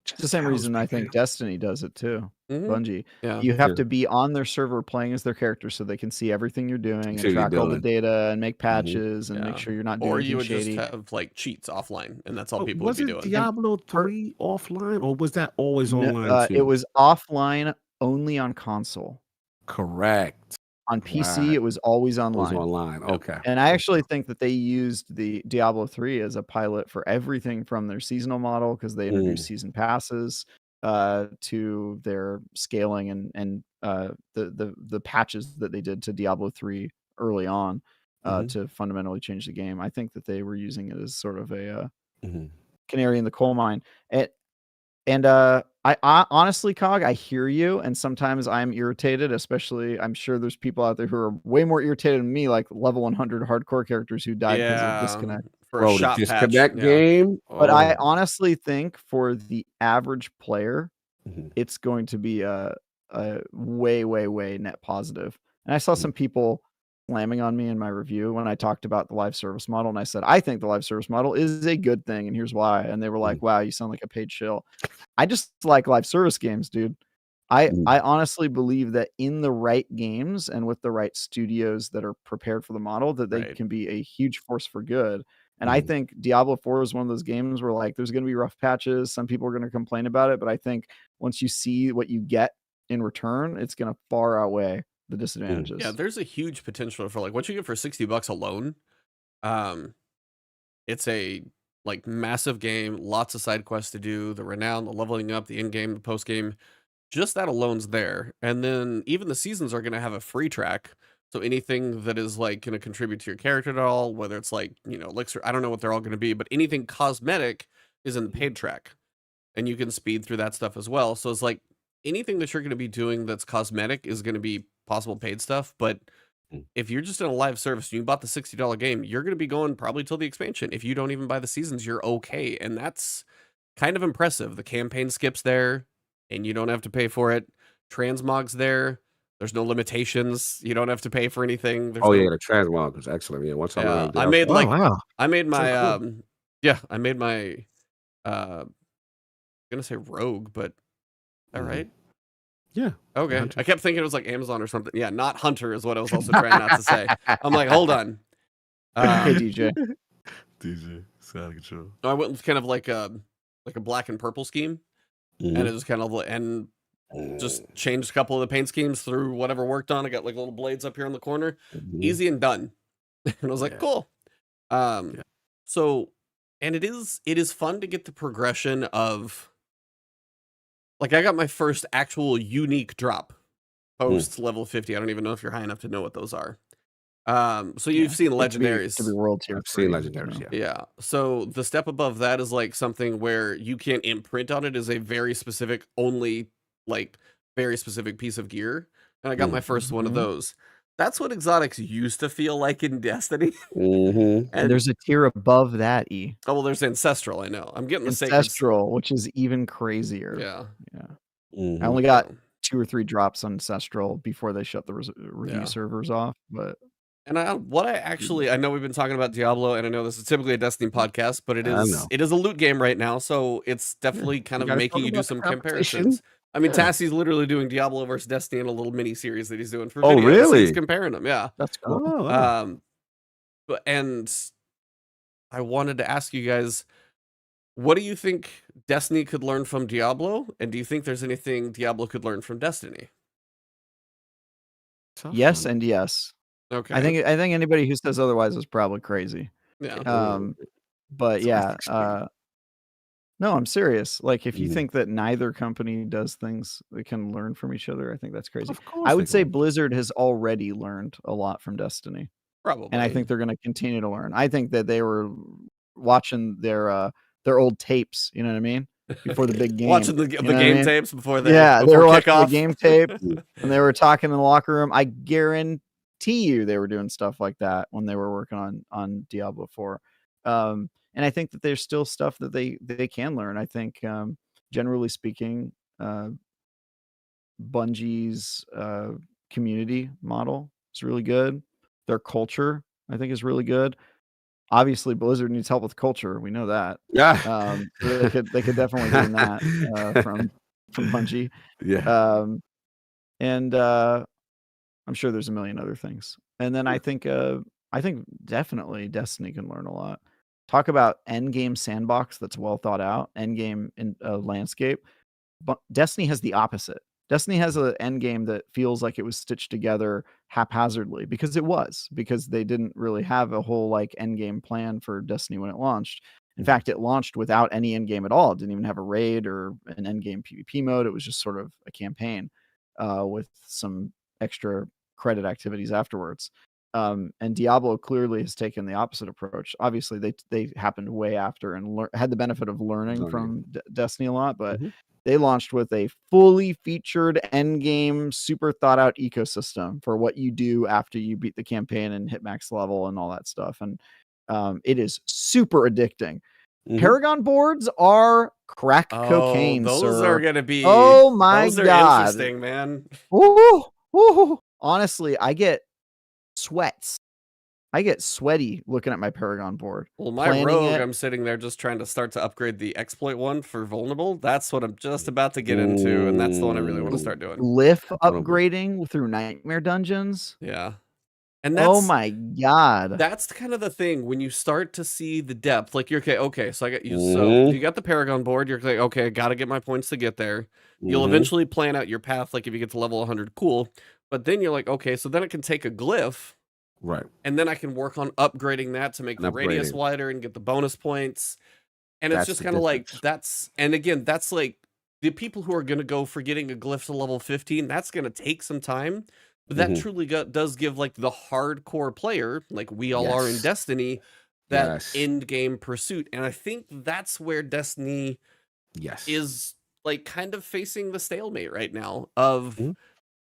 It's the same reason I think Destiny does it too. Mhm. Bungie. Yeah. You have Yeah. to be on their server playing as their character so they can see everything you're doing and See what you're track all the doing. data and make patches and make Yeah. sure you're not doing Or anything you would shady. just have like cheats offline, and that's all But people would was be it doing. Diablo 3 offline, or was that always online It too? was offline only on console. Correct. On PC, Right. it was always It was online. online. Yep. Okay. And I actually think that they used the Diablo 3 as a pilot for everything from their seasonal model because they introduced season passes to their scaling and the patches that they did to Diablo 3 early on to fundamentally change the game. I think that they were using it as sort of a canary in the coal mine. I honestly, Cog, I hear you, and sometimes I'm irritated, especially I'm sure there's people out there who are way more irritated than me, like level 100 hardcore characters who died because of disconnect. For Bro, a the shot patch. disconnect Yeah. game. But I Oh. honestly think for the average player, Mhm. it's going to be a way net positive. And I saw some people slamming on me in my review when I talked about the live service model, and I said, I think the live service model is a good thing, and here's why. And they were like, wow, you sound like a paid shill. I just like live service games, dude. I honestly believe that in the right games and with the right studios that are prepared for the model, that they can be a huge force for good. And I think Diablo 4 is one of those games where like there's going to be rough patches. Some people are going to complain about it, but I think once you see what you get in return, it's going to far outweigh the disadvantages. Yeah, there's a huge potential for like what you get for $60 alone. It's a like massive game, lots of side quests to do, the renown, the leveling up, the in-game, the post-game. Just that alone's there. And then even the seasons are going to have a free track. So anything that is like going to contribute to your character at all, whether it's like, you know, elixir, I don't know what they're all going to be, but anything cosmetic is in the paid track. And you can speed through that stuff as well. So it's like anything that you're going to be doing that's cosmetic is going to be possible paid stuff. But if you're just in a live service and you bought the $60 game, you're going to be going probably till the expansion. If you don't even buy the seasons, you're okay. And that's kind of impressive. The campaign skips there and you don't have to pay for it. Transmog's there. There's no limitations. You don't have to pay for anything. There's Yeah, the transmog was excellent. Yeah, once I learned it, I made like wow. I made my So cool. I made my I'm gonna say rogue, but all right. Yeah. Okay. Hunter. I kept thinking it was like Amazon or something. Yeah, not Hunter is what I was also trying not to say. I'm like, hold on. Hey, DJ. DJ, it's out of control. I went with kind of like a black and purple scheme, and it was kind of and just changed a couple of the paint schemes through whatever worked on. I got like little blades up here on the corner, easy and done. And I was like, cool. So, and it is fun to get the progression of. Like, I got my first actual unique drop post level 50. I don't even know if you're high enough to know what those are. So you've seen legendaries. To be world tier. I've seen legendaries, yeah. Yeah. So the step above that is like something where you can't imprint on it as a very specific, only like very specific piece of gear. And I got my first one of those. That's what exotics used to feel like in Destiny. And there's a tier above that, E. Oh, well, there's Ancestral, I know. I'm getting the Ancestral, which is even crazier. Yeah. I only got 2 or 3 drops on Ancestral before they shut the review servers off. But and I know we've been talking about Diablo, and I know this is typically a Destiny podcast, but it is a loot game right now, so it's definitely kind of making you do some comparisons. I mean, Tassie's literally doing Diablo versus Destiny in a little mini series that he's doing for videos. really? So he's comparing them, yeah. That's cool. And I wanted to ask you guys, what do you think Destiny could learn from Diablo? And do you think there's anything Diablo could learn from Destiny? Yes and yes. Okay. I think anybody who says otherwise is probably crazy. Yeah. But yeah, no, I'm serious. Like, if you think that neither company does things that can learn from each other, I think that's crazy. I would say Blizzard has already learned a lot from Destiny. Probably. And I think they're going to continue to learn. I think that they were watching their old tapes, you know what I mean? Before the big game. Watching the game tapes before they they were watching kickoff. the game tapes and they were talking in the locker room. I guarantee you they were doing stuff like that when they were working on Diablo 4. And I think that there's still stuff that they can learn. I think generally speaking, Bungie's community model is really good. Their culture, I think, is really good. obviously Blizzard needs help with culture. We know that. Yeah. So they could definitely gain that from Bungie. Yeah. And I'm sure there's a million other things. And then I think definitely Destiny can learn a lot. Talk about endgame sandbox that's well thought out, endgame in landscape. But Destiny has the opposite. Destiny has an endgame that feels like it was stitched together haphazardly because they didn't really have a whole like endgame plan for Destiny when it launched. In fact, it launched without any endgame at all. It didn't even have a raid or an endgame PvP mode. It was just sort of a campaign with some extra credit activities afterwards. And Diablo clearly has taken the opposite approach. Obviously, they happened way after and had the benefit of learning from Destiny a lot, but they launched with a fully featured endgame, super thought out ecosystem for what you do after you beat the campaign and hit max level and all that stuff. And it is super addicting. Paragon boards are crack cocaine. Those are gonna be. Oh my those are god, interesting, man. Ooh. Honestly, I get sweats. I get sweaty looking at my Paragon board. Well, my rogue, I'm sitting there just trying to start to upgrade the exploit one for vulnerable. That's what I'm just about to get into, and that's the one I really want to start doing. Glyph upgrading through nightmare dungeons. Yeah. And that's, oh my god, that's kind of the thing when you start to see the depth. Like you're okay, so I got you. So you got the Paragon board. You're like, okay, I got to get my points to get there. You'll eventually plan out your path. Like if you get to level 100, cool. But then you're like, okay, so then I can take a glyph, right? And then I can work on upgrading that to make the radius wider and get the bonus points. And it's just kind of like that's. And again, that's like the people who are going to go for getting a glyph to level 15. That's going to take some time. But that truly does give like the hardcore player, like we all are in Destiny, that end game pursuit. And I think that's where Destiny is like kind of facing the stalemate right now of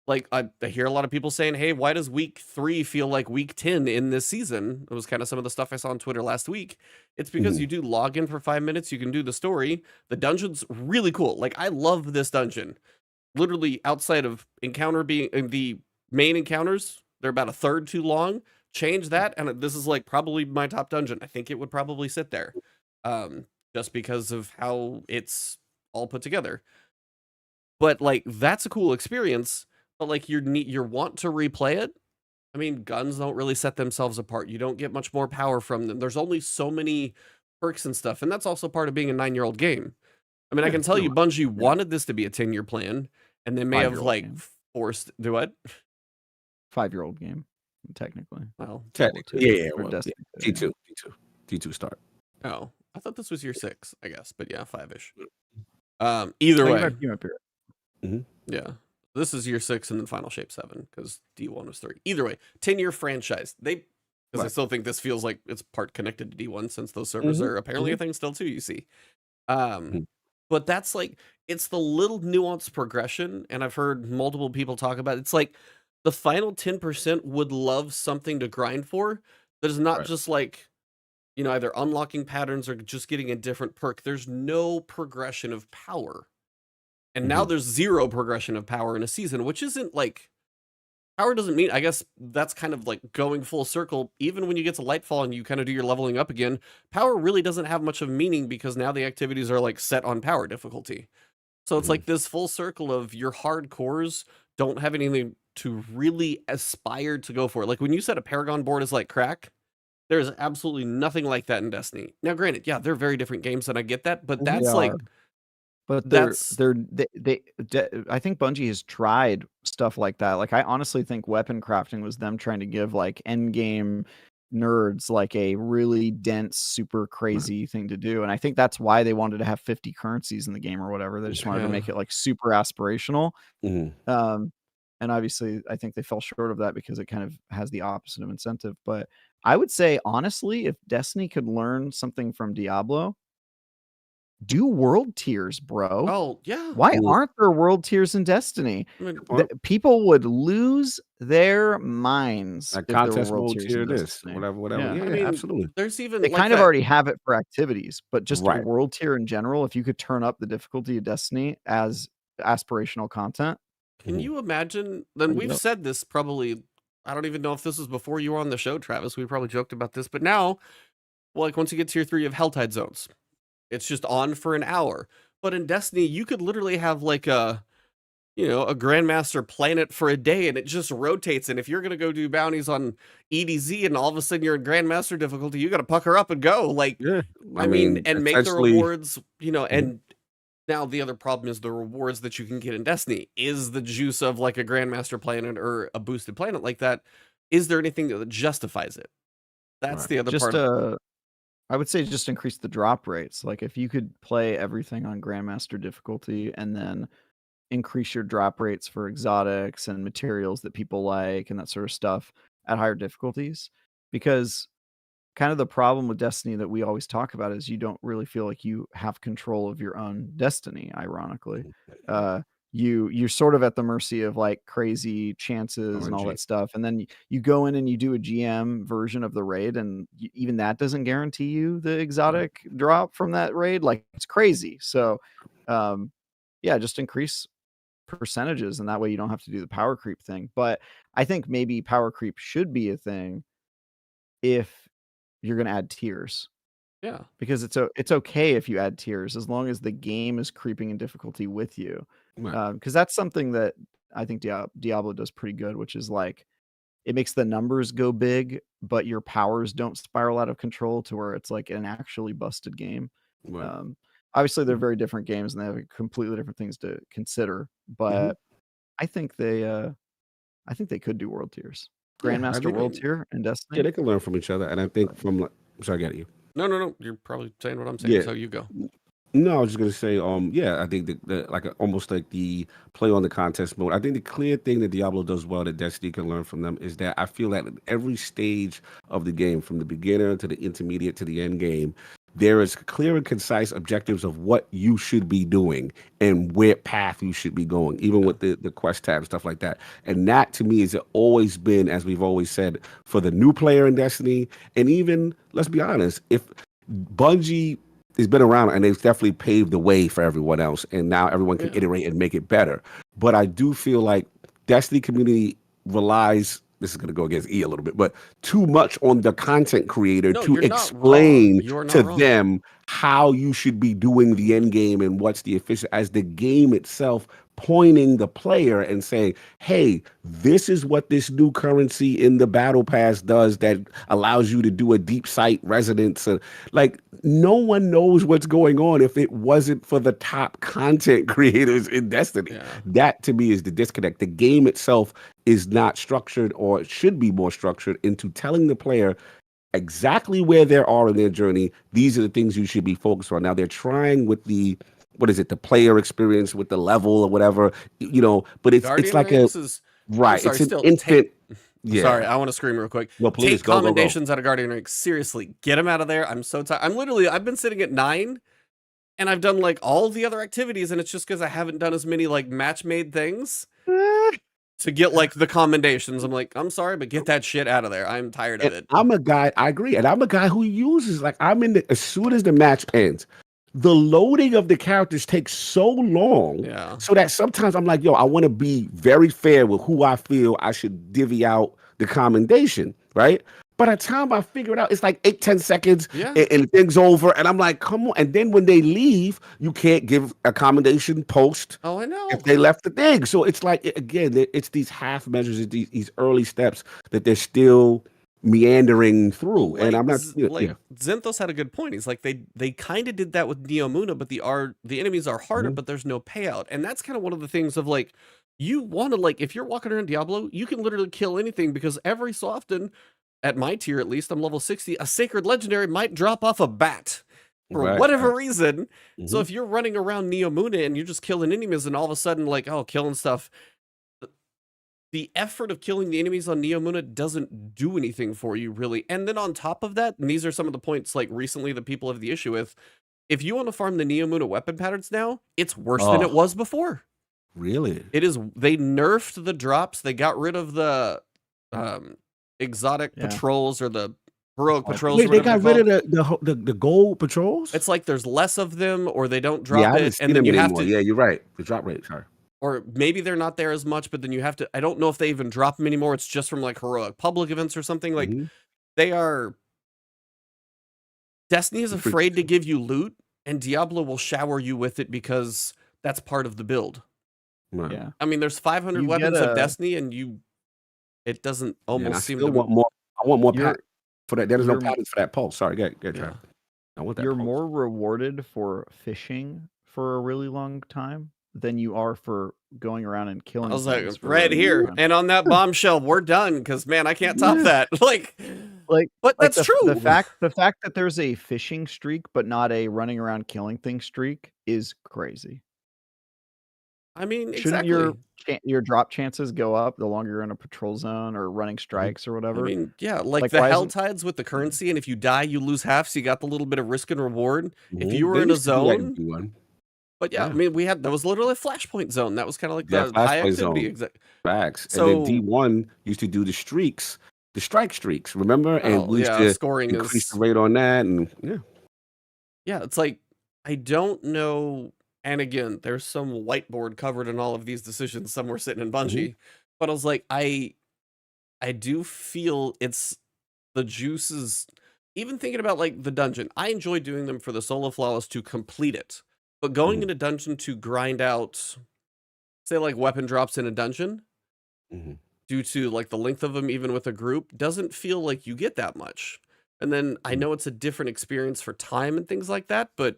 like, I hear a lot of people saying, hey, why does week 3 feel like week 10 in this season? It was kind of some of the stuff I saw on Twitter last week. It's because you do log in for 5 minutes. You can do the story. The dungeon's really cool. Like, I love this dungeon. Literally outside of encounter being the main encounters, they're about a third too long. Change that, and this is like probably my top dungeon. I think it would probably sit there, just because of how it's all put together. But like that's a cool experience. But like you want to replay it. I mean, guns don't really set themselves apart. You don't get much more power from them. There's only so many perks and stuff, and that's also part of being a 9-year-old game. I mean, I can tell you, Bungie wanted this to be a 10-year plan, and they may have like forced do what? 5-year-old game, technically. Well, technically, yeah. T2 start. Oh, I thought this was year 6, I guess, but yeah, 5-ish. Either way, yeah, this is year 6 and then Final Shape 7 because D1 was 3. Either way, 10-year franchise. Because I still think this feels like it's part connected to D1 since those servers are apparently a thing still too. You see, but that's like it's the little nuanced progression, and I've heard multiple people talk about it. It's like the final 10% would love something to grind for that is not just like, you know, either unlocking patterns or just getting a different perk. There's no progression of power. And now there's 0 progression of power in a season, which isn't like power doesn't mean, I guess that's kind of like going full circle. Even when you get to Nightfall and you kind of do your leveling up again, power really doesn't have much of meaning because now the activities are like set on power difficulty. So it's like this full circle of your hardcores don't have anything to really aspire to go for. Like when you said a Paragon board is like crack, there's absolutely nothing like that in Destiny. Now, granted, yeah, they're very different games and I get that, but that's like, but I think Bungie has tried stuff like that. Like I honestly think weapon crafting was them trying to give like end game nerds like a really dense, super crazy thing to do. And I think that's why they wanted to have 50 currencies in the game or whatever. They just wanted to make it like super aspirational. And obviously I think they fell short of that because it kind of has the opposite of incentive. But I would say honestly, if Destiny could learn something from Diablo, do world tiers, bro. Oh yeah. Why aren't there world tiers in Destiny? I mean, people would lose their minds. A contest world tier, this whatever. Yeah, I mean, absolutely. There's even they kind of already have it for activities, but just a world tier in general. If you could turn up the difficulty of Destiny as aspirational content, can you imagine? Then we've said this probably. I don't even know if this was before you were on the show, Travis. We probably joked about this, but now Well, like once you get tier 3 of Helltide zones, it's just on for an hour. But in Destiny, you could literally have like a Grandmaster planet for a day, and it just rotates. And if you're gonna go do bounties on EDZ, and all of a sudden you're in Grandmaster difficulty, you got to pucker up and go. Like, Yeah, I mean, and make the essentially, rewards. And now the other problem is the rewards that you can get in Destiny is the juice of like a Grandmaster planet or a boosted planet like that. Is there anything that justifies it? That's Right. the other Just part. I would say just increase the drop rates. Like if you could play everything on Grandmaster difficulty and then increase your drop rates for exotics and materials that people like and that sort of stuff at higher difficulties. Because kind of the problem with Destiny that we always talk about is you don't really feel like you have control of your own destiny, ironically. You're sort of at the mercy of like crazy chances and all RNG. that stuff, and then you go in and you do a GM version of the raid, and even that doesn't guarantee you the exotic drop from that raid. Like, it's crazy. So yeah, just increase percentages, and that way you don't have to do the power creep thing. But I think maybe power creep should be a thing if you're going to add tiers, Yeah. because it's okay if you add tiers as long as the game is creeping in difficulty with you. Right. Because that's something that I think Diablo does pretty good, which is like it makes the numbers go big, but your powers don't spiral out of control to where it's like an actually busted game. Right. Obviously, they're very different games and they have completely different things to consider, but I think they could do world tiers, Yeah, I Grandmaster think world tier and Destiny. Yeah, they can learn from each other, and I think from like, sorry, I get you. No. You're probably saying what I'm saying, Yeah. so you go. No, I was just gonna say, yeah, I think that like almost like the play on the contest mode. I think the clear thing that Diablo does well that Destiny can learn from them is that I feel that at every stage of the game, from the beginner to the intermediate to the end game, there is clear and concise objectives of what you should be doing and where path you should be going, even with the quest tab and stuff like that. And that to me has always been, as we've always said, for the new player in Destiny, and even let's be honest, if Bungie has been around and they've definitely paved the way for everyone else, and now everyone can iterate and make it better. But I do feel like Destiny community relies, this is going to go against E a little bit, but too much on the content creator to explain to them how you should be doing the end game and what's the efficient, as the game itself pointing the player and saying, hey, this is what this new currency in the battle pass does that allows you to do a deep sight resonance. Like, no one knows what's going on if it wasn't for the top content creators in Destiny. Yeah. That to me is the disconnect. The game itself is not structured, or it should be more structured into telling the player exactly where they are in their journey. These are the things you should be focused on. Now they're trying with the, what is it, the player experience with the level or whatever, but it's like right. Sorry, it's an infant. Yeah. Sorry, I want to scream real quick. Well, please, take go. commendations out of Guardian Rank. Seriously, get them out of there. I'm so tired. I've been sitting at 9, and I've done like all the other activities, and it's just because I haven't done as many like match made things to get like the commendations. I'm like, I'm sorry, but get that shit out of there. I'm tired of it. I'm a guy, I agree, and I'm a guy who uses, like, as soon as the match ends, the loading of the characters takes so long, so that sometimes I'm like, yo, I want to be very fair with who I feel I should divvy out the commendation, right? By the time I figure it out, it's like 8-10 seconds, and the thing's over, and I'm like, come on. And then when they leave, you can't give a commendation post. Oh, I know. If they left the thing. So it's like, again, it's these half measures, these early steps that they're still meandering through. Like, and I'm not Zenthos had a good point. He's like, they kind of did that with Neomuna, but the enemies are harder, but there's no payout. And that's kind of one of the things of like, you want to, like, if you're walking around Diablo, you can literally kill anything, because every so often, at my tier at least, I'm level 60, a sacred legendary might drop off a bat for whatever reason. So if you're running around Neomuna and you're just killing enemies, and all of a sudden, like, oh, killing stuff, the effort of killing the enemies on Neomuna doesn't do anything for you, really. And then on top of that, and these are some of the points, like, recently that people have the issue with, if you want to farm the Neomuna weapon patterns now, it's worse than it was before. Really? It is. They nerfed the drops. They got rid of the exotic patrols, or the heroic patrols. Wait, they got rid of the gold patrols? It's like there's less of them, or they don't drop it, and then you have to. Yeah, you're right. The drop rate, sorry. Or maybe they're not there as much, but then you have to. I don't know if they even drop them anymore. It's just from like heroic public events or something. Like they are. Destiny is It's pretty afraid to give you loot, and Diablo will shower you with it because that's part of the build. Right. Yeah. I mean, there's 500 You weapons get of a- Destiny, and it doesn't And I almost seem still to. want more. I want more You're- patterns for that. There's no you're- patterns for that pulse. Sorry, get Yeah. Trav. I want that. You're pulse. more rewarded for fishing for a really long time than you are for going around and killing. I was things like, for a right really here, long time. and on that bombshell, we're done because man, I can't top that. But that's true. The fact that there's a fishing streak but not a running around killing things streak is crazy. I mean, Shouldn't exactly. your drop chances go up the longer you're in a patrol zone or running strikes or whatever? I mean, yeah, like Like, the why hell isn't- tides with the currency, and if you die, you lose half, so you got the little bit of risk and reward. If you were They in a used to do that in zone, D1. but yeah, I Yeah. mean, that was literally a flashpoint zone. That was kind of like Yeah, the high flashpoint activity. zone. Facts. And then D1 used to do the streaks, the strike streaks. Remember? And we used to scoring increase is the rate on that. And yeah. It's like I don't know. And again, there's some whiteboard covered in all of these decisions somewhere sitting in Bungie. But I was like, I do feel it's the juices. Even thinking about like the dungeon, I enjoy doing them for the solo flawless to complete it. But going into dungeon to grind out, say like weapon drops in a dungeon, due to like the length of them, even with a group, doesn't feel like you get that much. And then I know it's a different experience for time and things like that, but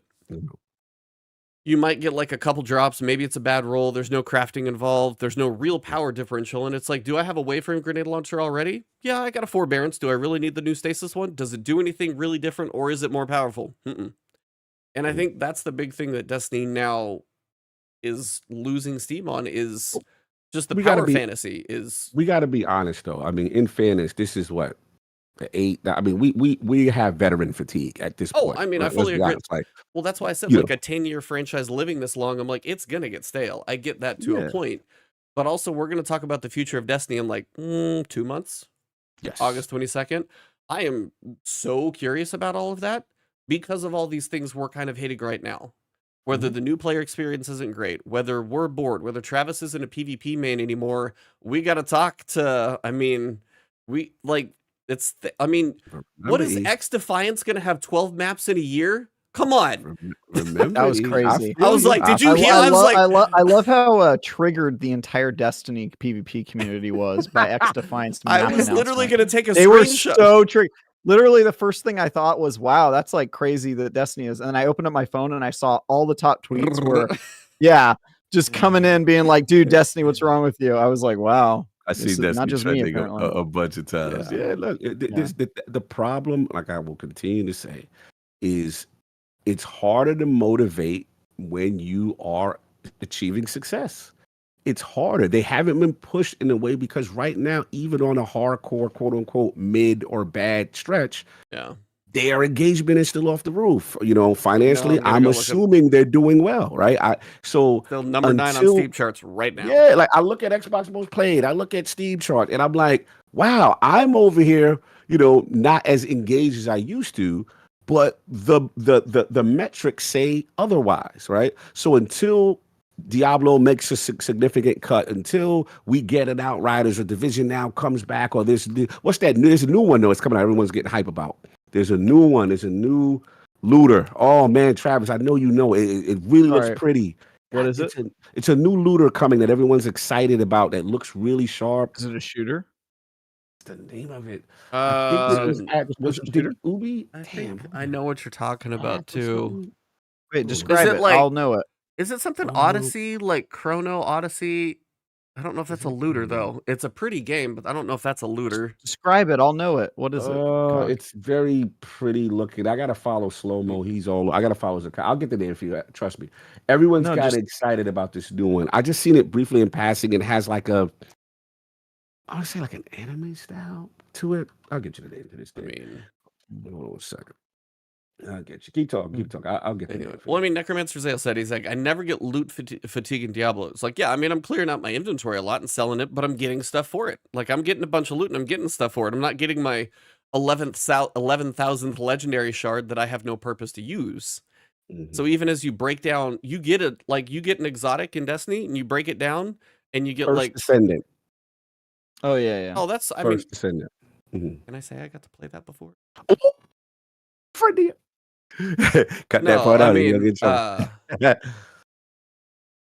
you might get like a couple drops. Maybe it's a bad roll. There's no crafting involved. There's no real power differential. And it's like, do I have a wayframe grenade launcher already? Yeah, I got a forbearance. Do I really need the new Stasis one? Does it do anything really different, or is it more powerful? And I think that's the big thing that Destiny now is losing steam on, is just the power fantasy. We got to be honest, though. I mean, in fairness, this is what the 8. I mean, we have veteran fatigue at this point. I mean, right? I fully agree. Like, well, that's why I said like a 10-year franchise living this long. I'm like, it's gonna get stale. I get that to a point, but also we're gonna talk about the future of Destiny in like 2 months. Yes, August 22nd. I am so curious about all of that because of all these things we're kind of hitting right now. Whether the new player experience isn't great, whether we're bored, whether Travis isn't a PvP main anymore, we got to talk to. I mean, we like. What is X Defiance going to have 12 maps in a year? Come on. Remember, that was crazy. I was like, did you hear? I love how triggered the entire Destiny PvP community was by X Defiance. I was literally going to take a screenshot. They were so triggered. Literally, the first thing I thought was, wow, that's like crazy that Destiny is. And then I opened up my phone and I saw all the top tweets were, just coming in being like, dude, Destiny, what's wrong with you? I was like, wow. I see that's not just me, a bunch of times. Yeah, look, the problem, like I will continue to say, is it's harder to motivate when you are achieving success. It's harder. They haven't been pushed in a way because right now, even on a hardcore, quote unquote, mid or bad stretch, their engagement is still off the roof. You know, financially, I'm assuming they're doing well, right? So they're number 9 on Steam charts right now. Yeah, like I look at Xbox Most Played, I look at Steam chart, and I'm like, wow, I'm over here, not as engaged as I used to, but the metrics say otherwise, right? So until Diablo makes a significant cut, until we get an Outriders or Division now comes back, or there's a new one though, it's coming out, everyone's getting hype about. There's a new one. There's a new looter. Oh man, Travis, I know you know it. It really looks pretty. What is it? It's a new looter coming that everyone's excited about. That looks really sharp. Is it a shooter? What's the name of it? Was it shooter? Ubi? I know what you're talking about too. Wait, describe it. I'll know it. Is it something Odyssey, like Chrono Odyssey? I don't know if that's a looter though. It's a pretty game, but I don't know if that's a looter. Describe it. I'll know it. What is it? It's very pretty looking. I gotta follow Slow Mo. I gotta follow Zakai. I'll get the name for you. Trust me. Everyone's excited about this new one. I just seen it briefly in passing. It has like I want to say like an anime style to it. I'll get you the name to this thing. Hold on a second. I'll get you. Keep talking. I'll get the name. Well, I mean, Necromancer Zale said, he's like, I never get loot fatigue in Diablo. It's like, yeah, I mean, I'm clearing out my inventory a lot and selling it, but I'm getting stuff for it. Like, I'm getting a bunch of loot and I'm getting stuff for it. I'm not getting my 11,000th legendary shard that I have no purpose to use. So even as you break down, you get an exotic in Destiny and you break it down and you get First Descendant. Oh yeah. Oh, that's First Descendant. Can I say I got to play that before? Freddie. Cut that No, part I out. You're gonna mean, get in trouble.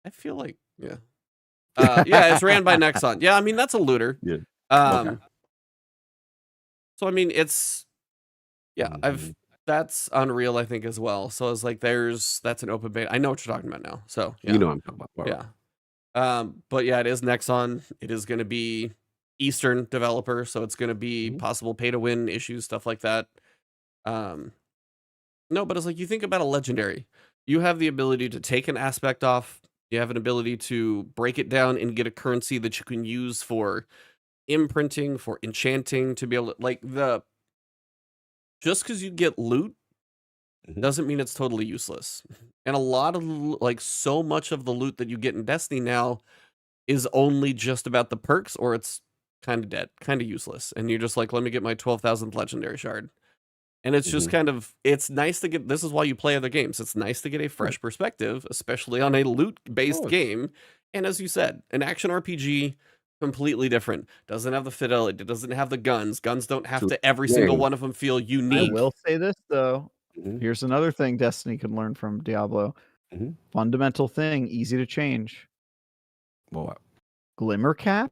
I feel like, yeah. Yeah, it's ran by Nexon. Yeah, I mean, that's a looter. Yeah. Um, so I mean, it's, yeah, Mhm. that's Unreal, I think, as well. So it's like, that's an open beta. I know what you're talking about now. So yeah. You know what I'm talking about. Right. Yeah. But yeah, it is Nexon. It is going to be Eastern developer. So it's going to be possible pay to win issues, stuff like that. No, but it's like, you think about a legendary, you have the ability to take an aspect off. You have an ability to break it down and get a currency that you can use for imprinting, for enchanting, to be able to, like, just because you get loot doesn't mean it's totally useless. And a lot of, like, so much of the loot that you get in Destiny now is only just about the perks, or it's kind of dead, kind of useless. And you're just like, let me get my 12,000th legendary shard. And it's just kind of, it's nice to get, this is why you play other games. It's nice to get a fresh perspective, especially on a loot-based game. And as you said, an action RPG, completely different. Doesn't have the fidelity, it doesn't have the guns. Guns don't have to, every single one of them feel unique. I will say this, though. Here's another thing Destiny can learn from Diablo. Fundamental thing, easy to change. What? Glimmer cap?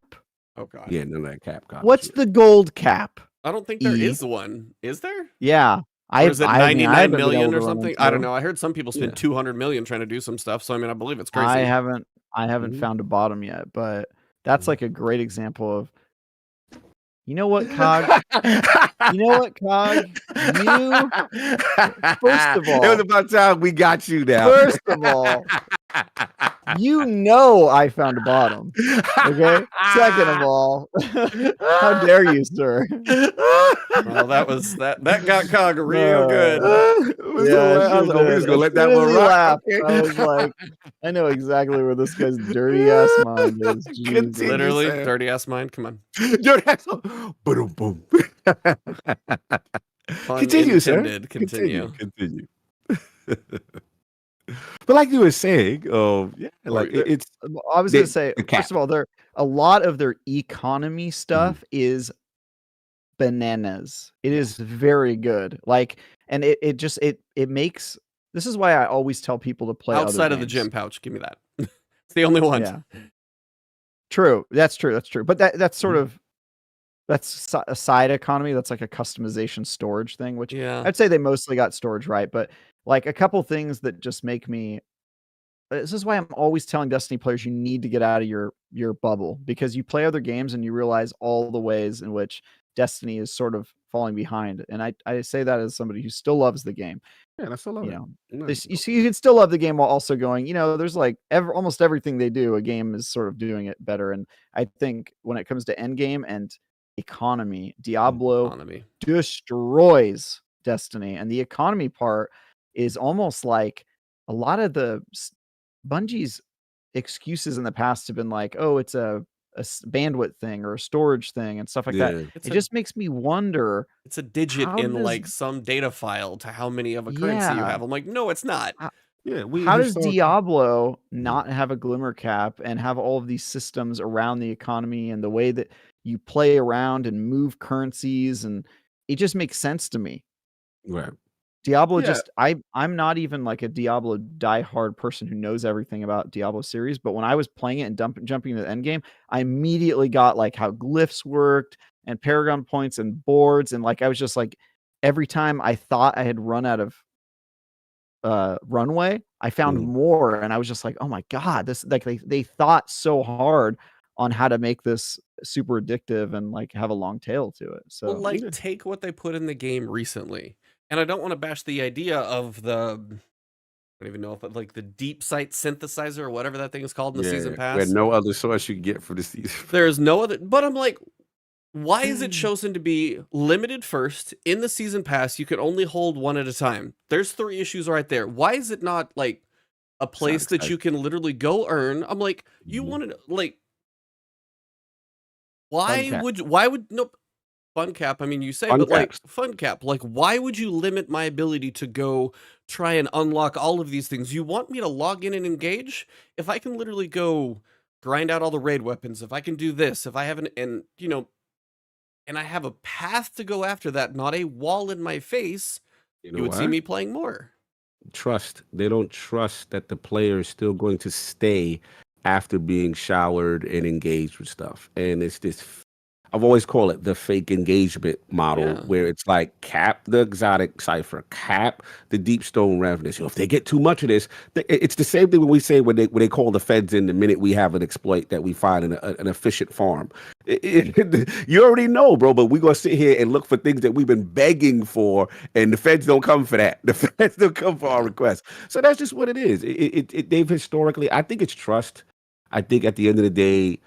Oh, God. Yeah, none of that cap. What's the gold cap? I don't think there is one. Is there? Yeah. Or is it 99 million or something? I don't know. know. I heard some people spend 200 million trying to do some stuff. So I mean, I believe it's crazy. I haven't found a bottom yet, but that's like a great example of, you know what, Cog? You know what, Cog? You, first of all, it was about time we got you now. First of all, you know I found a bottom. Okay. Second of all, how dare you, sir? Well, that got Cog real good. Yeah, I was like, we just gonna let that one rock. Okay. I was like, I know exactly where this guy's dirty ass mind is. Jesus. Literally, dirty ass mind. Come on. Dirty ass. Boom, boom. Continue, sir. Continue. But like you were saying, yeah, like it's. I was gonna say, first of all, a lot of their economy stuff is bananas. It is very good. Like, and it just makes. This is why I always tell people to play outside other of the games. gym pouch. Give me that. It's the only one. Yeah. True. That's true. But that's sort of. That's a side economy. That's like a customization storage thing, which I'd say they mostly got storage right. But like a couple things that just make me, this is why I'm always telling Destiny players, you need to get out of your bubble, because you play other games and you realize all the ways in which Destiny is sort of falling behind. And I say that as somebody who still loves the game. Yeah, I still love it. You see, you can still love the game while also going, there's like almost everything they do, a game is sort of doing it better. And I think when it comes to endgame and economy, Diablo destroys Destiny, and the economy part is almost like a lot of the Bungie's excuses in the past have been like, oh, it's a bandwidth thing or a storage thing and stuff like that. It just makes me wonder. It's a digit in like some data file to how many of a currency you have. I'm like, no, it's not. How does Diablo not have a glimmer cap and have all of these systems around the economy and the way that you play around and move currencies? And it just makes sense to me. Right. Diablo I'm not even like a Diablo diehard person who knows everything about Diablo series, but when I was playing it and jumping into the end game, I immediately got like how glyphs worked and Paragon points and boards, and like I was just like, every time I thought I had run out of runway, I found more, and I was just like, oh my god, this, like, they thought so hard on how to make this super addictive and like have a long tail to it. So well, like take what they put in the game recently. And I don't want to bash the idea of the, I don't even know if it, like the deep site synthesizer or whatever that thing is called in the season pass. Where no other source you get for the season. There's no other, but I'm like, why is it chosen to be limited first in the season pass? You can only hold one at a time. There's 3 issues right there. Why is it not like a place that you can literally go earn? I'm like, you wanted to, like, why would no fun cap? I mean, you say, but like fun cap, like, why would you limit my ability to go try and unlock all of these things? You want me to log in and engage? If I can literally go grind out all the raid weapons, if I can do this, if I have and I have a path to go after that, not a wall in my face, You know you would see why? me playing more. Trust. They don't trust that the player is still going to stay after being showered and engaged with stuff. And it's this I've always called it the fake engagement model, Yeah. where it's like cap the exotic cipher, cap the deep stone revenants. If they get too much of this, it's the same thing when we say when they call the feds in the minute we have an exploit that we find in an efficient farm. You already know, bro. But we're gonna sit here and look for things that we've been begging for, and the feds don't come for that. The feds don't come for our requests. So that's just what it is. They've historically, I think it's trust. I think at the end of the day,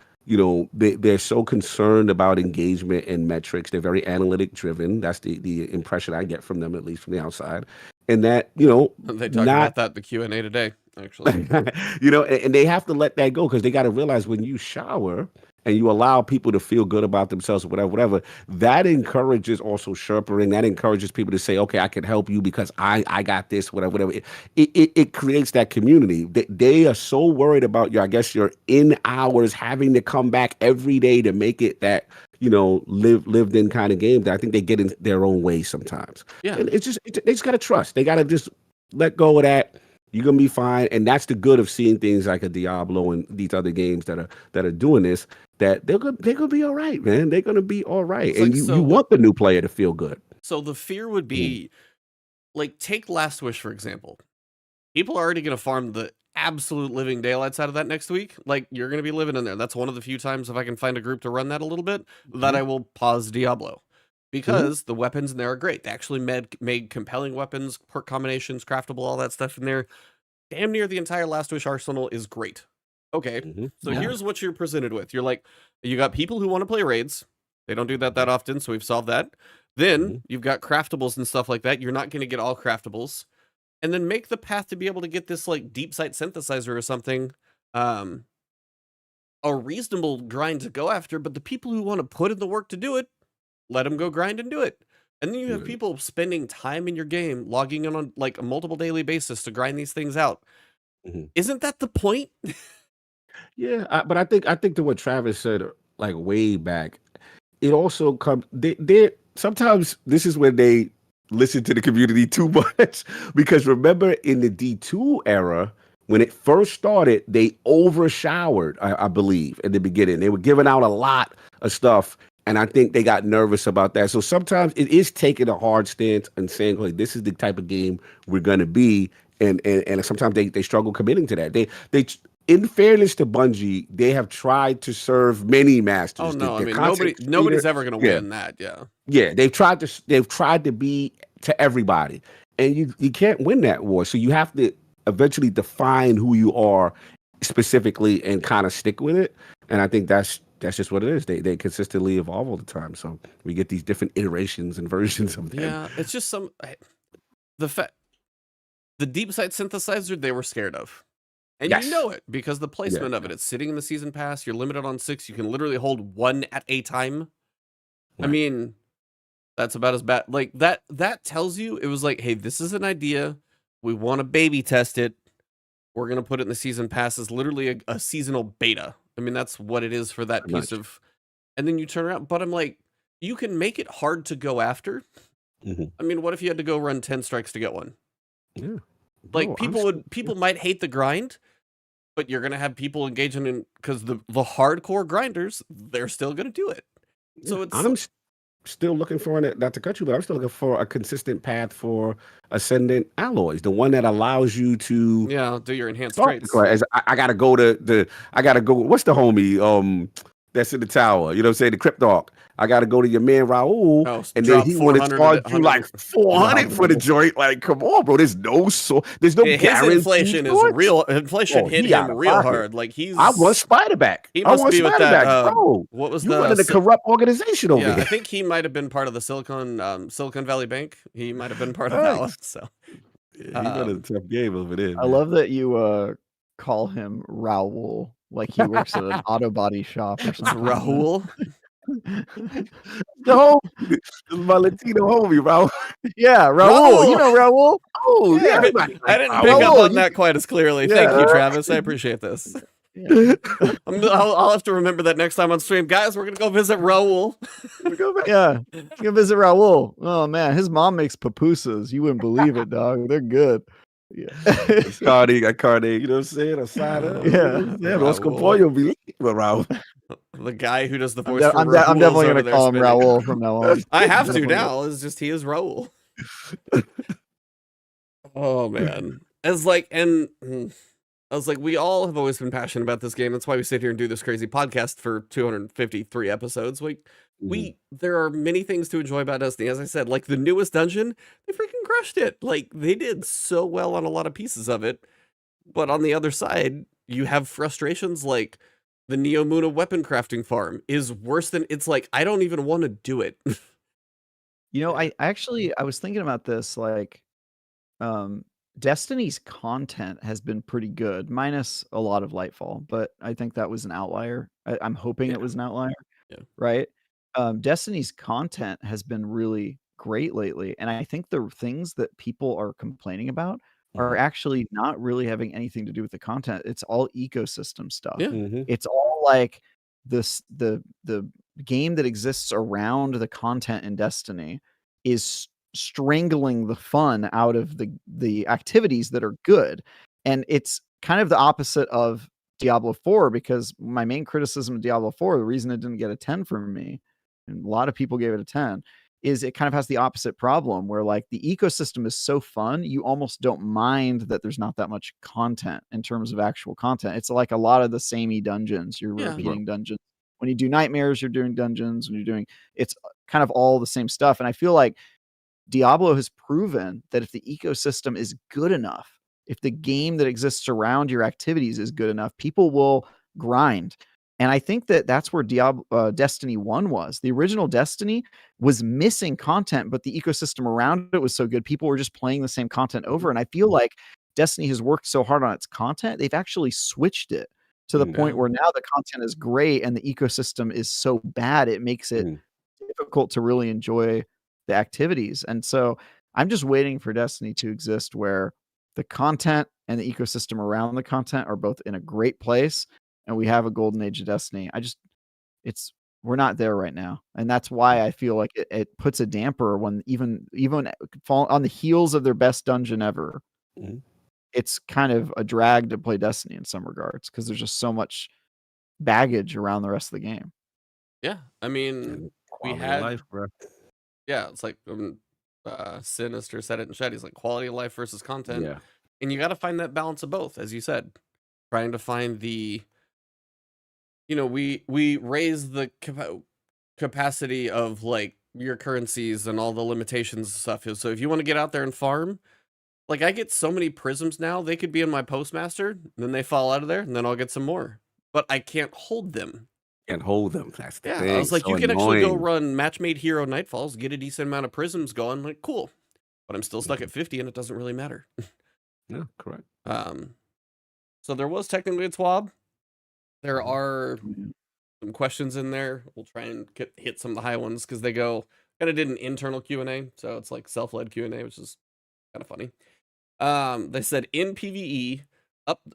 they're so concerned about engagement and metrics. They're very analytic driven. That's the impression I get from them, at least from the outside. And that, They talk about that in the Q&A today, actually. and they have to let that go, because they got to realize when you shower and you allow people to feel good about themselves or whatever, that encourages also sherpering. That encourages people to say, okay, I can help you because I got this, whatever. It creates that community. They are so worried about your in hours having to come back every day to make it that, lived in kind of game, that I think they get in their own way sometimes. Yeah. And they just got to trust. They got to just let go of that. You're gonna be fine, and that's the good of seeing things like a Diablo and these other games that are doing this. That they're gonna be all right, man. They're gonna be all right, It's and like, you want the new player to feel good. So the fear would be, like, take Last Wish, for example. People are already going to farm the absolute living daylights out of that next week. Like, you're going to be living in there. That's one of the few times, if I can find a group to run that a little bit, that I will pause Diablo. Because the weapons in there are great. They actually made compelling weapons, perk combinations, craftable, all that stuff in there. Damn near the entire Last Wish arsenal is great. Okay, so here's what you're presented with. You're like, you got people who want to play raids. They don't do that often, so we've solved that. Then you've got craftables and stuff like that. You're not going to get all craftables. And then make the path to be able to get this, like, deep sight synthesizer or something a reasonable grind to go after. But the people who want to put in the work to do it, let them go grind and do it. And then you have people spending time in your game, logging in on, like, a multiple daily basis to grind these things out. Isn't that the point? Yeah, but I think to what Travis said, like, way back, it also comes. They sometimes this is when they listen to the community too much, because remember in the D2 era, when it first started, they overshowered. I believe in the beginning they were giving out a lot of stuff. And I think they got nervous about that. So sometimes it is taking a hard stance and saying, "Hey, this is the type of game we're going to be." And sometimes they struggle committing to that. They in fairness to Bungie, they have tried to serve many masters. Oh no, I mean nobody's ever going to win that. Yeah, they've tried to be to everybody, and you can't win that war. So you have to eventually define who you are specifically and kind of stick with it. And I think that's just what it is. They consistently evolve all the time. So we get these different iterations and versions of them. Yeah, it's just the deep sight synthesizer they were scared of. And you know it because the placement of it. It's sitting in the season pass. You're limited on 6. You can literally hold 1 at a time. Right. I mean, that's about as bad. Like that tells you it was like, hey, this is an idea. We want to baby test it. We're gonna put it in the season pass as literally a seasonal beta. I mean, that's what it is for that piece of. And then you turn around, but I'm like, you can make it hard to go after. I mean, what if you had to go run 10 strikes to get one? Yeah. Like people might hate the grind, but you're gonna have people engaging in because the hardcore grinders, they're still gonna do it. So it's I'm still looking for not to cut you, but I'm still looking for a consistent path for ascendant alloys, the one that allows you to do your enhanced traits. I gotta go what's the homie that's in the tower, you know what I'm saying, the Cryptarch. I gotta go to your man Raul, and then he want to charge you like 400 for the joint. Like, come on, bro. There's no guarantee. His inflation is real. Inflation hit him real hard. Like I want Spiderback. He must be with that. Bro. What was you running a corrupt organization over there? I think he might have been part of the Silicon Valley Bank. He might have been part of that one. So he running a tough game over there. I love that you call him Raul, like he works at an auto body shop or something. Raul. No, my Latino homie, Raul. Yeah, Raul. You know Raul. Oh, yeah. I didn't pick up on that quite as clearly. Thank you, Travis. I appreciate this. I'll have to remember that next time on stream, guys. We're gonna go visit Raul. Yeah, go visit Raul. Oh man, his mom makes pupusas. You wouldn't believe it, dog. They're good. Yeah. Cardi, got Cardi, you know what I'm saying? A side up. Yeah. Roscoe Pollo be with Raul. The guy who does the voice for I'm Raul definitely over gonna there call him spinning. Raul from now on. I have to now. It's just he is Raul. Oh man. I was like, we all have always been passionate about this game. That's why we sit here and do this crazy podcast for 253 episodes. There are many things to enjoy about Destiny. As I said, like the newest dungeon, they freaking crushed it. Like they did so well on a lot of pieces of it. But on the other side, you have frustrations like the Neomuna weapon crafting farm is worse than it's like, I don't even want to do it. You know, I was thinking about this, like, Destiny's content has been pretty good, minus a lot of Lightfall, but I think that was an outlier. I'm hoping it was an outlier. Yeah. Right? Destiny's content has been really great lately, and I think the things that people are complaining about are actually not really having anything to do with the content. It's all ecosystem stuff. Yeah. It's all like the game that exists around the content in Destiny is strangling the fun out of the activities that are good. And it's kind of the opposite of Diablo 4, because my main criticism of Diablo 4, the reason it didn't get a 10 from me, and a lot of people gave it a 10, is it kind of has the opposite problem where like the ecosystem is so fun, you almost don't mind that there's not that much content in terms of actual content. It's like a lot of the samey dungeons. You're repeating dungeons. When you do nightmares, you're doing dungeons. When you're doing, it's kind of all the same stuff. And I feel like Diablo has proven that if the ecosystem is good enough, if the game that exists around your activities is good enough, people will grind. And I think that that's where Destiny 1 was. The original Destiny was missing content, but the ecosystem around it was so good. People were just playing the same content over. And I feel like Destiny has worked so hard on its content, they've actually switched it to the point where now the content is great and the ecosystem is so bad, it makes it difficult to really enjoy the activities. And so I'm just waiting for Destiny to exist where the content and the ecosystem around the content are both in a great place, and we have a golden age of Destiny. We're not there right now, and that's why I feel like it puts a damper when even fall on the heels of their best dungeon ever. It's kind of a drag to play Destiny in some regards because there's just so much baggage around the rest of the game. Yeah, I mean, we had life, bro. Yeah, it's like Sinister said it in chat. He's like quality of life versus content. Yeah, and you got to find that balance of both, as you said. Trying to find the, we raise the capacity of like your currencies and all the limitations and stuff. So if you want to get out there and farm, like I get so many prisms now, they could be in my postmaster, then they fall out of there, and then I'll get some more. But I can't hold them. Can't hold them. That's the thing. I was like, so you can actually go run match-made hero Nightfalls, get a decent amount of prisms going, like cool. But I'm still stuck at 50, and it doesn't really matter. Yeah, correct. So there was technically a TWAB. There are some questions in there. We'll try and hit some of the high ones because they kind of did an internal Q&A, so it's like self-led Q&A, which is kind of funny. They said in PvE,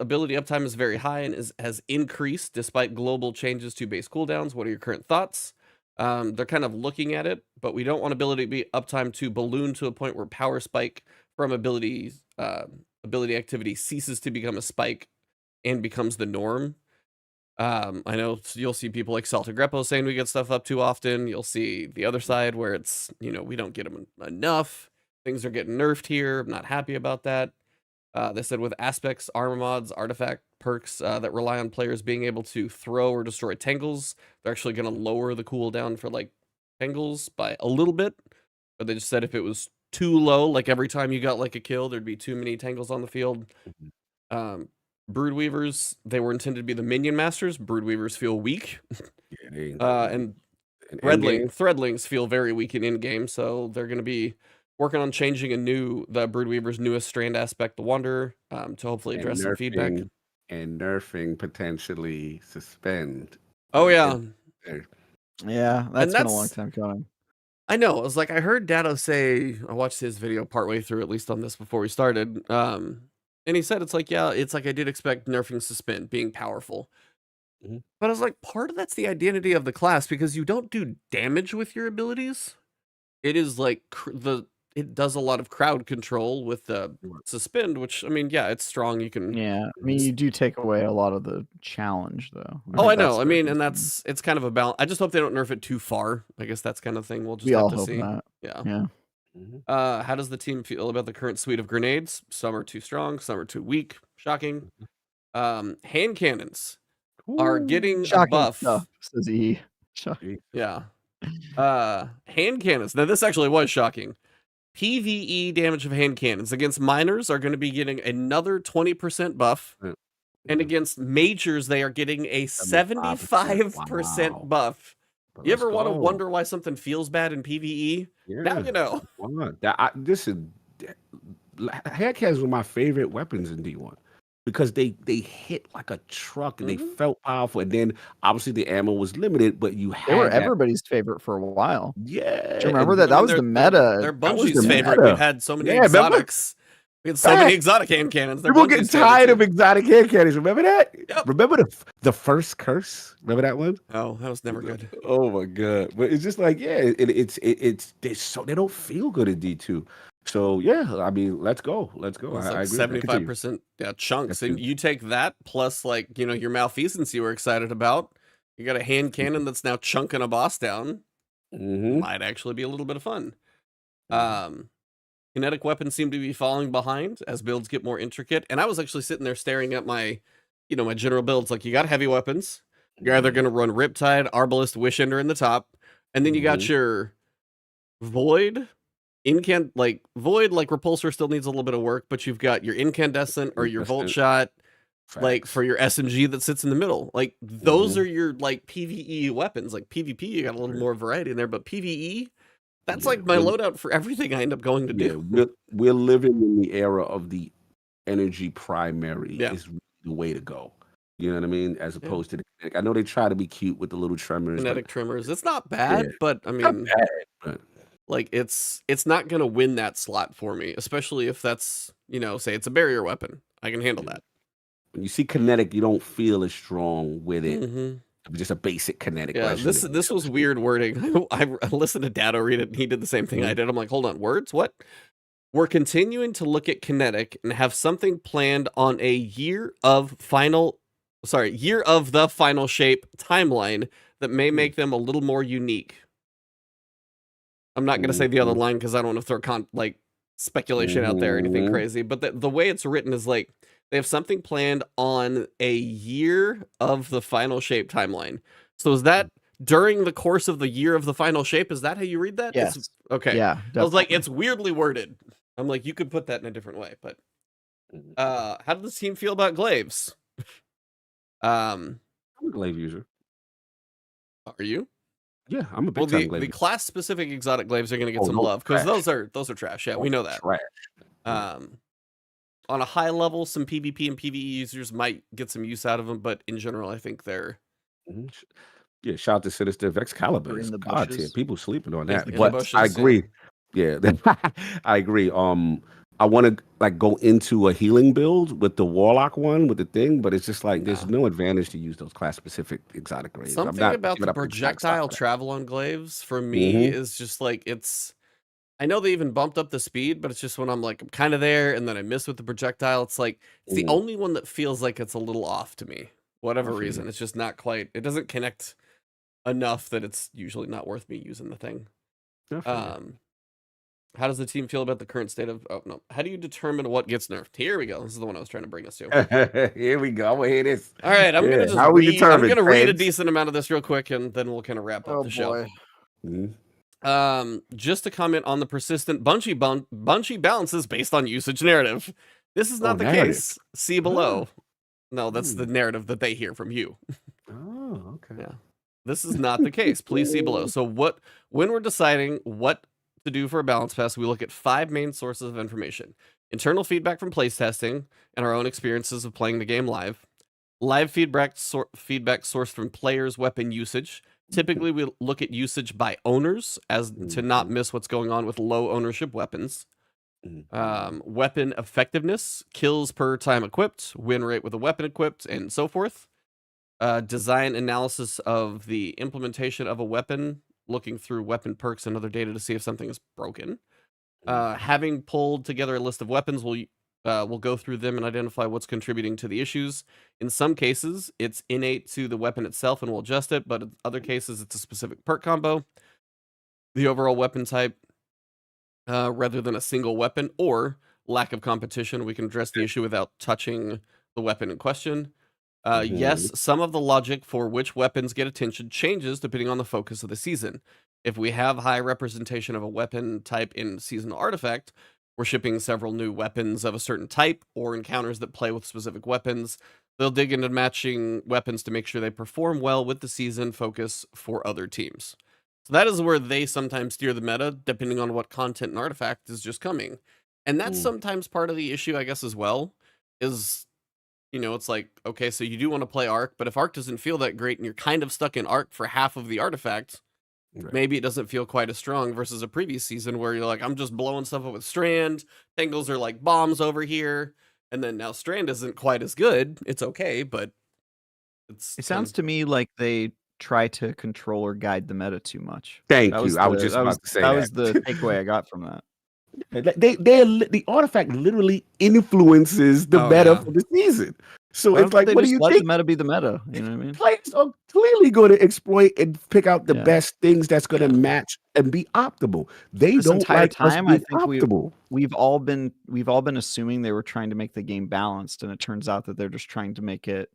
ability uptime is very high and has increased despite global changes to base cooldowns. What are your current thoughts? They're kind of looking at it, but we don't want ability uptime to balloon to a point where power spike from ability activity ceases to become a spike and becomes the norm. I know you'll see people like Salta Greppo saying we get stuff up too often. You'll see the other side where it's, we don't get them enough. Things are getting nerfed here. I'm not happy about that. They said with aspects, armor mods, artifact perks that rely on players being able to throw or destroy tangles, they're actually going to lower the cooldown for like tangles by a little bit. But they just said if it was too low, like every time you got like a kill, there'd be too many tangles on the field. Broodweavers, they were intended to be the minion masters. Broodweavers feel weak. And threadlings feel very weak in in-game, so they're going to be working on changing the Broodweaver's newest strand aspect, the Wanderer, to hopefully address some feedback. And nerfing potentially suspend. Oh, yeah. Yeah, that's been a long time coming. I know. I was like, I heard Dado say, I watched his video partway through, at least on this before we started. And he said, it's like, yeah, it's like I did expect nerfing suspend being powerful. But I was like, part of that's the identity of the class because you don't do damage with your abilities. It is like it does a lot of crowd control with the suspend, which I mean, yeah, it's strong. You can. Yeah, I mean, you do take away a lot of the challenge, though. Oh, I know. I mean, and it's kind of a balance. I just hope they don't nerf it too far. I guess that's kind of thing we'll just have to see. That. Yeah. How does the team feel about the current suite of grenades? Some are too strong, some are too weak. Shocking. Hand cannons are getting a buff. Stuff, says E. Yeah. Hand cannons. Now this actually was shocking. PvE damage of hand cannons against minors are going to be getting another 20% buff. And against majors, they are getting a 75% buff. You ever want to wonder why something feels bad in PvE? Yeah. Now you know. Hand cannons were my favorite weapons in D1 because they hit like a truck and they felt powerful. And then obviously the ammo was limited, but they were everybody's favorite for a while. Yeah. Do you remember that? That was the meta. They're Bungie's favorite. We had so many exotics. We had so many exotic hand cannons. People getting tired of exotic hand cannons. Remember that? Yep. Remember the first curse? Remember that one? Oh, that was never good. Oh my god! But it's just like it's they don't feel good in D2. So yeah, I mean, let's go. I agree. 75% chunks, and you take that plus like your malfeasance you were excited about. You got a hand cannon that's now chunking a boss down. Might actually be a little bit of fun. Kinetic weapons seem to be falling behind as builds get more intricate. And I was actually sitting there staring at my, my general builds. Like, you got heavy weapons. You're either going to run Riptide, Arbalist, Wishender in the top. And then you got your Void. Void, like Repulsor still needs a little bit of work. But you've got your Incandescent or your Volt Shot. Like, for your SMG that sits in the middle. Like, those are your, like, PvE weapons. Like, PvP, you got a little more variety in there. But PvE... That's like my loadout for everything I end up going to do. We're living in the era of the energy primary is the way to go. You know what I mean? As opposed to the kinetic. I know they try to be cute with the little tremors. Kinetic tremors. It's not bad, but I mean, like it's not going to win that slot for me, especially if that's, say it's a barrier weapon. I can handle that. When you see kinetic, you don't feel as strong with it. Just a basic kinetic. Yeah, this was weird wording. I listened to Dado read it, and he did the same thing I did. I'm like, hold on, words? What? We're continuing to look at kinetic and have something planned on a year of the final shape timeline that may make them a little more unique. I'm not going to say the other line because I don't want to throw speculation out there or anything crazy. But the way it's written is like, they have something planned on a year of the final shape timeline. So is that during the course of the year of the final shape? Is that how you read that? Yes. Okay. Yeah. Definitely. I was like, it's weirdly worded. I'm like, you could put that in a different way. But how does the team feel about glaives? I'm a glaive user. Are you? Yeah, I'm a big time glaive. The class specific exotic glaives are going to get some love because those are trash. Yeah, we know that. Trash. On a high level, some PvP and PvE users might get some use out of them, but in general, I think they're... Yeah, shout out to Sinister Excalibur. In the God tier. bushes. People sleeping on that. In the But bushes, I agree. Yeah, I agree. I want to go into a healing build with the Warlock one, with the thing, but it's just like there's no advantage to use those class-specific exotic glaives. Something about the projectile travel on glaives, for me, is just like, it's... I know they even bumped up the speed, but it's just when I'm like, I'm kind of there, and then I miss with the projectile. It's like, it's the only one that feels like it's a little off to me. Whatever reason, it's just not quite, it doesn't connect enough that it's usually not worth me using the thing. Definitely. How does the team feel about the current state of, how do you determine what gets nerfed? Here we go. This is the one I was trying to bring us to. Here we go. I'm going to hear this. All right, I'm going to read a decent amount of this real quick, and then we'll kind of wrap up the show. Just to comment on the persistent Bungie balances based on usage narrative. This is not the case. See below. No, that's the narrative that they hear from you. Oh, okay. Yeah. This is not the case. Please see below. So when we're deciding what to do for a balance pass, we look at 5 main sources of information. Internal feedback from playtesting and our own experiences of playing the game live. Live feedback sourced from players' weapon usage. Typically, we look at usage by owners as to not miss what's going on with low ownership weapons. Weapon effectiveness, kills per time equipped, win rate with a weapon equipped, and so forth. Design analysis of the implementation of a weapon, looking through weapon perks and other data to see if something is broken. Having pulled together a list of weapons, we'll go through them and identify what's contributing to the issues. In some cases, it's innate to the weapon itself and we'll adjust it, but in other cases, it's a specific perk combo, the overall weapon type, rather than a single weapon, or lack of competition. We can address the issue without touching the weapon in question. Yes, some of the logic for which weapons get attention changes depending on the focus of the season. If we have high representation of a weapon type in seasonal artifact, we're shipping several new weapons of a certain type or encounters that play with specific weapons. They'll dig into matching weapons to make sure they perform well with the season focus for other teams. So that is where they sometimes steer the meta, depending on what content and artifact is just coming. And that's sometimes part of the issue, I guess, as well, is, it's like, okay, so you do want to play Arc, but if Arc doesn't feel that great and you're kind of stuck in Arc for half of the artifact, maybe it doesn't feel quite as strong versus a previous season where you're like, I'm just blowing stuff up with Strand, Tangles are like bombs over here, and then now Strand isn't quite as good. It's okay, but it sounds to me like they try to control or guide the meta too much. Thank you. I was just about to say that. That was the takeaway I got from that. The artifact literally influences the meta for the season. So it's like, what do you let think? The meta be the meta. You know what I mean? Players are clearly going to exploit and pick out the best things that's going to match and be optimal. They this don't entire like time. us I think optimal. we've all been assuming they were trying to make the game balanced, and it turns out that they're just trying to make it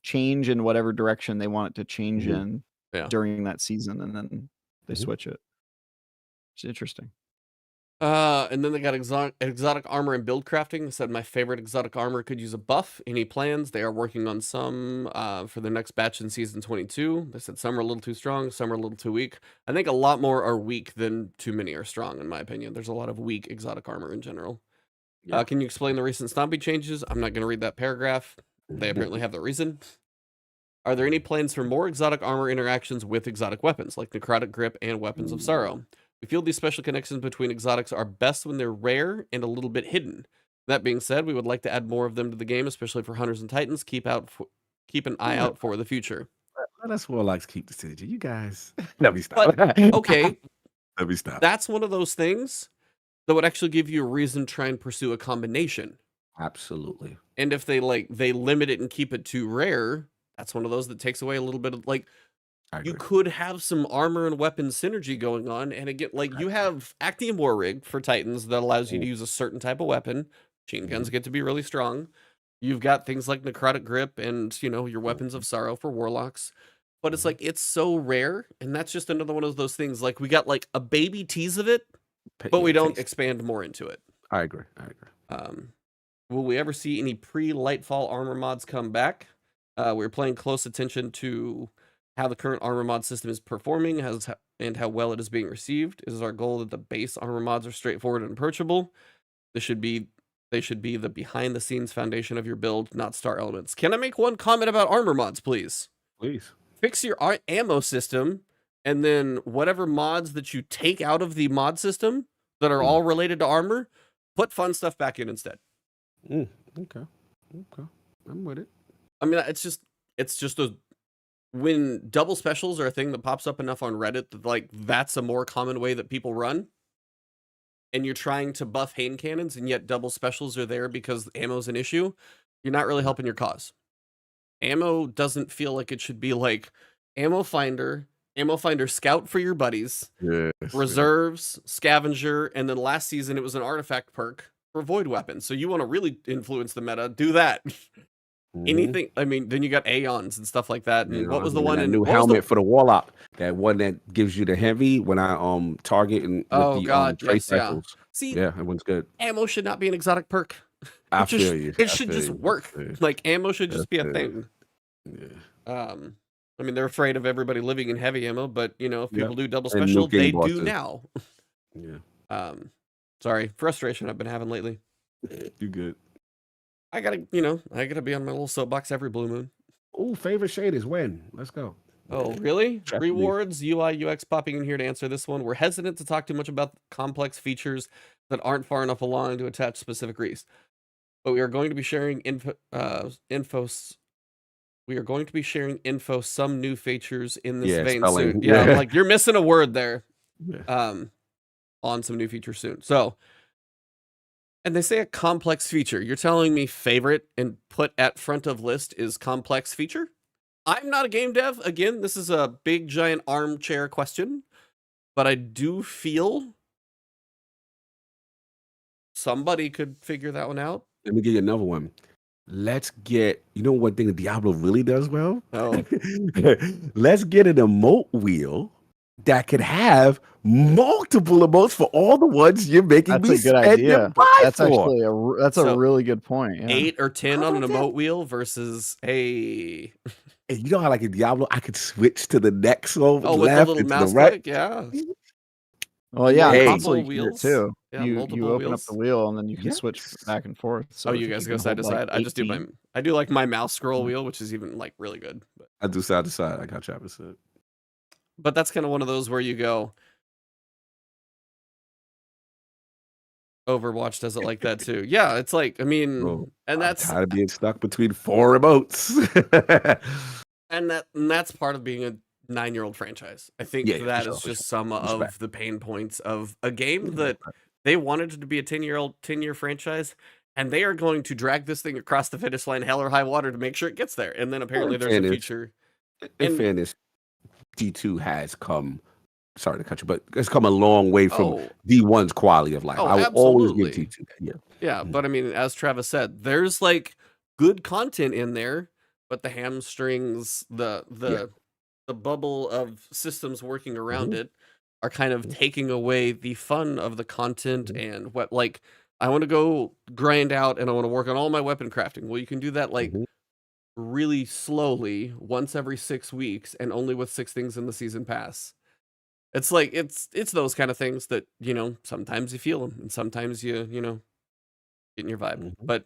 change in whatever direction they want it to change in during that season, and then they switch it. It's interesting. And then they got exotic armor and build crafting. They said my favorite exotic armor could use a buff. Any plans? They are working on some for the next batch in season 22. They said some are a little too strong, some are a little too weak. I think a lot more are weak than too many are strong, in my opinion. There's a lot of weak exotic armor in general. Can you explain the recent stomping changes? I'm not going to read that paragraph. They apparently have the reason. Are there any plans for more exotic armor interactions with exotic weapons, like Necrotic Grip and Weapons of Sorrow? We feel these special connections between exotics are best when they're rare and a little bit hidden. That being said, we would like to add more of them to the game, especially for Hunters and Titans. Keep an eye out for the future. Let us Warlocks keep the synergy. You guys, let me stop. But, okay, let me stop. That's one of those things that would actually give you a reason to try and pursue a combination. Absolutely. And if they limit it and keep it too rare, that's one of those that takes away a little bit of you could have some armor and weapon synergy going on, and again, you have Actium War Rig for Titans that allows you to use a certain type of weapon. Machine guns get to be really strong. You've got things like Necrotic Grip and your Weapons of Sorrow for Warlocks, but it's it's so rare, and that's just another one of those things. We got a baby tease of it, but we don't expand more into it. I agree. Will we ever see any pre-Lightfall armor mods come back? We're paying close attention to how the current armor mod system is performing and how well it is being received. It is our goal that the base armor mods are straightforward and approachable. They should be the behind-the-scenes foundation of your build, not star elements. Can I make one comment about armor mods, please? Please. Fix your ammo system, and then whatever mods that you take out of the mod system that are all related to armor, put fun stuff back in instead. Okay. I'm with it. I mean, it's just when double specials are a thing that pops up enough on Reddit that that's a more common way that people run, and you're trying to buff Hain cannons and yet double specials are there because ammo's an issue, you're not really helping your cause. Ammo doesn't feel like it should be ammo finder scout for your buddies, reserves, scavenger, and then last season it was an artifact perk for void weapons. So you want to really influence the meta, do that. Anything, I mean, then you got Aeons and stuff like that. And what was the one in new helmet for the Warlock? That one that gives you the heavy when I target and trace rifles. See, that one's good. Ammo should not be an exotic perk. I feel you. It should just work. Ammo should just be a thing. Yeah. I mean, they're afraid of everybody living in heavy ammo, but if people do double special, they do now. Sorry, frustration I've been having lately. You good? I gotta be on my little soapbox every blue moon. Oh, favorite shade is when? Let's go. Oh, really? Trust me. Rewards, UI, UX popping in here to answer this one. We're hesitant to talk too much about complex features that aren't far enough along to attach specific reasons. But we are going to be sharing we are going to be sharing some new features in this Yeah, vein spelling. soon. Yeah, Yeah. like you're missing a word there. Yeah. On some new features soon. So, and they say a complex feature. You're telling me favorite and put at front of list is complex feature? I'm not a game dev. Again, this is a big giant armchair question, but I do feel somebody could figure that one out. Let me give you another one. Let's get, you know, one thing that Diablo really does well? Oh, Let's get an emote wheel that could have multiple emotes for all the ones you're making That's me a good spend your idea. buy That's for. actually that's So, a really good point. Yeah. 8 or 10 How on an about that? emote wheel versus a And you know how, like in Diablo, I could switch to the next one with the left little and to the mouse right. click, yeah. Well, yeah, on Hey. console you Multiple can do it wheels. too. Yeah, You multiple open up the wheels. wheel and then you can switch Yes. back and forth. So Oh, if you guys go can side to hold, side. like, I just do 18. I do like my mouse scroll wheel, which is even like really good. I do side to side. I got Travis. But that's kind of one of those where you go, Overwatch does it like that too. Yeah, it's like, I mean, Bro, and I'm that's tired of being stuck between 4 emotes. and that's part of being a 9-year-old franchise. I think Yeah, for that sure, is for just sure. some Respect. of the pain points of a game Yeah, that they wanted it to be a 10-year franchise, and they are going to drag this thing across the finish line, hell or high water, to make sure it gets there. And then apparently there's a fairness, future. in And fairness, D2 has come, sorry to cut you, but it's come a long way from oh, D1's quality of life. oh, I will always give absolutely. D2 that. Yeah. Yeah, Mhm. but I mean, as Travis said, there's like good content in there, but the hamstrings, the bubble of systems working around Mhm. it are kind of Mhm. taking away the fun of the content Mhm. and what like I want to go grind out and I want to work on all my weapon crafting. Well, you can do that like Mhm. really slowly once every 6 weeks and only with 6 things in the season pass. It's like it's those kind of things that, you know, sometimes you feel them and sometimes you know, get in your vibe. Mhm. But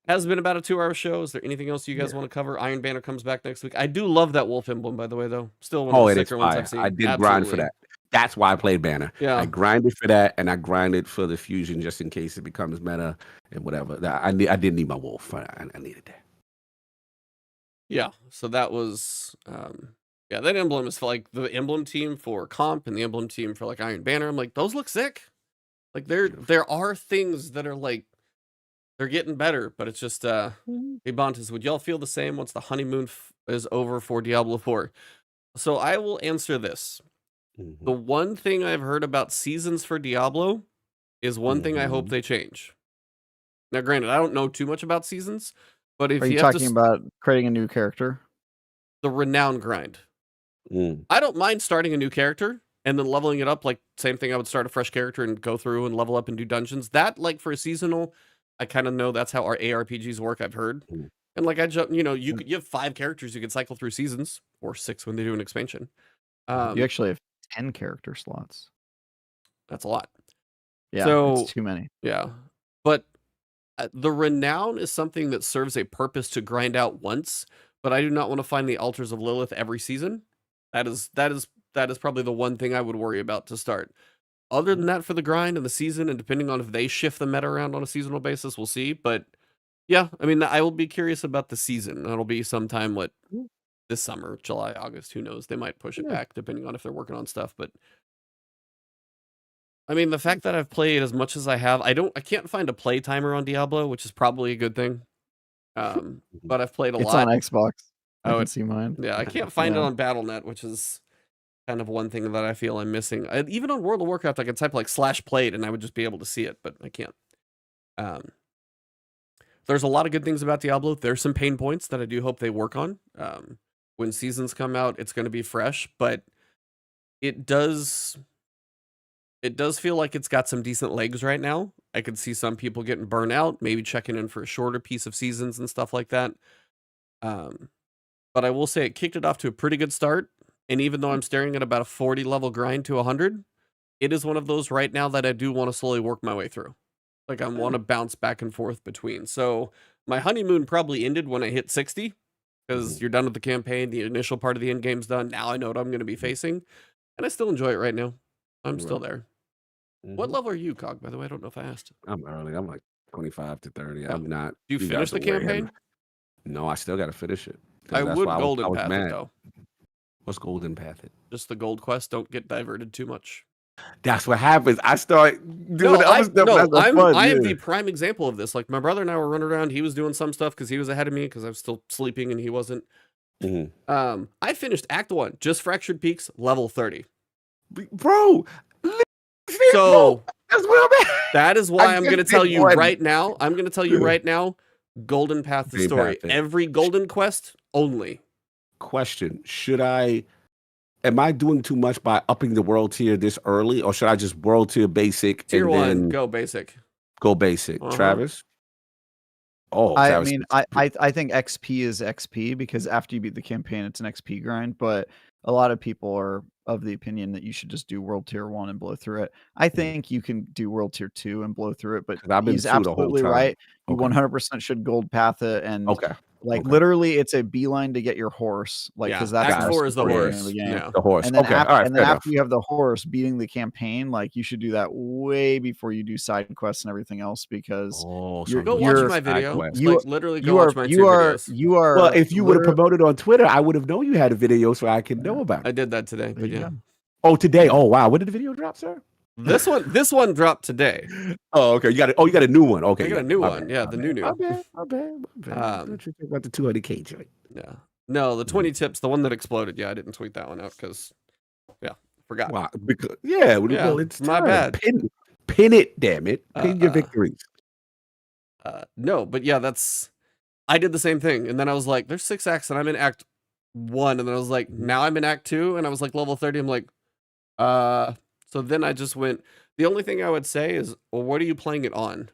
has been about a 2-hour show. Is there anything else you guys Yeah. want to cover? Iron Banner comes back next week. I do love that wolf emblem, by the way, though. Still one of Oh, the it is sicker ones I've fire. seen. I did grind for Absolutely. that. That's why I played Banner. I Yeah. grinded for that, and I grinded for the fusion just in case it becomes meta and whatever. I did need my wolf. I needed that. Yeah. So that was yeah, that emblem is for like the emblem team for comp and the emblem team for like Iron Banner. I'm like, those look sick. Like there are things that are like they're getting better, but it's just Ebontis, would y'all feel the same once the honeymoon is over for Diablo 4? So I will answer this. The Mhm. one thing I've heard about seasons for Diablo is one thing I hope Mhm. they change. Now, granted, I don't know too much about seasons, but if Are you you have talking to about creating a new character? the renown grind, Mm. I don't mind starting a new character and then leveling it up. Like same thing, I would start a fresh character and go through and level up and do dungeons. That like for a seasonal, I kind of know that's how our ARPGs work. I've heard, Mm. and like I jump, you know, you have 5 characters you can cycle through seasons or 6 when they do an expansion. You actually have 10 character slots. That's a lot. Yeah, So it's too many. yeah, but the renown is something that serves a purpose to grind out once, but I do not want to find the altars of Lilith every season. That is probably the one thing I would worry about to start. Other than that, for the grind and the season, and depending on if they shift the meta around on a seasonal basis, we'll see. But yeah, I mean, I will be curious about the season. That'll be sometime this summer, July, August. Who knows? They might push it Yeah. back depending on if they're working on stuff. But I mean, the fact that I've played as much as I have, I can't find a play timer on Diablo, which is probably a good thing. But I've played a It's lot. on Xbox. I Oh, can see mine. yeah, I can't find it Yeah. on Battle.net, which is kind of one thing that I feel I'm missing. Even on World of Warcraft, I could type like /played and I would just be able to see it, but I can't. There's a lot of good things about Diablo. There's some pain points that I do hope they work on. When seasons come out, it's going to be fresh, but it does feel like it's got some decent legs right now. I could see some people getting burnt out, maybe checking in for a shorter piece of seasons and stuff like that. But I will say it kicked it off to a pretty good start. And even though I'm staring at about a 40 level grind to 100, it is one of those right now that I do want to slowly work my way through. Like I want to bounce back and forth between. So my honeymoon probably ended when I hit 60. because you're done with the campaign. The initial part of the end game's done. Now I know what I'm going to be facing, and I still enjoy it right now. I'm still there. What level are you, Cog? By the way, I don't know if I asked. I'm early. I'm like 25 to 30. Oh. I'm not. Do you finish the campaign? No, I still got to finish it. I would golden path path it though. What's golden path it? Just the gold quest. Don't get diverted too much. That's what happens. I start doing other stuff. I am the prime example of this. Like my brother and I were running around. He was doing some stuff because he was ahead of me because I was still sleeping and he wasn't. I finished Act 1, just Fractured Peaks, level 30. Bro, so that's what I'm at. That is why I'm going to tell you right now. I'm going to tell you right now. Golden Path the story. Every golden quest only. Question: Am I doing too much by upping the world tier this early, or should I just world tier basic tier and 1 then go basic? Go basic. Travis. I mean, I think XP is XP because after you beat the campaign, it's an XP grind. But a lot of people are of the opinion that you should just do World Tier 1 and blow through it. I think you can do World Tier 2 and blow through it, but he's absolutely right. You 100% should gold path it, and literally, it's a beeline to get your horse. Like because that's Act 4 is the horse. Yeah. The horse. And then after you have the horse beating the campaign, like you should do that way before you do side quests and everything else because you're watch my video. You literally go watch my videos. You are well. If you would have promoted on Twitter, I would have known you had a video so I could know about it. I did that today, but yeah. Oh, today. Oh, wow. When did the video drop, sir? This one dropped today. Oh, okay. You got a new one. Okay, I got a new one. Yeah, the new. My bad. What you think about the 200K joint? Yeah. No, the 20 tips, the one that exploded. Yeah, I didn't tweet that one out because, forgot. Wow. Because, well, it's my bad. Pin it, damn it. Pin your victories. No, but yeah, I did the same thing, and then I was like, "There's 6 acts, and I'm in Act 1," and then I was like, "Now I'm in Act 2," and I was like, level 30. I'm like, So then I just went. The only thing I would say is, well, what are you playing it on?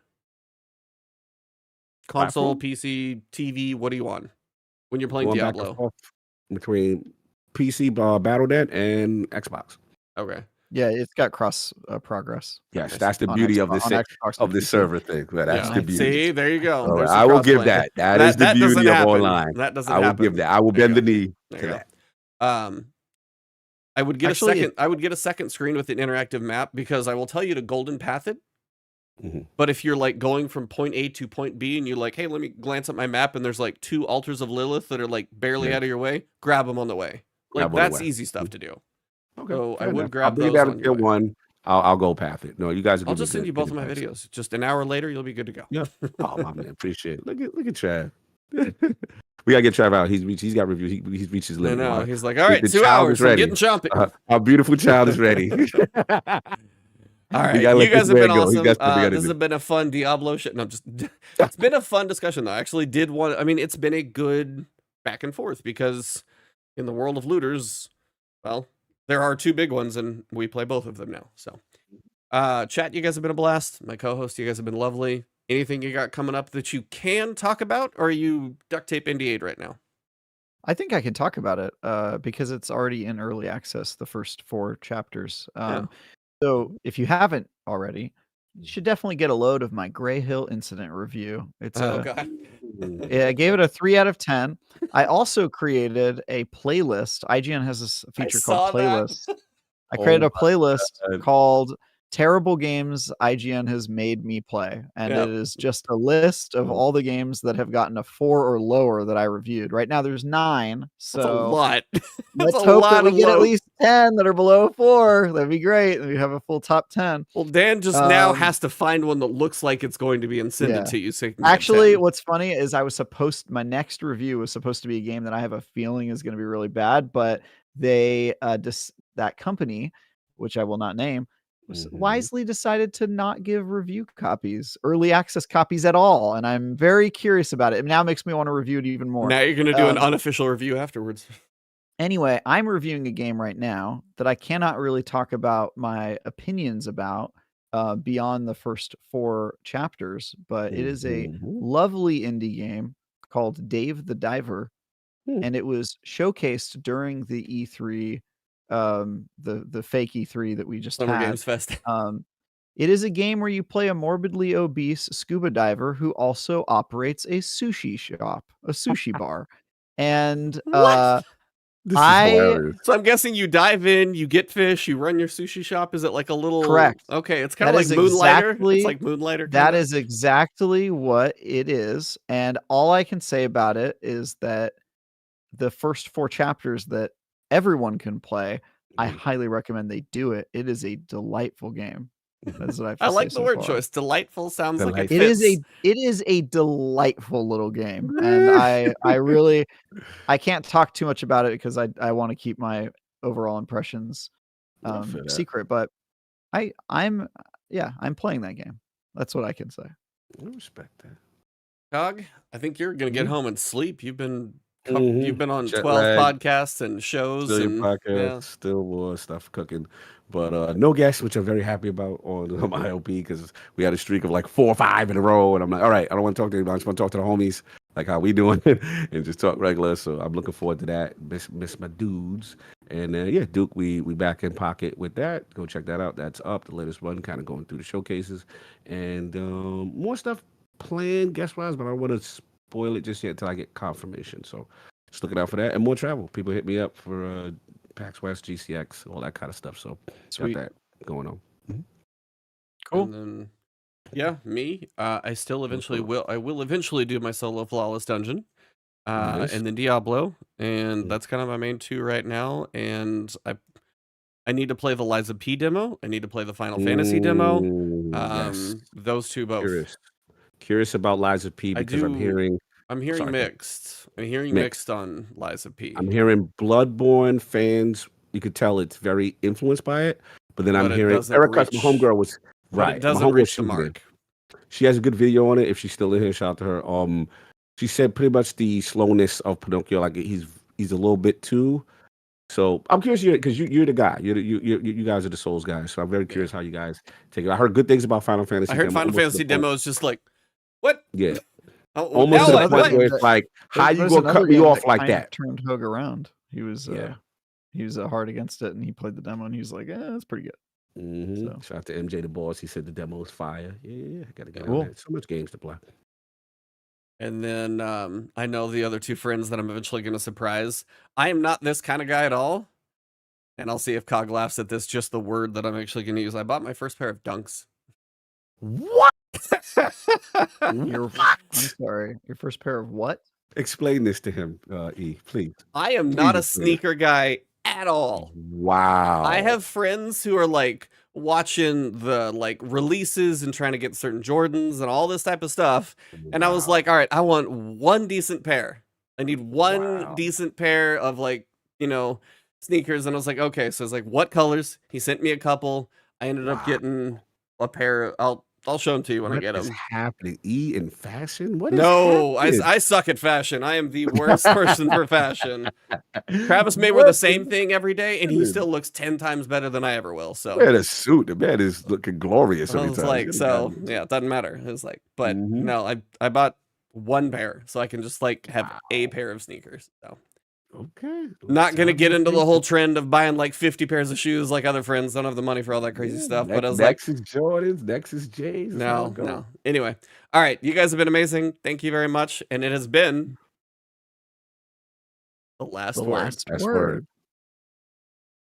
Console, PC, TV. What do you want when you're playing Diablo? Between PC, Battle.net, and Xbox. Okay. Yeah, it's got cross progress. Yes, that's the beauty of this server thing. That's the beauty. See, there you go. I will give that. That is the beauty of online. That doesn't happen. I will give that. I will bend the knee to that. I would get a second. I would get a second screen with an interactive map because I will tell you to golden path it. But if you're like going from point A to point B and you're like, hey, let me glance at my map and there's like 2 altars of Lilith that are like barely out of your way, grab them on the way. Like that's easy stuff to do. Okay, so I would grab those on your way. I'll go path it. No, you guys. I'll just send you both of my videos. Just an hour later, you'll be good to go. Yeah. Oh my man, appreciate it. Look at Trav. We gotta get Trav out. He's got reviews. He's reached his limit. I know. He's like, all right, 2 hours. I'm getting chompy. Our beautiful child is ready. All right, you guys have been awesome. This has been a fun Diablo shit. No, it's been a fun discussion though. I actually did want. I mean, it's been a good back and forth because in the world of looters, well, there are 2 big ones, and we play both of them now. So, chat, you guys have been a blast. My co-host, you guys have been lovely. Anything you got coming up that you can talk about, or are you duct tape NDA'd right now? I think I can talk about it because it's already in early access, the first 4 chapters. So if you haven't already, you should definitely get a load of my Grey Hill Incident review. It's God. I gave it a 3 out of 10. I also created a playlist. IGN has this feature called Playlists. I created a playlist called Terrible Games IGN has made me play. And it is just a list of all the games that have gotten a 4 or lower that I reviewed. Right now there's 9. So that's a lot. Let's hope that we get at least 10 that are below 4. That'd be great. We have a full top 10. Well, Dan just now has to find one that looks like it's going to be incented to you. So actually, what's funny is my next review was supposed to be a game that I have a feeling is going to be really bad, but they that company, which I will not name, wisely decided to not give review copies, early access copies at all, and I'm very curious about it. It now makes me want to review it even more. Now you're going to do an unofficial review afterwards. Anyway, I'm reviewing a game right now that I cannot really talk about my opinions about beyond the first 4 chapters, but it is a lovely indie game called Dave the Diver, and it was showcased during the E3, the fake E3 that we just Summer had. Games Fest. It is a game where you play a morbidly obese scuba diver who also operates a sushi shop, a sushi bar. And What? This is I- hilarious. So I'm guessing you dive in, you get fish, you run your sushi shop. Is it like a little? Correct. Okay, it's kind of That like is Moonlighter. exactly- It's like Moonlighter. that kinda. is exactly what it is. And all I can say about it is that the first 4 chapters that everyone can play, I Mhm. highly recommend they do it. It is a delightful game. That's what I have to I say like the so word far. choice. Delightful sounds like it It fits. is a delightful little game, and I really I can't talk too much about it because I want to keep my overall impressions I feel that. secret. But I'm playing that game. That's what I can say. I respect that. Cog, I think you're gonna get Mhm. home and sleep. You've been Mhm. you've been on Jet 12 lag. podcasts and shows Still your and podcast, still more stuff cooking, but no guests, which I'm very happy about on my LP because we had a streak of like 4 or 5 in a row, and I'm like, all right, I don't want to talk to anybody, I just want to talk to the homies, like how we doing, and just talk regular. So I'm looking forward to that. Miss my dudes, and yeah, Duke, we back in pocket with that. Go check that out. That's up. The latest one, kind of going through the showcases, and more stuff planned guest wise, but I don't want to spoil it just yet until I get confirmation. So. Just looking out for that and more travel. People hit me up for PAX West, GCX, all that kind of stuff. So Sweet. got that going on. Cool. And then, yeah, me. I still eventually will. I will eventually do my solo flawless dungeon, Nice. and then Diablo, and Mm. that's kind of my main 2 right now. And I need to play the Liza P demo. I need to play the Final Fantasy demo. Yes. Those 2 both. Curious about Liza P I because I'm do- hearing I'm hearing Sorry, go ahead. mixed. I'm hearing Mixed. mixed on Liza P. I'm hearing Bloodborne fans. You could tell it's very influenced by it, but then But I'm it hearing doesn't Erica, my reach- homegirl, was But right. it doesn't my homegirl, reach she the was there. mark. She has a good video on it. If she's still in here, shout out to her. She said pretty much the slowness of Pinocchio, like he's a little bit too. So I'm curious because you're the guy. You guys are the Souls guys. So I'm very curious how you guys take it. I heard good things about Final Fantasy. I heard demo, Final almost to Fantasy the point- demo is just like, what? Yeah, Oh, almost now to the what? point What? where it's like, how you There's gonna another cut me game off like kind of that? Turned Hogue around. He was Yeah. hard against it, and he played the demo, and he was like, that's pretty good. Mm-hmm. So. Shout out to MJ the boss. He said the demo is fire. Yeah, I gotta get Cool. on that. So much games to play. And then I know the other 2 friends that I'm eventually going to surprise. I am not this kind of guy at all. And I'll see if Cog laughs at this, just the word that I'm actually going to use. I bought my first pair of dunks. What? I'm sorry. Your first pair of what? Explain this to him, E, please. I am not a Please explain. sneaker guy at all. Wow. I have friends who are like watching the like releases and trying to get certain Jordans and all this type of stuff. And I was Wow. like, all right, I want one decent pair. I need one Wow. decent pair of like, sneakers. And I was like, okay. So it's like, what colors? He sent me a couple. I ended up Wow. getting a pair. I'll show them to you when I get What is them. happening? E in fashion? What is No, happening? I suck at fashion. I am the worst person for fashion. Travis may wear the What same is thing every day, and he happening? still looks 10 times better than I ever will. So Man, a suit. The man is looking glorious I every was time. like, Good so God. yeah, it doesn't matter. It was like, but Mhm. no, I bought one pair so I can just like have a Wow. pair of sneakers. So Okay. not gonna Sounds get into the amazing. whole trend of buying like 50 pairs of shoes like other friends. Don't have the money for all that crazy Yeah, stuff. But I was like, next is Jordans, next is J's. That's how it goes. no. Anyway, all right, you guys have been amazing. Thank you very much, and it has been the last The word. last Last word. word.